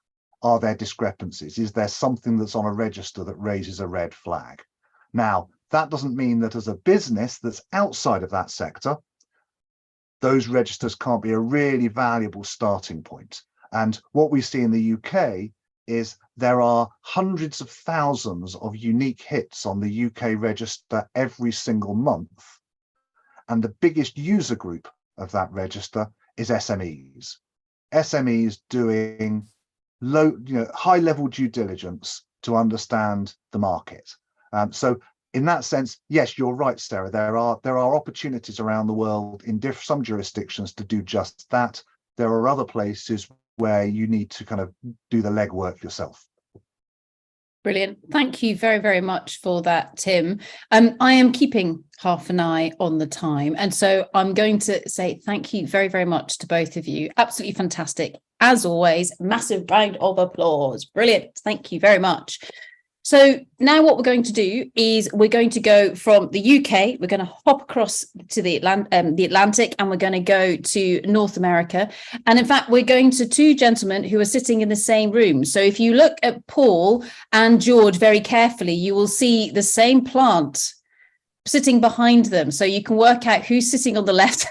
Are there discrepancies? Is there something that's on a register that raises a red flag? Now, that doesn't mean that as a business that's outside of that sector, those registers can't be a really valuable starting point. And what we see in the UK is there are hundreds of thousands of unique hits on the UK register every single month. And the biggest user group of that register is SMEs. SMEs doing high level due diligence to understand the market. So in that sense, yes, you're right, Sarah. There are opportunities around the world in some jurisdictions to do just that. There are other places where you need to kind of do the legwork yourself. Brilliant. Thank you very, very much for that, Tim. I am keeping half an eye on the time. And so I'm going to say thank you very, very much to both of you. Absolutely fantastic. As always, massive round of applause. Brilliant. Thank you very much. So now what we're going to do is we're going to go from the UK, we're going to hop across to the Atlantic, and we're going to go to North America. And in fact, we're going to two gentlemen who are sitting in the same room. So if you look at Paul and George very carefully, you will see the same plant sitting behind them. So you can work out who's sitting on the left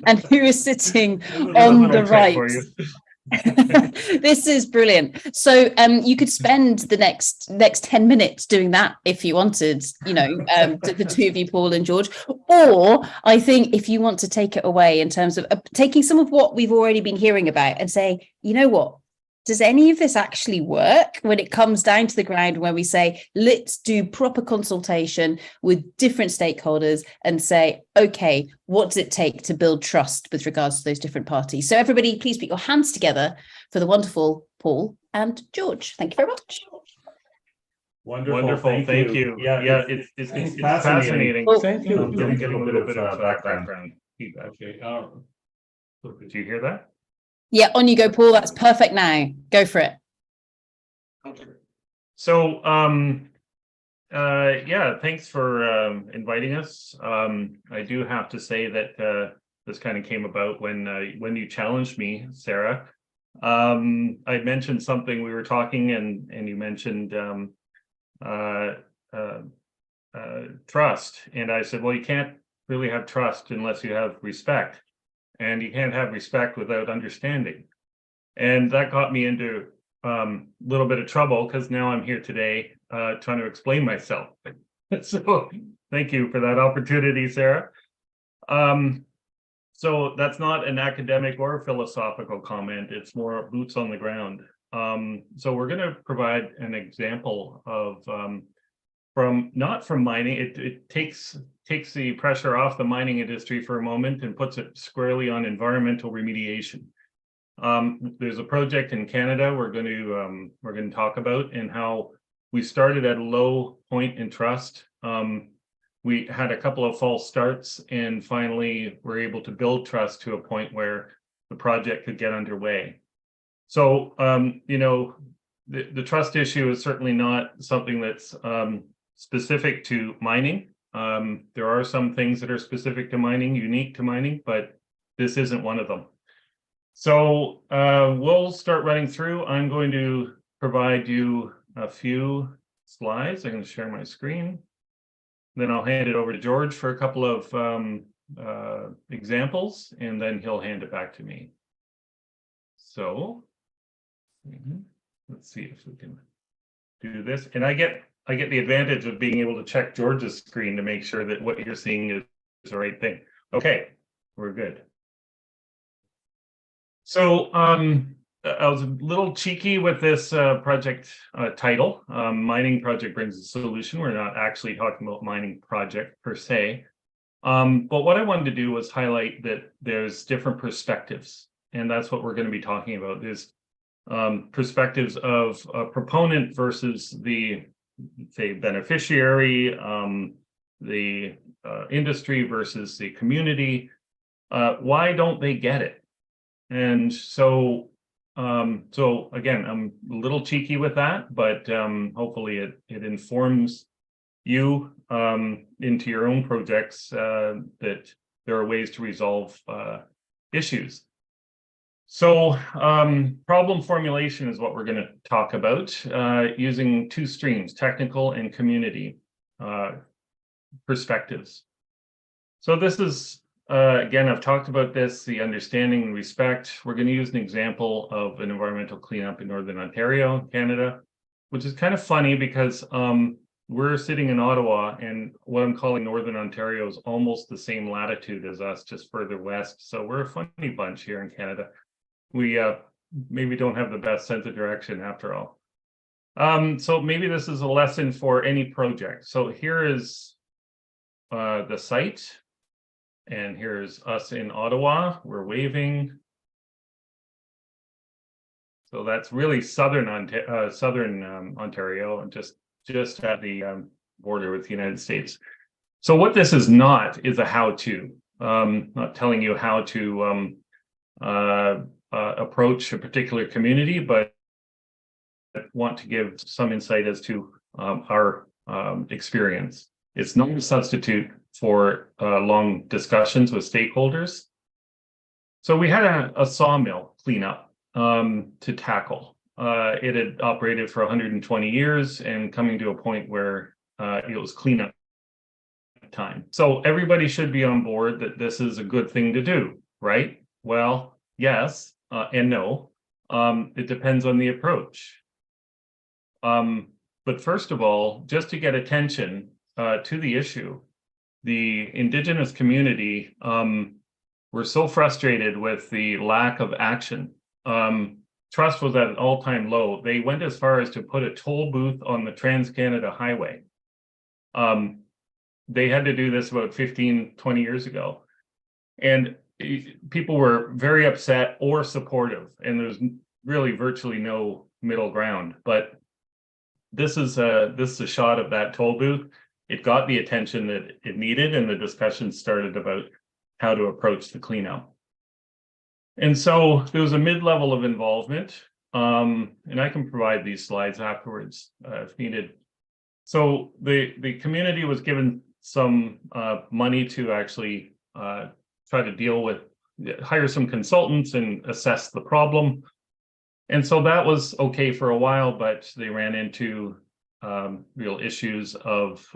and who is sitting on the right. This is brilliant. So you could spend the next 10 minutes doing that if you wanted, the two of you, Paul and George. Or I think if you want to take it away in terms of taking some of what we've already been hearing about and say, you know what, does any of this actually work when it comes down to the ground, where we say, let's do proper consultation with different stakeholders and say, okay, what does it take to build trust with regards to those different parties? So everybody, please put your hands together for the wonderful Paul and George. Thank you very much. Wonderful. Thank you. Yeah, it's fascinating. Oh, Thank you. I'm getting a little bit of background feedback. Okay. Did you hear that? Yeah, on you go, Paul. That's perfect now. Go for it. Okay. So, thanks for inviting us. I do have to say that this kind of came about when you challenged me, Sarah. I mentioned something, we were talking, and you mentioned trust. And I said, well, you can't really have trust unless you have respect. And you can't have respect without understanding. And that got me into a little bit of trouble, because now I'm here today trying to explain myself. So thank you for that opportunity, Sarah. So that's not an academic or philosophical comment. It's more boots on the ground. So we're going to provide an example of not from mining. It takes the pressure off the mining industry for a moment and puts it squarely on environmental remediation. There's a project in Canada we're going to talk about, and how we started at a low point in trust. We had a couple of false starts, and finally we're able to build trust to a point where the project could get underway. So the trust issue is certainly not something that's specific to mining. There are some things that are specific to mining, unique to mining, but this isn't one of them. So we'll start running through. I'm going to provide you a few slides. I'm going to share my screen. Then I'll hand it over to George for a couple of examples, and then he'll hand it back to me. So let's see if we can do this. And I get the advantage of being able to check George's screen to make sure that what you're seeing is the right thing. Okay, we're good. So I was a little cheeky with this project title. Mining Project Brings a Solution. We're not actually talking about mining project per se. But what I wanted to do was highlight that there's different perspectives. And that's what we're going to be talking about, is perspectives of a proponent versus the, say, beneficiary, the industry versus the community. Why don't they get it? And so again, I'm a little cheeky with that, but hopefully it informs you into your own projects that there are ways to resolve issues. So problem formulation is what we're going to talk about using two streams, technical and community perspectives. So this is, again, I've talked about this, the understanding and respect. We're going to use an example of an environmental cleanup in Northern Ontario, Canada, which is kind of funny because we're sitting in Ottawa, and what I'm calling Northern Ontario is almost the same latitude as us, just further west. So we're a funny bunch here in Canada. We maybe don't have the best sense of direction after all. So maybe this is a lesson for any project. So here is the site, and here's us in Ottawa. We're waving. So that's really southern Ontario, and just at the border with the United States. So what this is not is a how-to. Not telling you how to approach a particular community, but want to give some insight as to our experience. It's not a substitute for long discussions with stakeholders. So we had a sawmill cleanup to tackle. It had operated for 120 years and coming to a point where it was cleanup time. So everybody should be on board that this is a good thing to do, right? Well, yes and no. It depends on the approach. But first of all, just to get attention to the issue, the Indigenous community were so frustrated with the lack of action. Trust was at an all-time low. They went as far as to put a toll booth on the Trans-Canada Highway. They had to do this about 15, 20 years ago. And people were very upset or supportive, and there's really virtually no middle ground. But this is a shot of that toll booth. It got the attention that it needed, and the discussion started about how to approach the cleanup. And so there was a mid-level of involvement, and I can provide these slides afterwards if needed. So the community was given some money to actually try to deal with, hire some consultants and assess the problem. And so that was okay for a while, but they ran into real issues of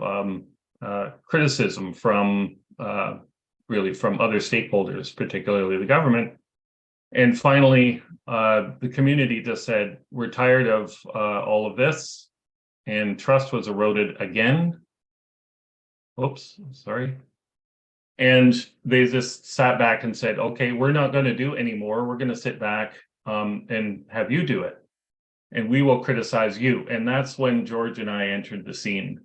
criticism from really from other stakeholders, particularly the government. And finally, the community just said, we're tired of all of this, and trust was eroded again. Oops, sorry. And they just sat back and said, okay, we're not going to do anymore. We're going to sit back and have you do it, and we will criticize you. And that's when George and I entered the scene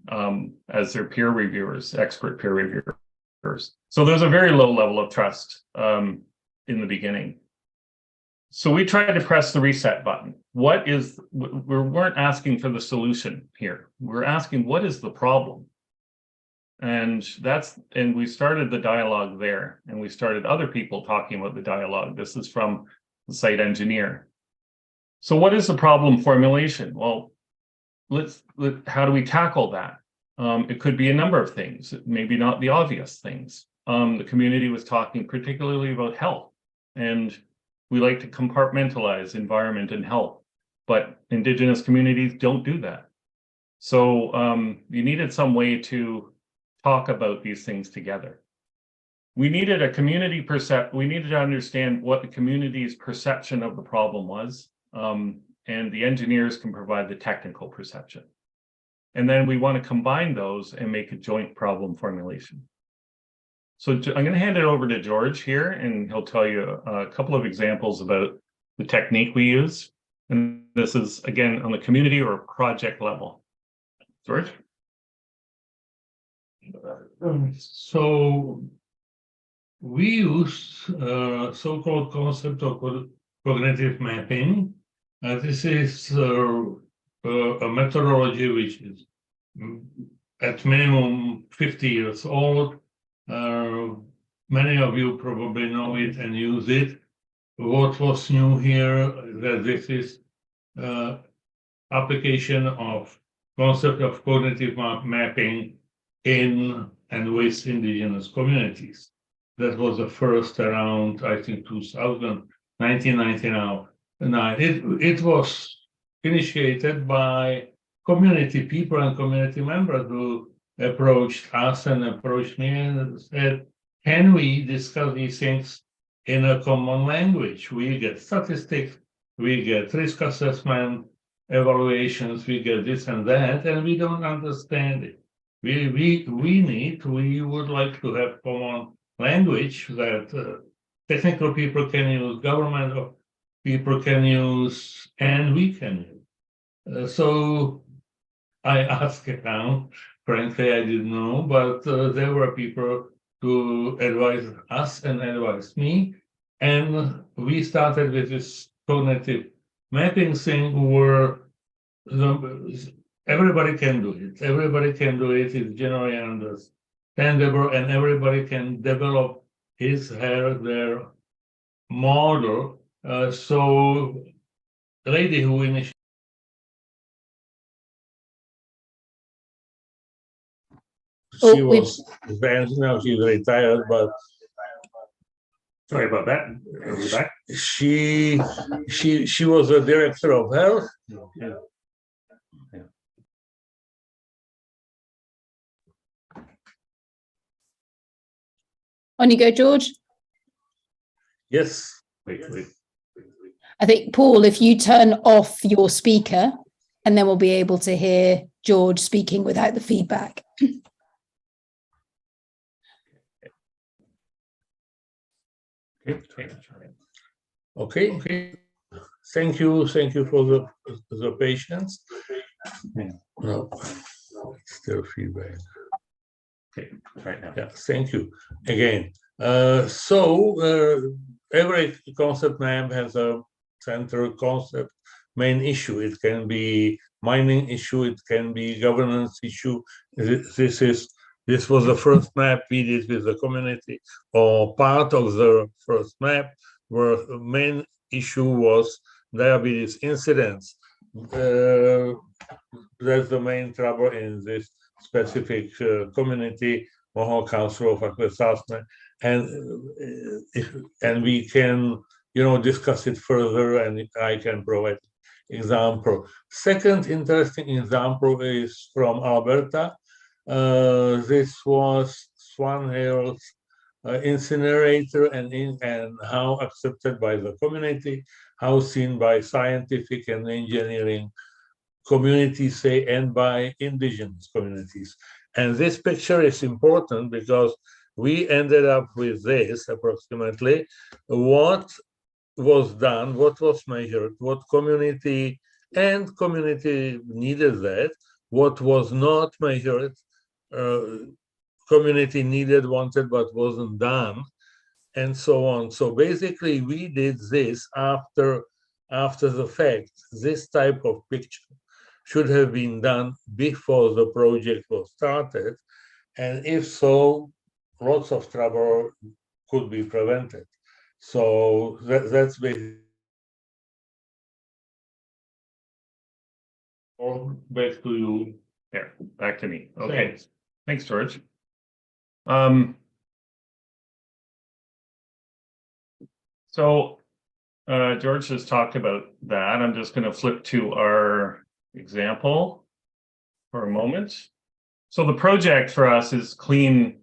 as their peer reviewers, expert peer reviewers. So there's a very low level of trust in the beginning. So we tried to press the reset button. We weren't asking for the solution here. We're asking, what is the problem? And we started the dialogue there, and we started other people talking about the dialogue. This is from the site engineer. So what is the problem formulation? Well, how do we tackle that? It could be a number of things, maybe not the obvious things. The community was talking particularly about health, and we like to compartmentalize environment and health, but Indigenous communities don't do that. So you needed some way to talk about these things together. We needed a community we needed to understand what the community's perception of the problem was, and the engineers can provide the technical perception. And then we want to combine those and make a joint problem formulation. So I'm going to hand it over to George here, and he'll tell you a couple of examples about the technique we use. And this is, again, on the community or project level. George? So we use so-called concept of cognitive mapping. This is a methodology which is at minimum 50 years old. Many of you probably know it and use it. What was new here, that this is application of concept of cognitive mapping in and with Indigenous communities. That was the first around, I think, 1999. It was initiated by community people and community members who approached us and approached me and said, can we discuss these things in a common language? We get statistics, we get risk assessment, evaluations, we get this and that, and we don't understand it. We would like to have common language that technical people can use, government people can use, and we can use. So I asked around. Frankly, I didn't know, but there were people to advise us and advise me. And we started with this cognitive mapping thing where everybody can do it. Everybody can do it. It's generally understandable, and everybody can develop their model. So the lady who initiated she was advanced now, she's retired, but sorry about that. She was a director of health. Yeah. On you go, George. Yes. Wait. I think, Paul, if you turn off your speaker, and then we'll be able to hear George speaking without the feedback. Okay. Thank you for the patience. No, still feedback. Okay, right now. Yeah, thank you again. Every concept map has a central concept, main issue. It can be mining issue, it can be governance issue. This was the first map we did with the community, or part of the first map, where the main issue was diabetes incidence. That's the main trouble in this specific community, Mohawk Council of Assessment, and we can, discuss it further, and I can provide example. Second interesting example is from Alberta. This was Swan Hills incinerator, and how accepted by the community, how seen by scientific and engineering communities, say, and by indigenous communities. And this picture is important because we ended up with this approximately: what was done, what was measured, what community needed that, what was not measured, community needed, wanted, but wasn't done, and so on. So basically, we did this after the fact. This type of picture should have been done before the project was started, and if so, lots of trouble could be prevented. So that's basically. Back to you. Yeah, back to me. Okay, thanks, George. So George has talked about that. I'm just going to flip to our example for a moment. So the project for us is to clean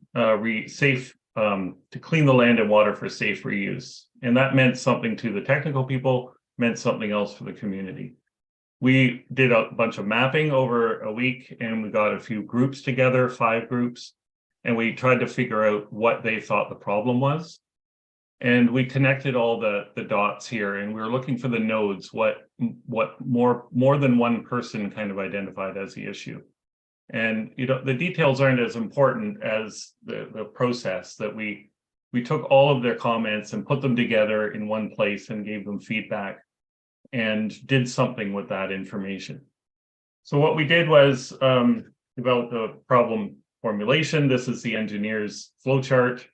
the land and water for safe reuse. And that meant something to the technical people, meant something else for the community. We did a bunch of mapping over a week, and we got a few groups together, 5 groups, and we tried to figure out what they thought the problem was. And we connected all the dots here, and we were looking for the nodes, what more than one person kind of identified as the issue. And the details aren't as important as the process, that we took all of their comments and put them together in one place and gave them feedback and did something with that information. So what we did was develop a problem formulation. This is the engineer's flowchart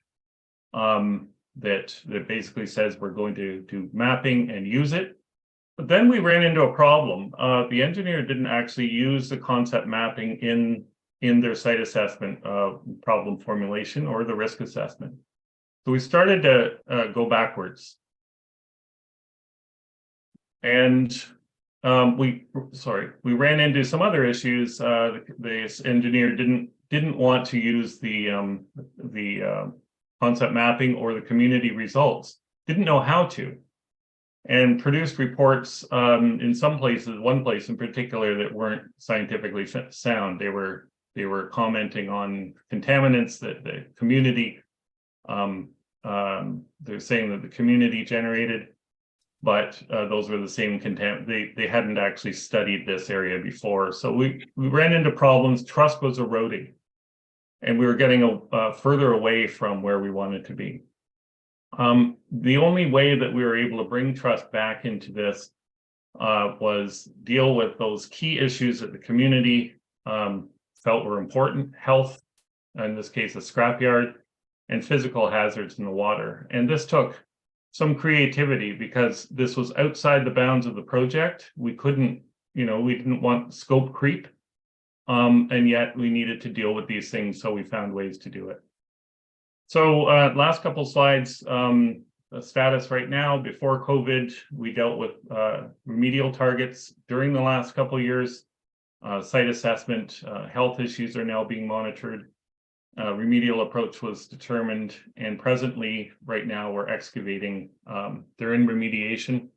that basically says we're going to do mapping and use it. But then we ran into a problem. The engineer didn't actually use the concept mapping in their site assessment problem formulation or the risk assessment. So we started to go backwards. And we ran into some other issues. The engineer didn't want to use the concept mapping or the community results, didn't know how to, and produced reports in some places, one place in particular, that weren't scientifically sound. They were commenting on contaminants that the community, they're saying that the community generated, but those were the same contaminants. They hadn't actually studied this area before. So we ran into problems. Trust was eroding, and we were getting further away from where we wanted to be. The only way that we were able to bring trust back into this was deal with those key issues that the community felt were important: health, in this case, a scrapyard, and physical hazards in the water. And this took some creativity because this was outside the bounds of the project. We couldn't, we didn't want scope creep, and yet we needed to deal with these things, so we found ways to do it. So last couple slides, the status right now. Before COVID, we dealt with remedial targets. During the last couple of years, site assessment, health issues are now being monitored. Remedial approach was determined, and presently, right now, we're excavating. They're in remediation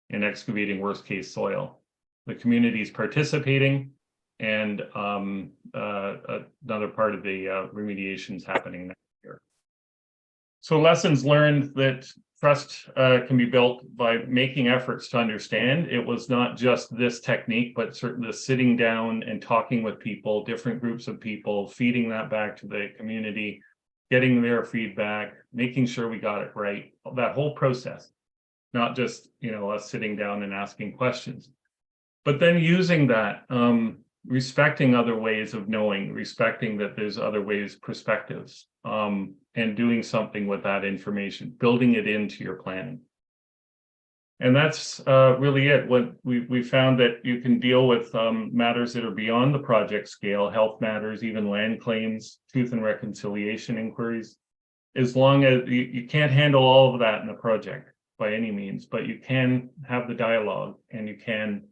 and excavating worst case soil. The community is participating, and another part of the remediation is happening next year. So lessons learned: that trust can be built by making efforts to understand. It was not just this technique, but certainly sitting down and talking with people, different groups of people, feeding that back to the community, getting their feedback, making sure we got it right. That whole process, not just us sitting down and asking questions, but then using that, respecting other ways of knowing, respecting that there's other ways, perspectives, and doing something with that information, building it into your planning. And that's really it. What we found that you can deal with matters that are beyond the project scale, health matters, even land claims, truth and reconciliation inquiries, as long as you can't handle all of that in a project by any means, but you can have the dialogue and you can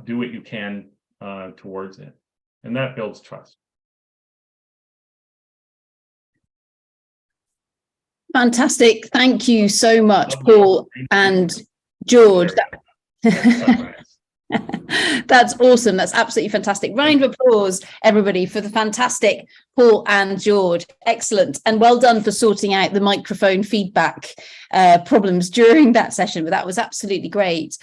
do what you can towards it. And that builds trust. Fantastic. Thank you so much, Paul and George. That's awesome. That's absolutely fantastic. Round of applause, everybody, for the fantastic Paul and George. Excellent. And well done for sorting out the microphone feedback problems during that session. But that was absolutely great.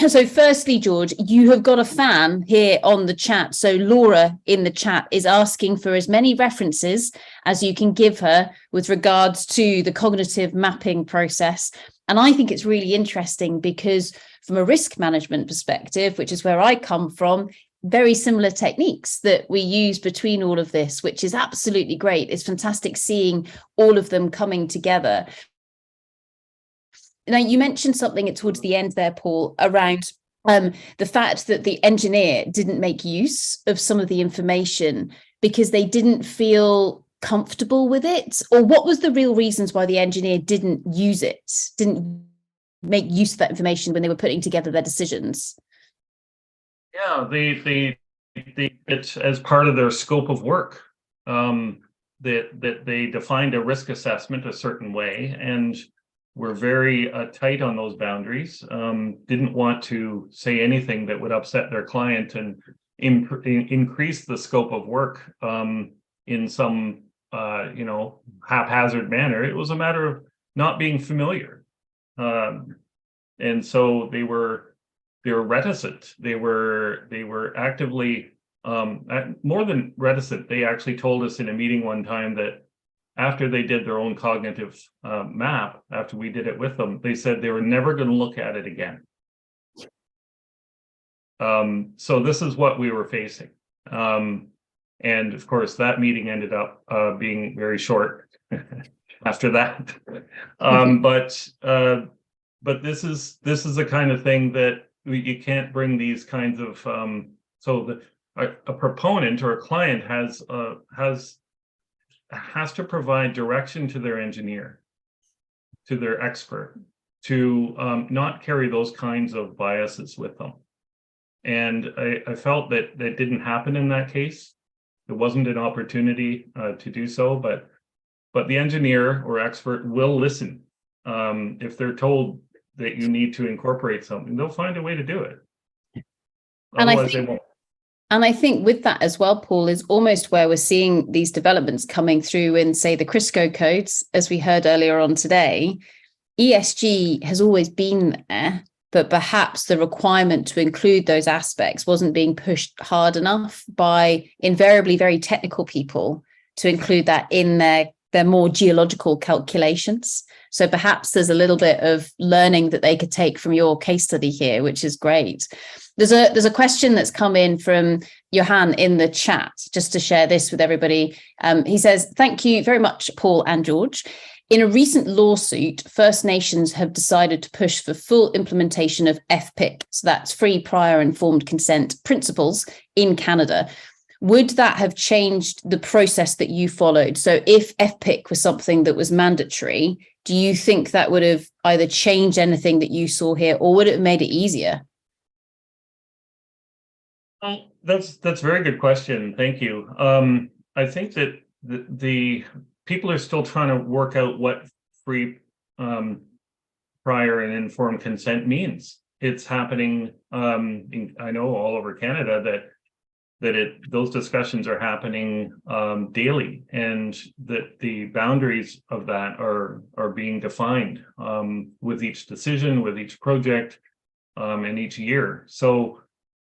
So firstly, George, you have got a fan here on the chat. So Laura in the chat is asking for as many references as you can give her with regards to the cognitive mapping process. And I think it's really interesting because from a risk management perspective, which is where I come from, very similar techniques that we use between all of this, which is absolutely great. It's fantastic seeing all of them coming together. Now, you mentioned something towards the end there, Paul, around the fact that the engineer didn't make use of some of the information because they didn't feel comfortable with it, or what was the real reasons why the engineer didn't use it, didn't make use of that information when they were putting together their decisions? Yeah, it's as part of their scope of work, that they defined a risk assessment a certain way and were very tight on those boundaries, didn't want to say anything that would upset their client and increase the scope of work in some haphazard manner. It was a matter of not being familiar, and so they were reticent. They were actively more than reticent. They actually told us in a meeting one time that after they did their own cognitive map, after we did it with them, they said they were never going to look at it again. So this is what we were facing. And of course, that meeting ended up being very short after that. But this is the kind of thing that you can't bring these kinds of. So a proponent or a client has to provide direction to their engineer, to their expert, to not carry those kinds of biases with them. And I felt that didn't happen in that case. It wasn't an opportunity to do so, but the engineer or expert will listen. If they're told that you need to incorporate something, they'll find a way to do it. Otherwise, they won't. And I think with that as well, Paul, is almost where we're seeing these developments coming through in, say, the CRISCO codes, as we heard earlier on today. ESG has always been there, but perhaps the requirement to include those aspects wasn't being pushed hard enough by invariably very technical people to include that in their they're more geological calculations. So perhaps there's a little bit of learning that they could take from your case study here, which is great. There's a question that's come in from Johan in the chat, just to share this with everybody. He says, thank you very much, Paul and George. In a recent lawsuit, First Nations have decided to push for full implementation of FPIC, so that's free, prior, informed consent principles in Canada. Would that have changed the process that you followed? So if FPIC was something that was mandatory, do you think that would have either changed anything that you saw here, or would it have made it easier? That's a very good question. Thank you. I think that the people are still trying to work out what free, prior, and informed consent means. It's happening. I know all over Canada those discussions are happening daily, and that the boundaries of that are being defined with each decision, with each project, and each year. So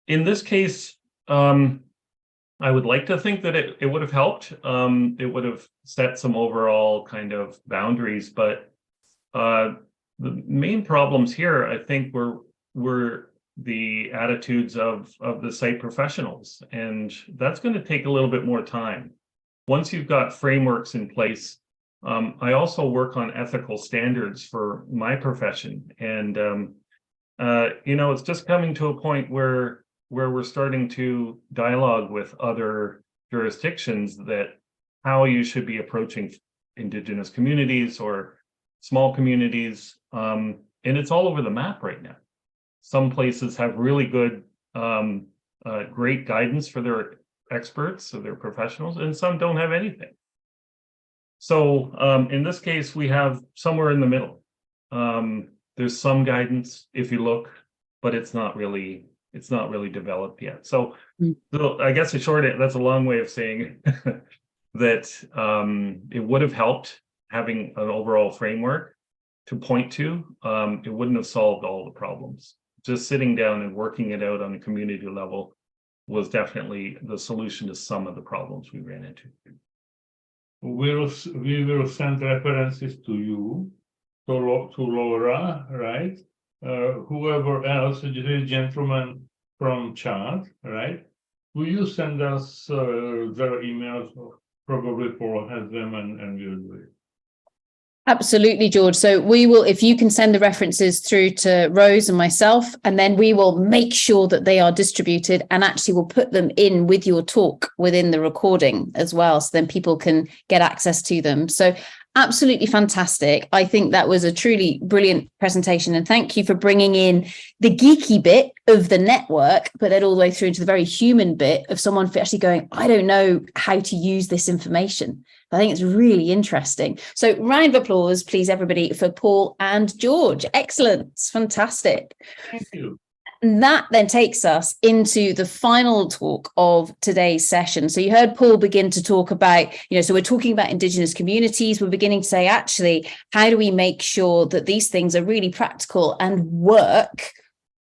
in this case, I would like to think that it would have helped. It would have set some overall kind of boundaries, but the main problems here, I think, were the attitudes of the site professionals, and that's going to take a little bit more time. Once you've got frameworks in place, I also work on ethical standards for my profession, and it's just coming to a point where we're starting to dialogue with other jurisdictions that how you should be approaching Indigenous communities or small communities, and it's all over the map right now. Some places have really good, great guidance for their experts, so their professionals, and some don't have anything. So in this case, we have somewhere in the middle. There's some guidance if you look, but it's not really developed yet. So I guess that's a long way of saying that it would have helped having an overall framework to point to. It wouldn't have solved all the problems. Just sitting down and working it out on a community level was definitely the solution to some of the problems we ran into. We will send references to you, to Laura, right? Whoever else, the gentleman from Chad, right? Will you send us their emails? Probably Paul has them, and we'll do it. Absolutely, George. So we will, if you can send the references through to Rose and myself, and then we will make sure that they are distributed, and actually we'll put them in with your talk within the recording as well, so then people can get access to them. So absolutely fantastic. I think that was a truly brilliant presentation, and thank you for bringing in the geeky bit of the network, but then all the way through into the very human bit of someone actually going, I don't know how to use this information. I think it's really interesting. So round of applause, please, everybody, for Paul and George. Excellent. Fantastic. Thank you. And that then takes us into the final talk of today's session. So you heard Paul begin to talk about, so we're talking about Indigenous communities. We're beginning to say, actually, how do we make sure that these things are really practical and work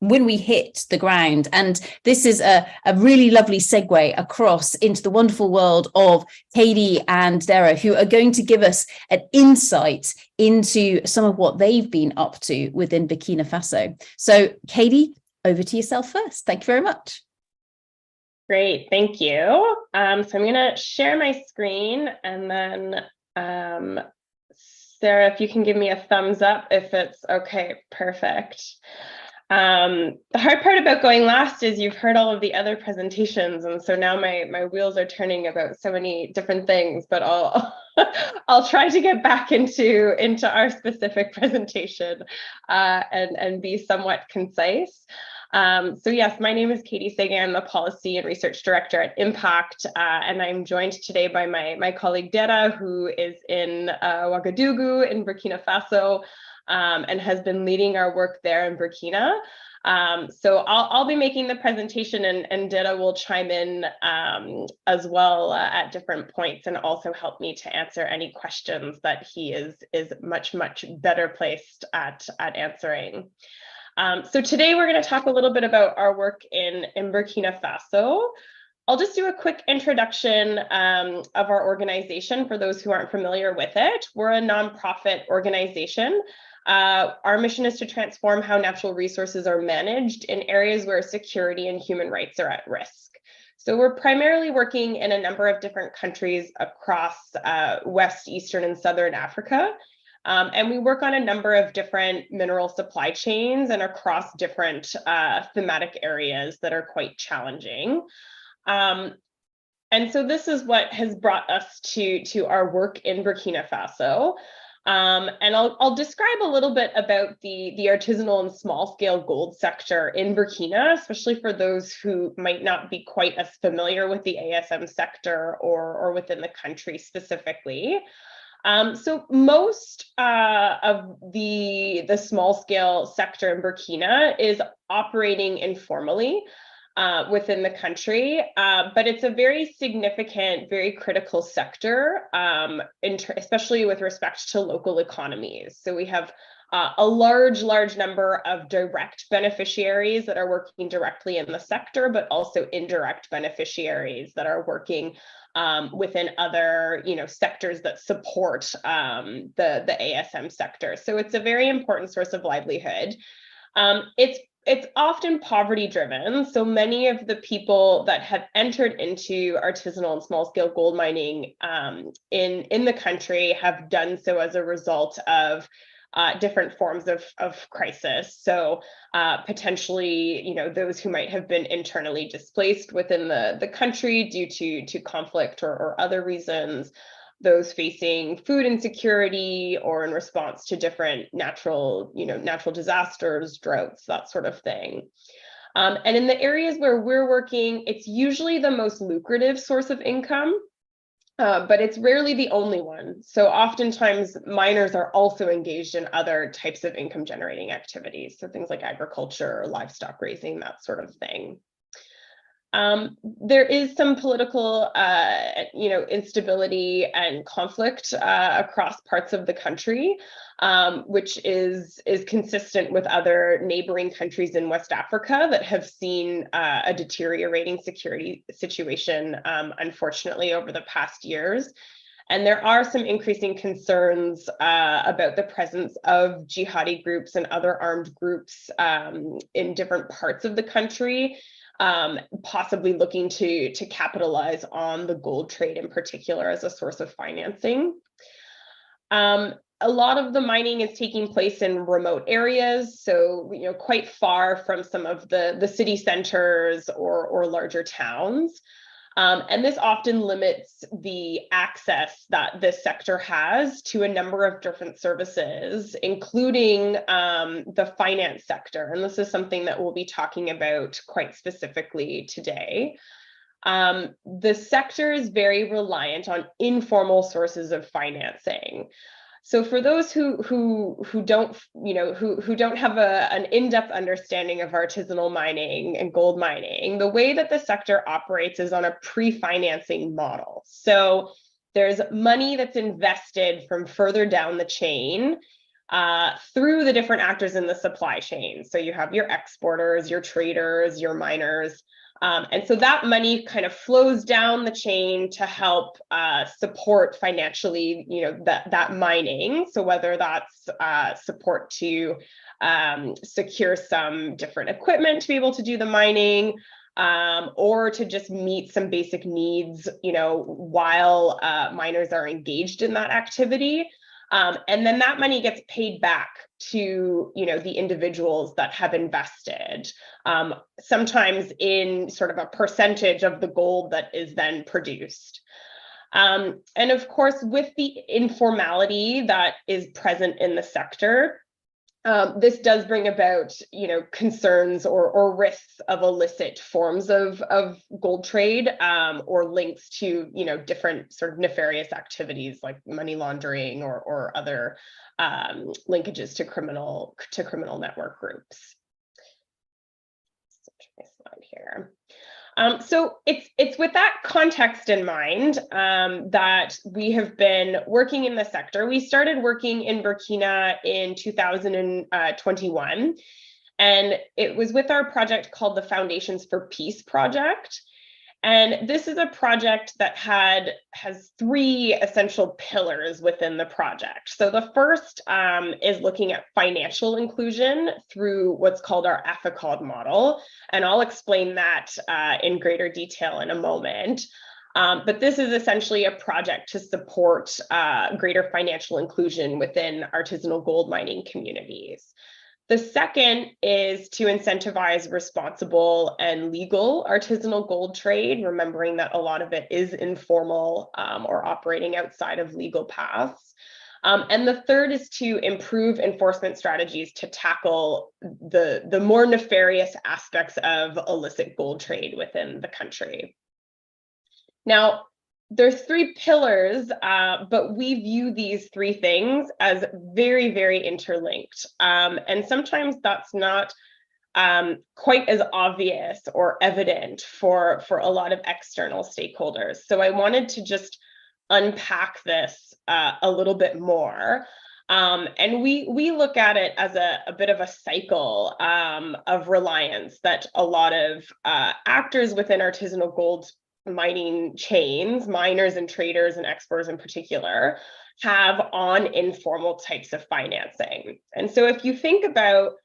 when we hit the ground? And this is a really lovely segue across into the wonderful world of Katie and Dara, who are going to give us an insight into some of what they've been up to within Burkina Faso. So Katie, over to yourself first. Thank you very much. Great, thank you. So I'm going to share my screen, and then Sarah, if you can give me a thumbs up if it's okay. Perfect. The hard part about going last is you've heard all of the other presentations, and so now my wheels are turning about so many different things, but I'll try to get back into our specific presentation and be somewhat concise. So yes, my name is Katie Séguin. I'm the Policy and Research Director at Impact, and I'm joined today by my colleague Dara, who is in Ouagadougou in Burkina Faso, and has been leading our work there in Burkina. So I'll be making the presentation, and Dara will chime in as well at different points, and also help me to answer any questions that he is much better placed at answering. So today we're going to talk a little bit about our work in Burkina Faso. I'll just do a quick introduction of our organization for those who aren't familiar with it. We're a nonprofit organization. Our mission is to transform how natural resources are managed in areas where security and human rights are at risk. So we're primarily working in a number of different countries across West, Eastern, and Southern Africa. And we work on a number of different mineral supply chains and across different thematic areas that are quite challenging. And so this is what has brought us to our work in Burkina Faso. And I'll describe a little bit about the artisanal and small scale gold sector in Burkina, especially for those who might not be quite as familiar with the ASM sector or within the country specifically. So most of the small scale sector in Burkina is operating informally within the country, but it's a very significant, very critical sector, especially with respect to local economies. So we have a large number of direct beneficiaries that are working directly in the sector, but also indirect beneficiaries that are working within other, sectors that support the ASM sector. So it's a very important source of livelihood. It's often poverty driven. So many of the people that have entered into artisanal and small scale gold mining in the country have done so as a result of different forms of crisis. So potentially, those who might have been internally displaced within the country due to conflict or other reasons, those facing food insecurity or in response to different natural disasters, droughts, that sort of thing. And in the areas where we're working, it's usually the most lucrative source of income, but it's rarely the only one. So oftentimes miners are also engaged in other types of income generating activities. So things like agriculture, livestock raising, that sort of thing. There is some political, instability and conflict across parts of the country, which is consistent with other neighboring countries in West Africa that have seen a deteriorating security situation, unfortunately, over the past years. And there are some increasing concerns about the presence of jihadi groups and other armed groups in different parts of the country, possibly looking to capitalize on the gold trade in particular as a source of financing. A lot of the mining is taking place in remote areas, so quite far from some of the city centers or larger towns. And this often limits the access that this sector has to a number of different services, including the finance sector. And this is something that we'll be talking about quite specifically today. The sector is very reliant on informal sources of financing. So for those who don't have an in-depth understanding of artisanal mining and gold mining, the way that the sector operates is on a pre-financing model. So there's money that's invested from further down the chain through the different actors in the supply chain. So you have your exporters, your traders, your miners. And so that money kind of flows down the chain to help support financially, that mining. So whether that's support to secure some different equipment to be able to do the mining, or to just meet some basic needs, while miners are engaged in that activity. And then that money gets paid back to, the individuals that have invested, sometimes in sort of a percentage of the gold that is then produced. And of course, with the informality that is present in the sector, this does bring about, concerns or risks of illicit forms of gold trade, or links to, different sort of nefarious activities like money laundering or other linkages to criminal network groups. So try my slide here. So it's with that context in mind that we have been working in the sector. We started working in Burkina in 2021, and it was with our project called the Foundations for Peace project. And this is a project that has three essential pillars within the project. So the first is looking at financial inclusion through what's called our AFICOD model. And I'll explain that in greater detail in a moment. But this is essentially a project to support greater financial inclusion within artisanal gold mining communities. The second is to incentivize responsible and legal artisanal gold trade, remembering that a lot of it is informal or operating outside of legal paths. And the third is to improve enforcement strategies to tackle the more nefarious aspects of illicit gold trade within the country. Now, there's three pillars, but we view these three things as very, very interlinked. And sometimes that's not quite as obvious or evident for a lot of external stakeholders. So I wanted to just unpack this a little bit more. And we look at it as a bit of a cycle of reliance that a lot of actors within artisanal gold mining chains, miners and traders and exporters in particular, have on informal types of financing. And so if you think about,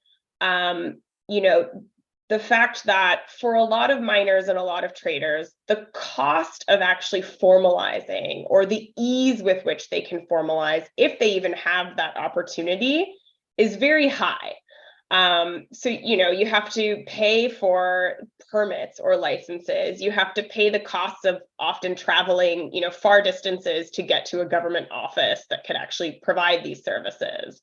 the fact that for a lot of miners and a lot of traders, the cost of actually formalizing, or the ease with which they can formalize, if they even have that opportunity, is very high. So, you have to pay for permits or licenses. You have to pay the costs of often traveling, far distances to get to a government office that could actually provide these services.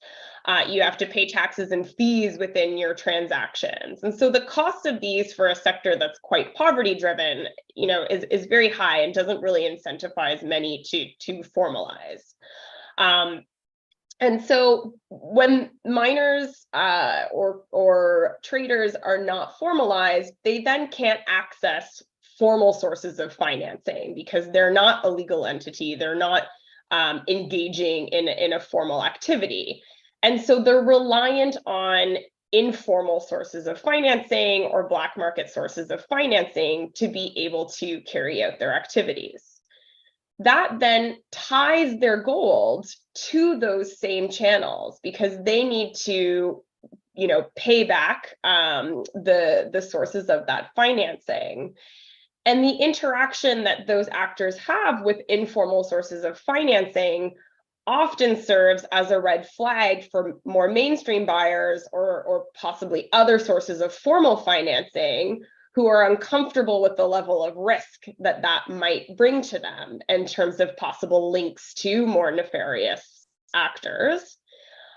You have to pay taxes and fees within your transactions. And so the cost of these for a sector that's quite poverty driven, is very high and doesn't really incentivize many to formalize. And so when miners or traders are not formalized, they then can't access formal sources of financing because they're not a legal entity. They're not engaging in a formal activity. And so they're reliant on informal sources of financing or black market sources of financing to be able to carry out their activities. That then ties their gold to those same channels because they need to, pay back the sources of that financing. And the interaction that those actors have with informal sources of financing often serves as a red flag for more mainstream buyers or possibly other sources of formal financing who are uncomfortable with the level of risk that might bring to them in terms of possible links to more nefarious actors.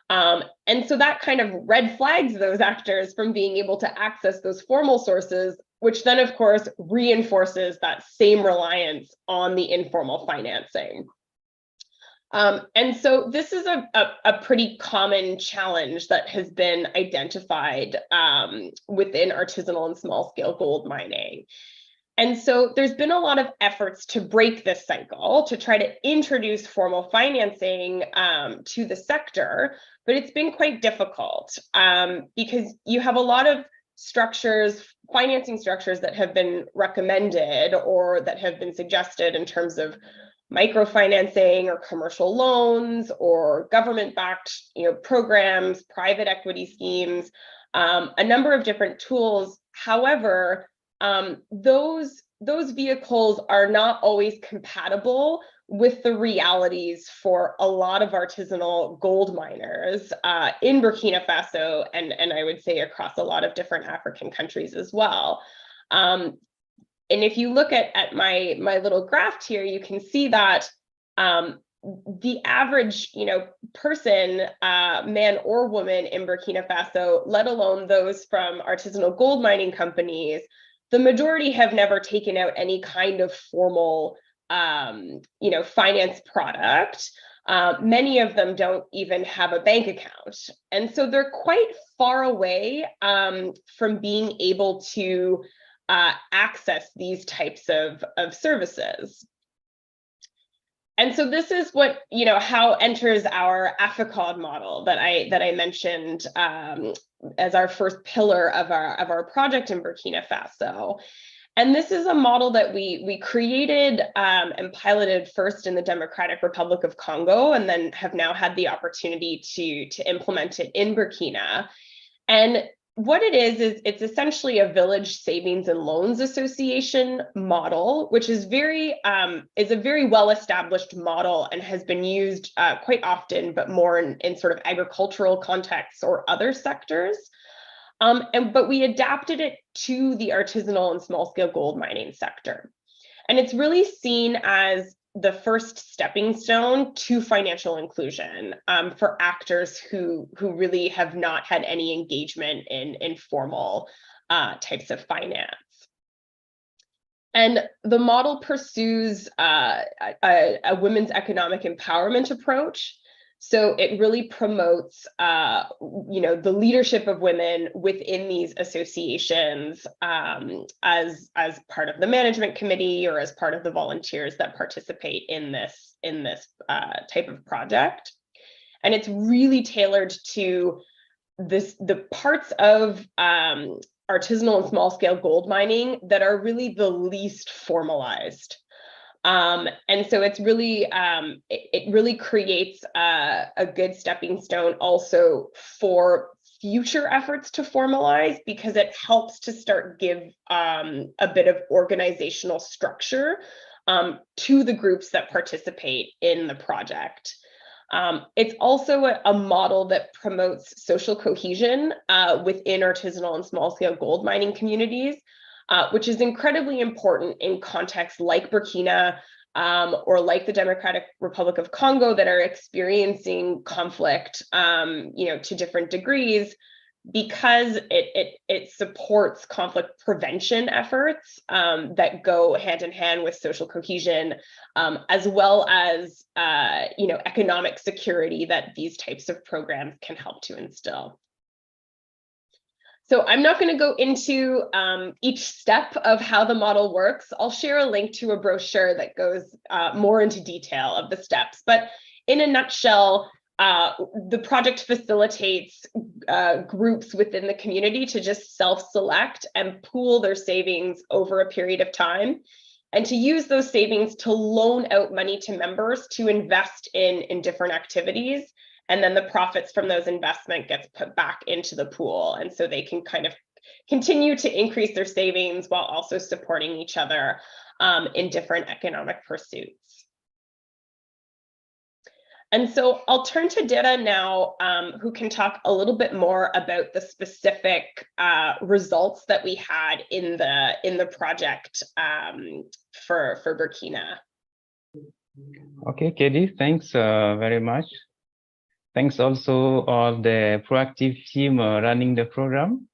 And so that kind of red flags those actors from being able to access those formal sources, which then, of course, reinforces that same reliance on the informal financing. And so this is a pretty common challenge that has been identified within artisanal and small-scale gold mining. And so there's been a lot of efforts to break this cycle, to try to introduce formal financing to the sector, but it's been quite difficult because you have a lot of financing structures that have been recommended or that have been suggested in terms of microfinancing or commercial loans or government-backed programs, private equity schemes, a number of different tools. However, those vehicles are not always compatible with the realities for a lot of artisanal gold miners in Burkina Faso and I would say across a lot of different African countries as well. And if you look at my little graph here, you can see that the average, person, man or woman in Burkina Faso, let alone those from artisanal gold mining companies, the majority have never taken out any kind of formal, finance product. Many of them don't even have a bank account. And so they're quite far away from being able to access these types of services. And so this is what, how enters our AFICOD model that I mentioned as our first pillar of our project in Burkina Faso. And this is a model that we created and piloted first in the Democratic Republic of Congo, and then have now had the opportunity to implement it in Burkina. And what it is it's essentially a village savings and loans association model, which is a very well-established model and has been used quite often, but more in sort of agricultural contexts or other sectors. But we adapted it to the artisanal and small-scale gold mining sector. And it's really seen as the first stepping stone to financial inclusion for actors who really have not had any engagement in formal types of finance. And the model pursues a women's economic empowerment approach. So it really promotes, the leadership of women within these associations as part of the management committee or as part of the volunteers that participate in this type of project. And it's really tailored to the parts of artisanal and small scale gold mining that are really the least formalized. And so it's really, it really creates a good stepping stone also for future efforts to formalize, because it helps to start give a bit of organizational structure to the groups that participate in the project. It's also a model that promotes social cohesion within artisanal and small scale gold mining communities, which is incredibly important in contexts like Burkina or like the Democratic Republic of Congo that are experiencing conflict, to different degrees, because it supports conflict prevention efforts that go hand in hand with social cohesion, as well as economic security that these types of programs can help to instill. So I'm not going to go into each step of how the model works. I'll share a link to a brochure that goes more into detail of the steps. But in a nutshell, the project facilitates groups within the community to just self-select and pool their savings over a period of time, and to use those savings to loan out money to members to invest in different activities. And then the profits from those investments gets put back into the pool. And so they can kind of continue to increase their savings while also supporting each other in different economic pursuits. And so I'll turn to Dara now, who can talk a little bit more about the specific results that we had in the project for Burkina. Okay, Katie, thanks very much. Thanks also all the proactive team running the program.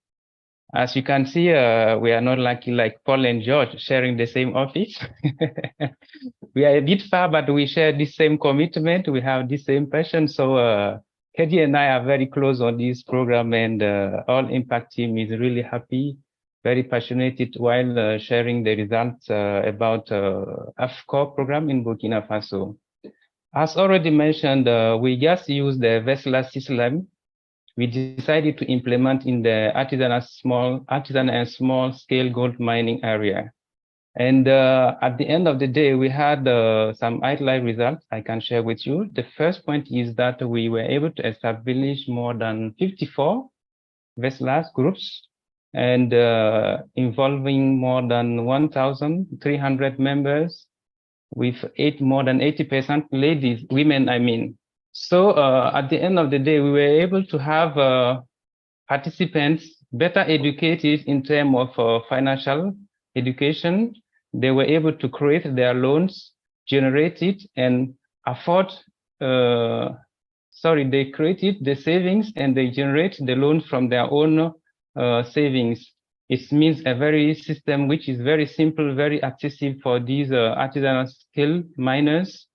As you can see, we are not lucky like Paul and George sharing the same office. We are a bit far, but we share the same commitment. We have the same passion. So Katie and I are very close on this program, and all impact team is really happy, very passionate while sharing the results about AFCOR program in Burkina Faso. As already mentioned, we just used the VESLA system. We decided to implement in the artisan and small scale gold mining area. And at the end of the day, we had some highlight results I can share with you. The first point is that we were able to establish more than 54 VESLA groups, and involving more than 1,300 members, with more than 80% ladies, women, I mean. So at the end of the day, we were able to have participants better educated in terms of financial education. They were able to create their loans, generate it, and afford, they created the savings and they generate the loan from their own savings. It means a very system which is very simple, very accessible for these artisanal skill miners.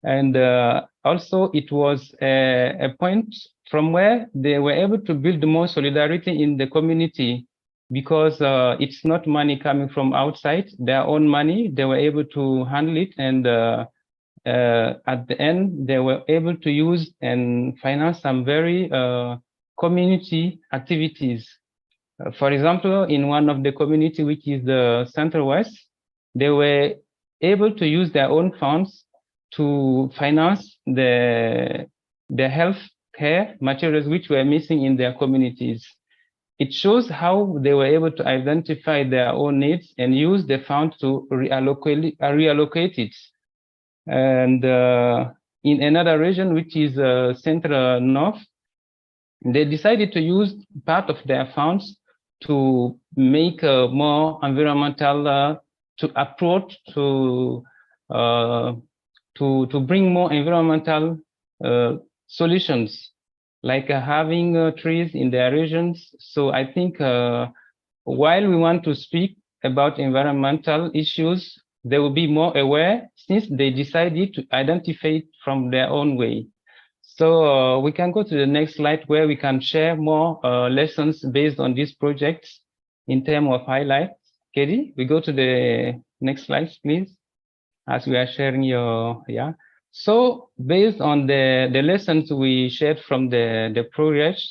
And also it was a point from where they were able to build more solidarity in the community, because it's not money coming from outside, their own money. They were able to handle it, and at the end, they were able to use and finance some very community activities. For example, in one of the community, which is the Central West, they were able to use their own funds to finance the health care materials which were missing in their communities. It shows how they were able to identify their own needs and use the fund to reallocate it. And in another region, which is Central North, they decided to use part of their funds to make a more environmental to approach to bring more environmental solutions, like having trees in their regions. So I think while we want to speak about environmental issues, they will be more aware since they decided to identify it from their own way. So we can go to the next slide where we can share more lessons based on these projects in terms of highlights. Katie, we go to the next slide, please, as we are sharing your, yeah. So based on the lessons we shared from the project,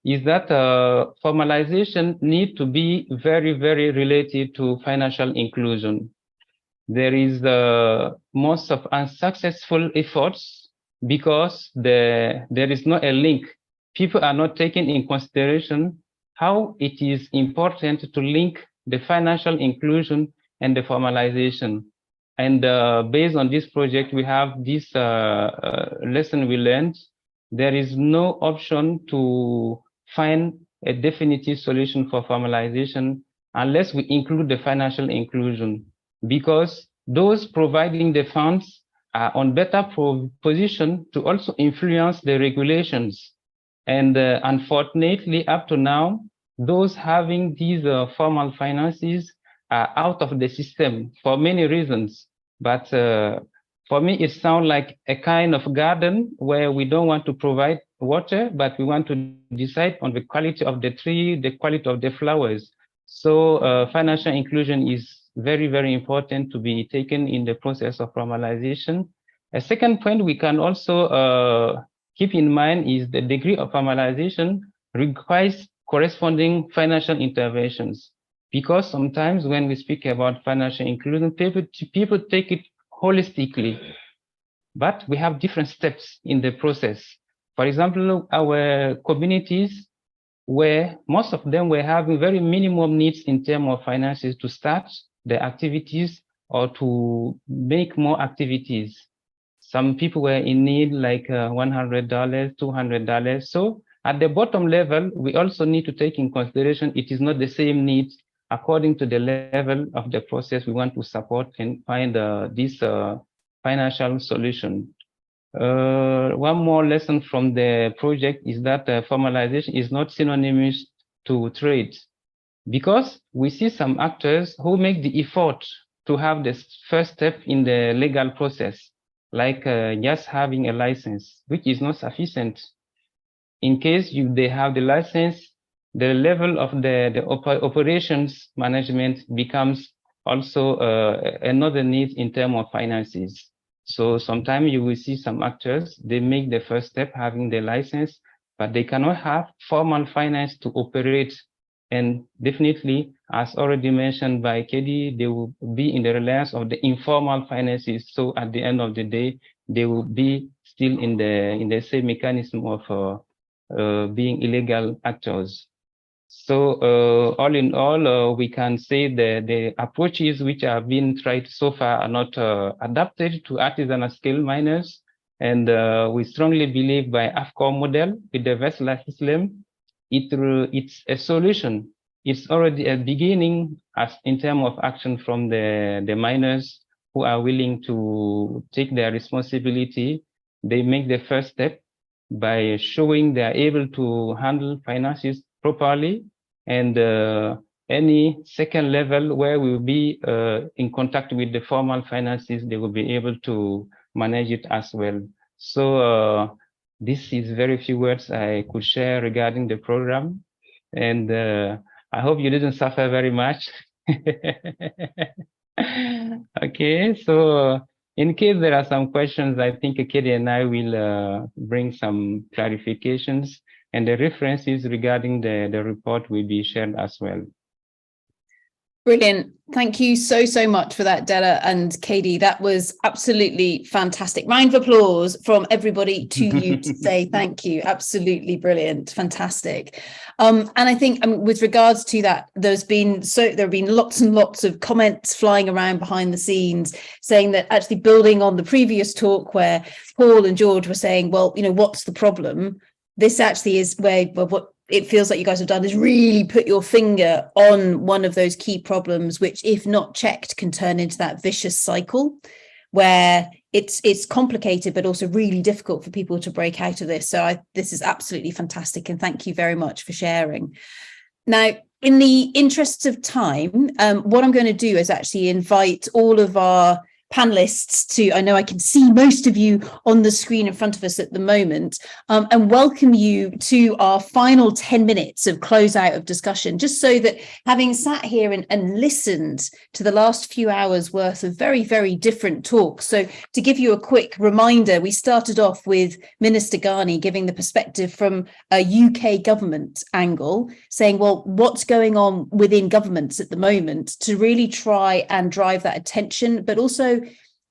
is that formalization need to be very, very related to financial inclusion. There is most of unsuccessful efforts because there is not a link. People are not taking in consideration how it is important to link the financial inclusion and the formalization. And based on this project, we have this lesson we learned. There is no option to find a definitive solution for formalization unless we include the financial inclusion, because those providing the funds are on better position to also influence the regulations. And unfortunately, up to now, those having these formal finances are out of the system for many reasons. But for me, it sounds like a kind of garden where we don't want to provide water, but we want to decide on the quality of the tree, the quality of the flowers. So financial inclusion is very, very important to be taken in the process of formalization. A second point we can also keep in mind is the degree of formalization requires corresponding financial interventions. Because sometimes when we speak about financial inclusion, people take it holistically, but we have different steps in the process. For example, our communities, where most of them were having very minimum needs in terms of finances to start the activities or to make more activities. Some people were in need like $100, $200. So at the bottom level, we also need to take in consideration it is not the same needs according to the level of the process we want to support and find this financial solution. One more lesson from the project is that formalization is not synonymous to trade, because we see some actors who make the effort to have the first step in the legal process, like just having a license, which is not sufficient. In case they have the license, the level of the operations management becomes also another need in terms of finances. So sometimes you will see some actors, they make the first step having the license, but they cannot have formal finance to operate. And definitely, as already mentioned by Kedi, they will be in the reliance of the informal finances. So at the end of the day, they will be still in the same mechanism of being illegal actors. So all in all, we can say the approaches which have been tried so far are not adapted to artisanal scale miners. And we strongly believe by AFCOM model with the Vesla system, it's a solution. It's already a beginning as in terms of action from the miners who are willing to take their responsibility. They make the first step by showing they are able to handle finances properly, and any second level where we will be in contact with the formal finances, they will be able to manage it as well. So this is very few words I could share regarding the program, and I hope you didn't suffer very much. Okay, so in case there are some questions, I think Katie and I will bring some clarifications. and the references regarding the report will be shared as well. Brilliant. Thank you so much for that, Della and Katie. That was absolutely fantastic. Round of applause from everybody to you to say thank you. Absolutely brilliant. Fantastic. And I think with regards to that, there have been lots and lots of comments flying around behind the scenes saying that actually building on the previous talk where Paul and George were saying, well, what's the problem? This actually is where what it feels like you guys have done is really put your finger on one of those key problems, which, if not checked, can turn into that vicious cycle where it's complicated, but also really difficult for people to break out of this. So this is absolutely fantastic. And thank you very much for sharing. Now, in the interests of time, what I'm going to do is actually invite all of our panelists to, I know I can see most of you on the screen in front of us at the moment, and welcome you to our final 10 minutes of closeout of discussion, just so that having sat here and listened to the last few hours worth of very, very different talks. So to give you a quick reminder, we started off with Minister Ghani giving the perspective from a UK government angle, saying, well, what's going on within governments at the moment to really try and drive that attention, but also,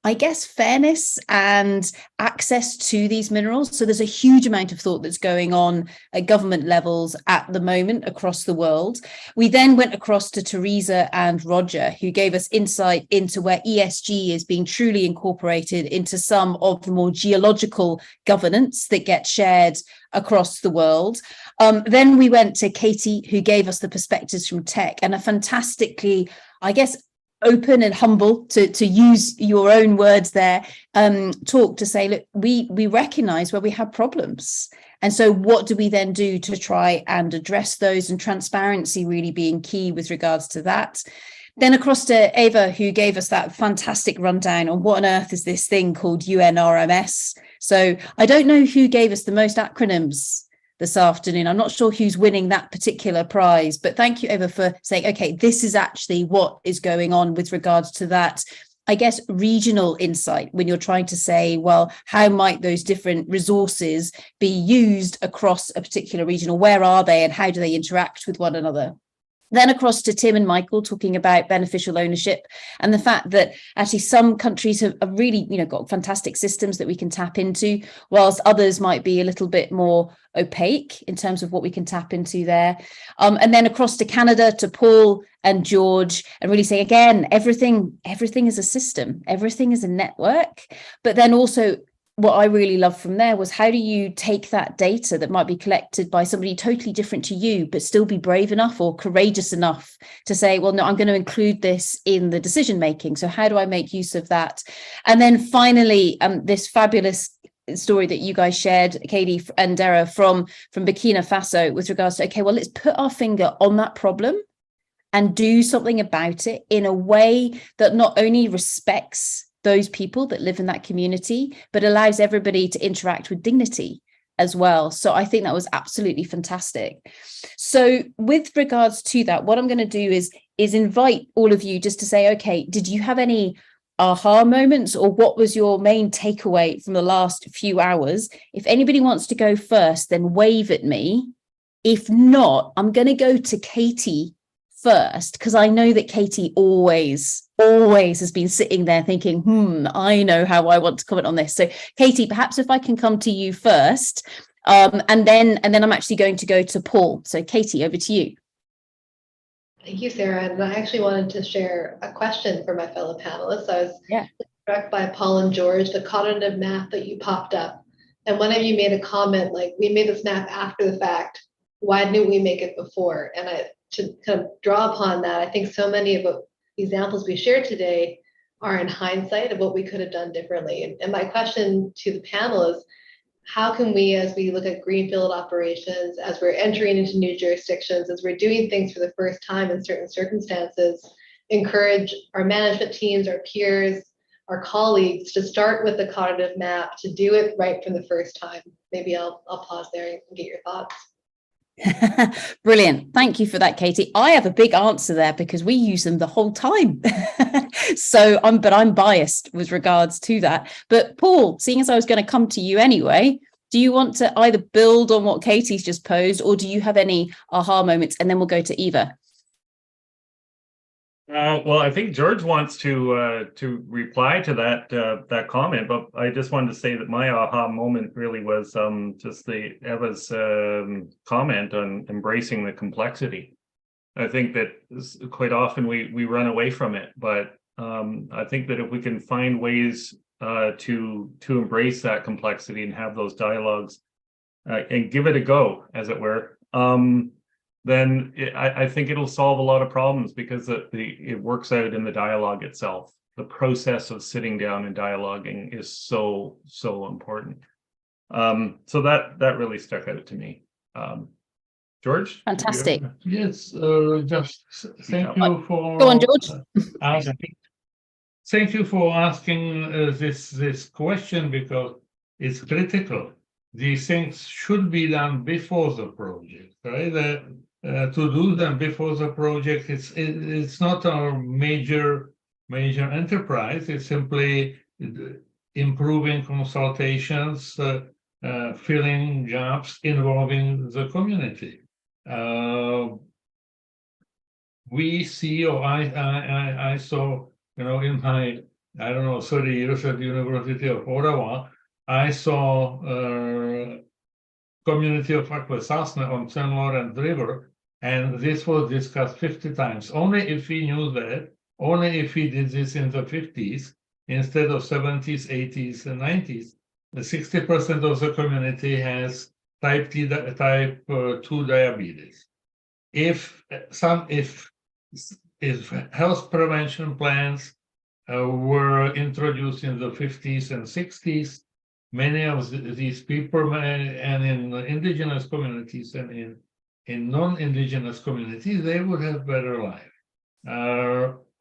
I guess, fairness and access to these minerals. So there's a huge amount of thought that's going on at government levels at the moment across the world. We then went across to Teresa and Roger, who gave us insight into where ESG is being truly incorporated into some of the more geological governance that gets shared across the world. Then we went to Katie, who gave us the perspectives from tech, and a fantastically, I guess, open and humble, to use your own words there, talk to say, look, we recognize where we have problems. And so what do we then do to try and address those, and transparency really being key with regards to that. Then across to Eva, who gave us that fantastic rundown on what on earth is this thing called UNRMS. So I don't know who gave us the most acronyms this afternoon. I'm not sure who's winning that particular prize, but thank you, Eva, for saying, okay, this is actually what is going on with regards to that, I guess, regional insight when you're trying to say, well, how might those different resources be used across a particular region, or where are they and how do they interact with one another? Then across to Tim and Michael talking about beneficial ownership and the fact that actually some countries have really, got fantastic systems that we can tap into, whilst others might be a little bit more opaque in terms of what we can tap into there. And then across to Canada, to Paul and George, and really saying, again, everything is a system, everything is a network, but then also what I really loved from there was, how do you take that data that might be collected by somebody totally different to you, but still be brave enough or courageous enough to say, well, no, I'm going to include this in the decision making. So how do I make use of that? And then finally, this fabulous story that you guys shared, Katie and Dara, from Burkina Faso with regards to, okay, well, let's put our finger on that problem and do something about it in a way that not only respects those people that live in that community, but allows everybody to interact with dignity as well. So I think that was absolutely fantastic. So with regards to that, what I'm going to do is invite all of you just to say, okay, did you have any aha moments, or what was your main takeaway from the last few hours? If anybody wants to go first, then wave at me. If not, I'm going to go to Katie first, because I know that Katie always has been sitting there thinking, I know how I want to comment on this. So Katie, perhaps if I can come to you first, and then I'm actually going to go to Paul. So Katie, over to you. Thank you, Sarah. And I actually wanted to share a question for my fellow panelists. I was struck by Paul and George, the cognitive map that you popped up. And one of you made a comment like, we made this map after the fact. Why didn't we make it before? And to kind of draw upon that, I think so many of the examples we shared today are in hindsight of what we could have done differently. And my question to the panel is, how can we, as we look at greenfield operations, as we're entering into new jurisdictions, as we're doing things for the first time in certain circumstances, encourage our management teams, our peers, our colleagues to start with the cognitive map, to do it right from the first time? Maybe I'll pause there and get your thoughts. Brilliant. Thank you for that, Katie. I have a big answer there because we use them the whole time. So I'm biased with regards to that. But Paul, seeing as I was going to come to you anyway, Do you want to either build on what Katie's just posed, or do you have any aha moments? And then we'll go to Eva. Well, I think George wants to reply to that comment, but I just wanted to say that my aha moment really was just Eva's comment on embracing the complexity. I think that quite often we run away from it, but I think that if we can find ways to embrace that complexity and have those dialogues and give it a go, as it were, then I think it'll solve a lot of problems, because it works out in the dialogue itself. The process of sitting down and dialoguing is so important. So that really stuck out to me. George? Fantastic. Yes, just thank you for. Go on, George. Thank you for asking this question, because it's critical. These things should be done before the project, right? To do them before the project, it's not our major enterprise. It's simply improving consultations, filling gaps, involving the community. We see, or I saw, in my, 30 years at the University of Ottawa, I saw community of Akwesasne on St. Lawrence River, and this was discussed 50 times. Only if we knew that, only if we did this in the 50s, instead of 70s, 80s, and 90s, the 60% of the community has type 2 diabetes. If health prevention plans were introduced in the 50s and 60s, many of these people, and in indigenous communities and in non-indigenous communities, they would have better life.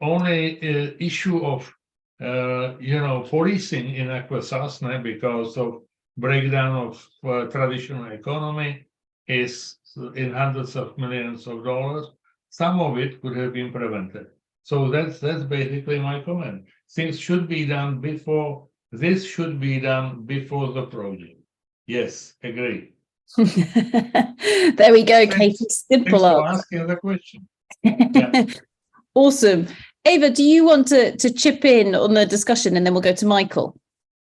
Only issue of policing in Akwesasne, because of breakdown of traditional economy, is in hundreds of millions of dollars. Some of it could have been prevented. So that's basically my comment. Things should be done before. This should be done before the project. Yes, agree. There we go, Katie. Simple Thanks for asking the question. Yeah. Awesome. Eva, do you want to chip in on the discussion, and then we'll go to Michael?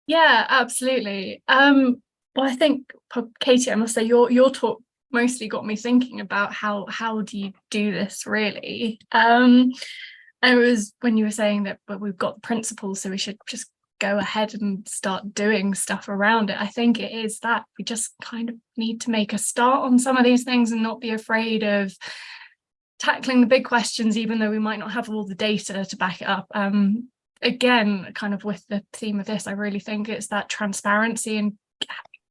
Yeah, absolutely. Well, I think, Katie, I must say your talk mostly got me thinking about how do you do this really. It was when you were saying that, but we've got the principles, so we should just go ahead and start doing stuff around it. I think it is that we just kind of need to make a start on some of these things and not be afraid of tackling the big questions, even though we might not have all the data to back it up. Again, kind of with the theme of this, I really think it's that transparency and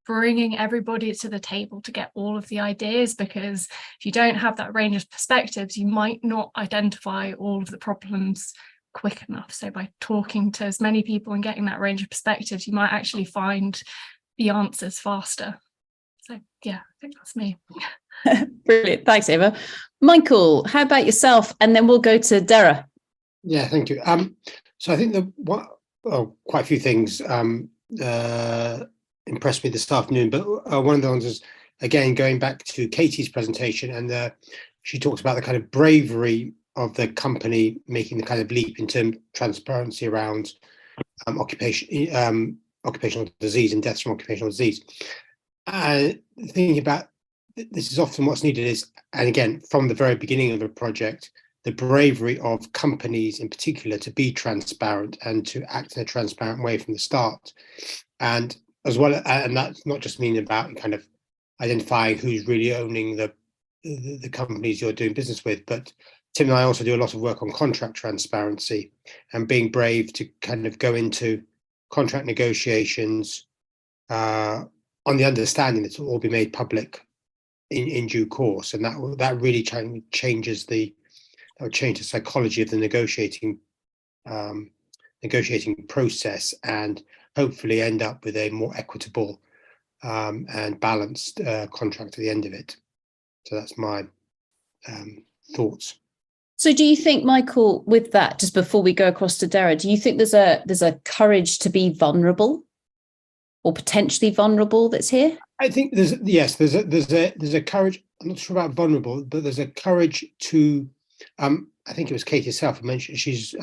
bringing everybody to the table to get all of the ideas, because if you don't have that range of perspectives, you might not identify all of the problems quick enough. So by talking to as many people and getting that range of perspectives, you might actually find the answers faster. So yeah, I think that's me. Brilliant. Thanks, Eva. Michael, how about yourself? And then we'll go to Dara. Yeah, thank you. So I think quite a few things impressed me this afternoon, but one of the ones is, again, going back to Katie's presentation, and she talked about the kind of bravery of the company making the kind of leap in terms of transparency around occupational disease and deaths from occupational disease. Thinking about this is often what's needed is, and again, from the very beginning of a project, the bravery of companies in particular to be transparent and to act in a transparent way from the start. And as well, and that's not just mean about kind of identifying who's really owning the companies you're doing business with, but Tim and I also do a lot of work on contract transparency and being brave to kind of go into contract negotiations on the understanding that it will all be made public in due course, and that really changes the psychology of the negotiating process, and hopefully end up with a more equitable and balanced contract at the end of it. So that's my thoughts. So do you think, Michael, with that, just before we go across to Dara, do you think there's a courage to be vulnerable? or potentially vulnerable that's here? I think there's a courage. I'm not sure about vulnerable, but there's a courage to. I think it was Kate herself who mentioned she's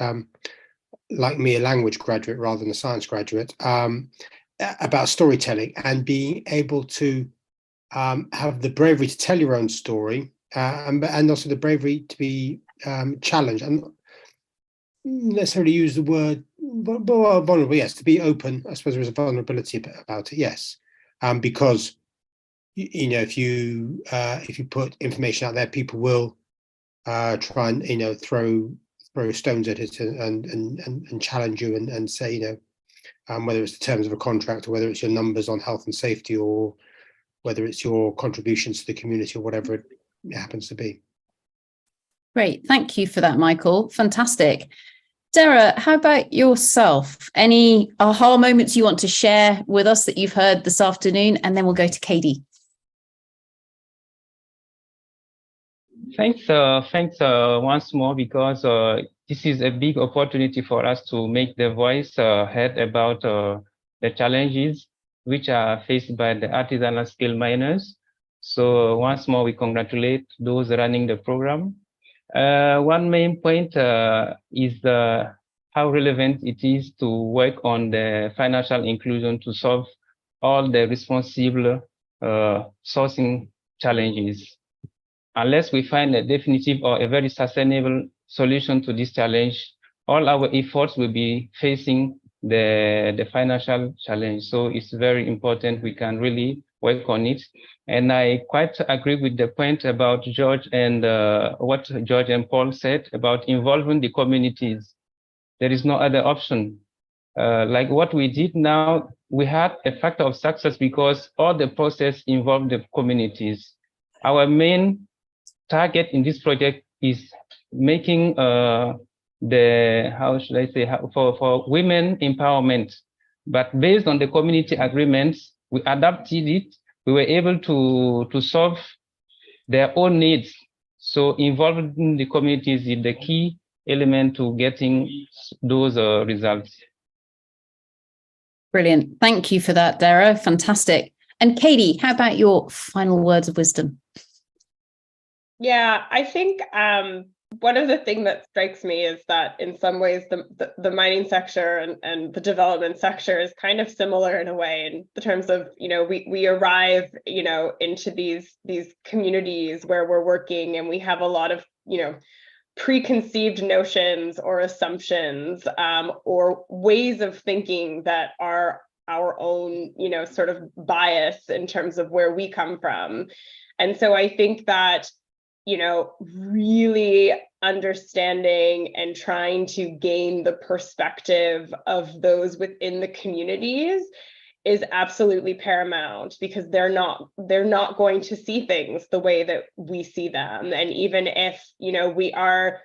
like me, a language graduate rather than a science graduate. About storytelling and being able to have the bravery to tell your own story, and also the bravery to be challenged, and not necessarily use the word vulnerable. Yes, to be open. I suppose there is a vulnerability about it. Yes, because if you put information out there, people will try and throw stones at it and challenge you and say whether it's the terms of a contract or whether it's your numbers on health and safety or whether it's your contributions to the community or whatever it happens to be. Great, thank you for that, Michael. Fantastic. Sarah, how about yourself? Any aha moments you want to share with us that you've heard this afternoon? And then we'll go to Katie. Thanks once more, because this is a big opportunity for us to make the voice heard about the challenges which are faced by the artisanal scale miners. So once more, we congratulate those running the program. One main point is how relevant it is to work on the financial inclusion to solve all the responsible sourcing challenges. Unless we find a definitive or a very sustainable solution to this challenge, all our efforts will be facing the financial challenge. So it's very important we can really work on it. And I quite agree with the point about George and what George and Paul said about involving the communities. There is no other option. Like what we did now, we had a factor of success because all the process involved the communities. Our main target in this project is making for women empowerment, but based on the community agreements, we adapted it. We were able to solve their own needs. So involving the communities is the key element to getting those results. Brilliant. Thank you for that, Dara. Fantastic. And Katie, how about your final words of wisdom? Yeah, I think one of the things that strikes me is that in some ways the mining sector and the development sector is kind of similar in a way, in the terms of, we arrive, into these communities where we're working, and we have a lot of, preconceived notions or assumptions or ways of thinking that are our own, sort of bias in terms of where we come from. And so I think that really understanding and trying to gain the perspective of those within the communities is absolutely paramount, because they're not going to see things the way that we see them. And even if, we are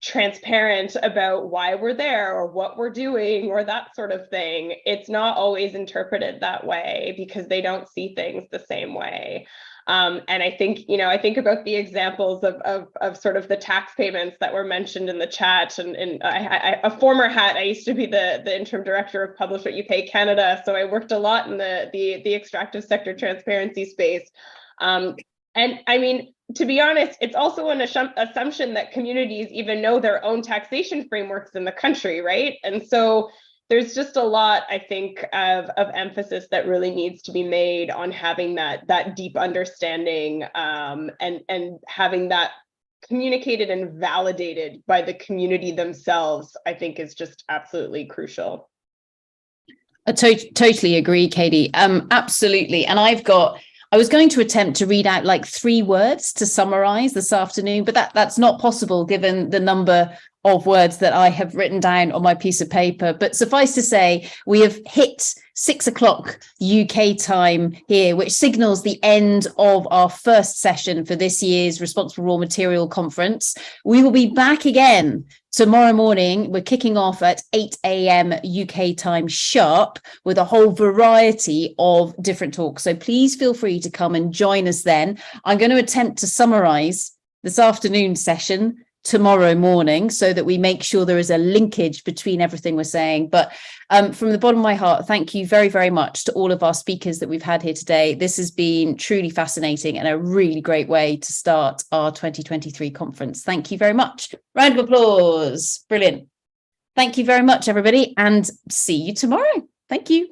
transparent about why we're there or what we're doing or that sort of thing, it's not always interpreted that way because they don't see things the same way. And I think, I think about the examples of sort of the tax payments that were mentioned in the chat. And a former hat, I used to be the interim director of Publish What You Pay Canada. So I worked a lot in the extractive sector transparency space. And I mean, to be honest, it's also an assumption that communities even know their own taxation frameworks in the country, right? And so there's just a lot, I think, of emphasis that really needs to be made on having that deep understanding and having that communicated and validated by the community themselves, I think is just absolutely crucial. I totally agree, Katie. Absolutely. And I was going to attempt to read out like 3 words to summarize this afternoon, but that's not possible given the number of words that I have written down on my piece of paper. But suffice to say, we have hit 6 o'clock UK time here, which signals the end of our first session for this year's Responsible Raw Material Conference. We will be back again tomorrow morning. We're kicking off at 8 a.m. UK time sharp with a whole variety of different talks. So please feel free to come and join us then. I'm going to attempt to summarize this afternoon's session tomorrow morning so that we make sure there is a linkage between everything we're saying. But from the bottom of my heart, thank you very, very much to all of our speakers that we've had here today. This has been truly fascinating and a really great way to start our 2023 conference. Thank you very much. Round of applause. Brilliant. Thank you very much, everybody, and see you tomorrow. Thank you.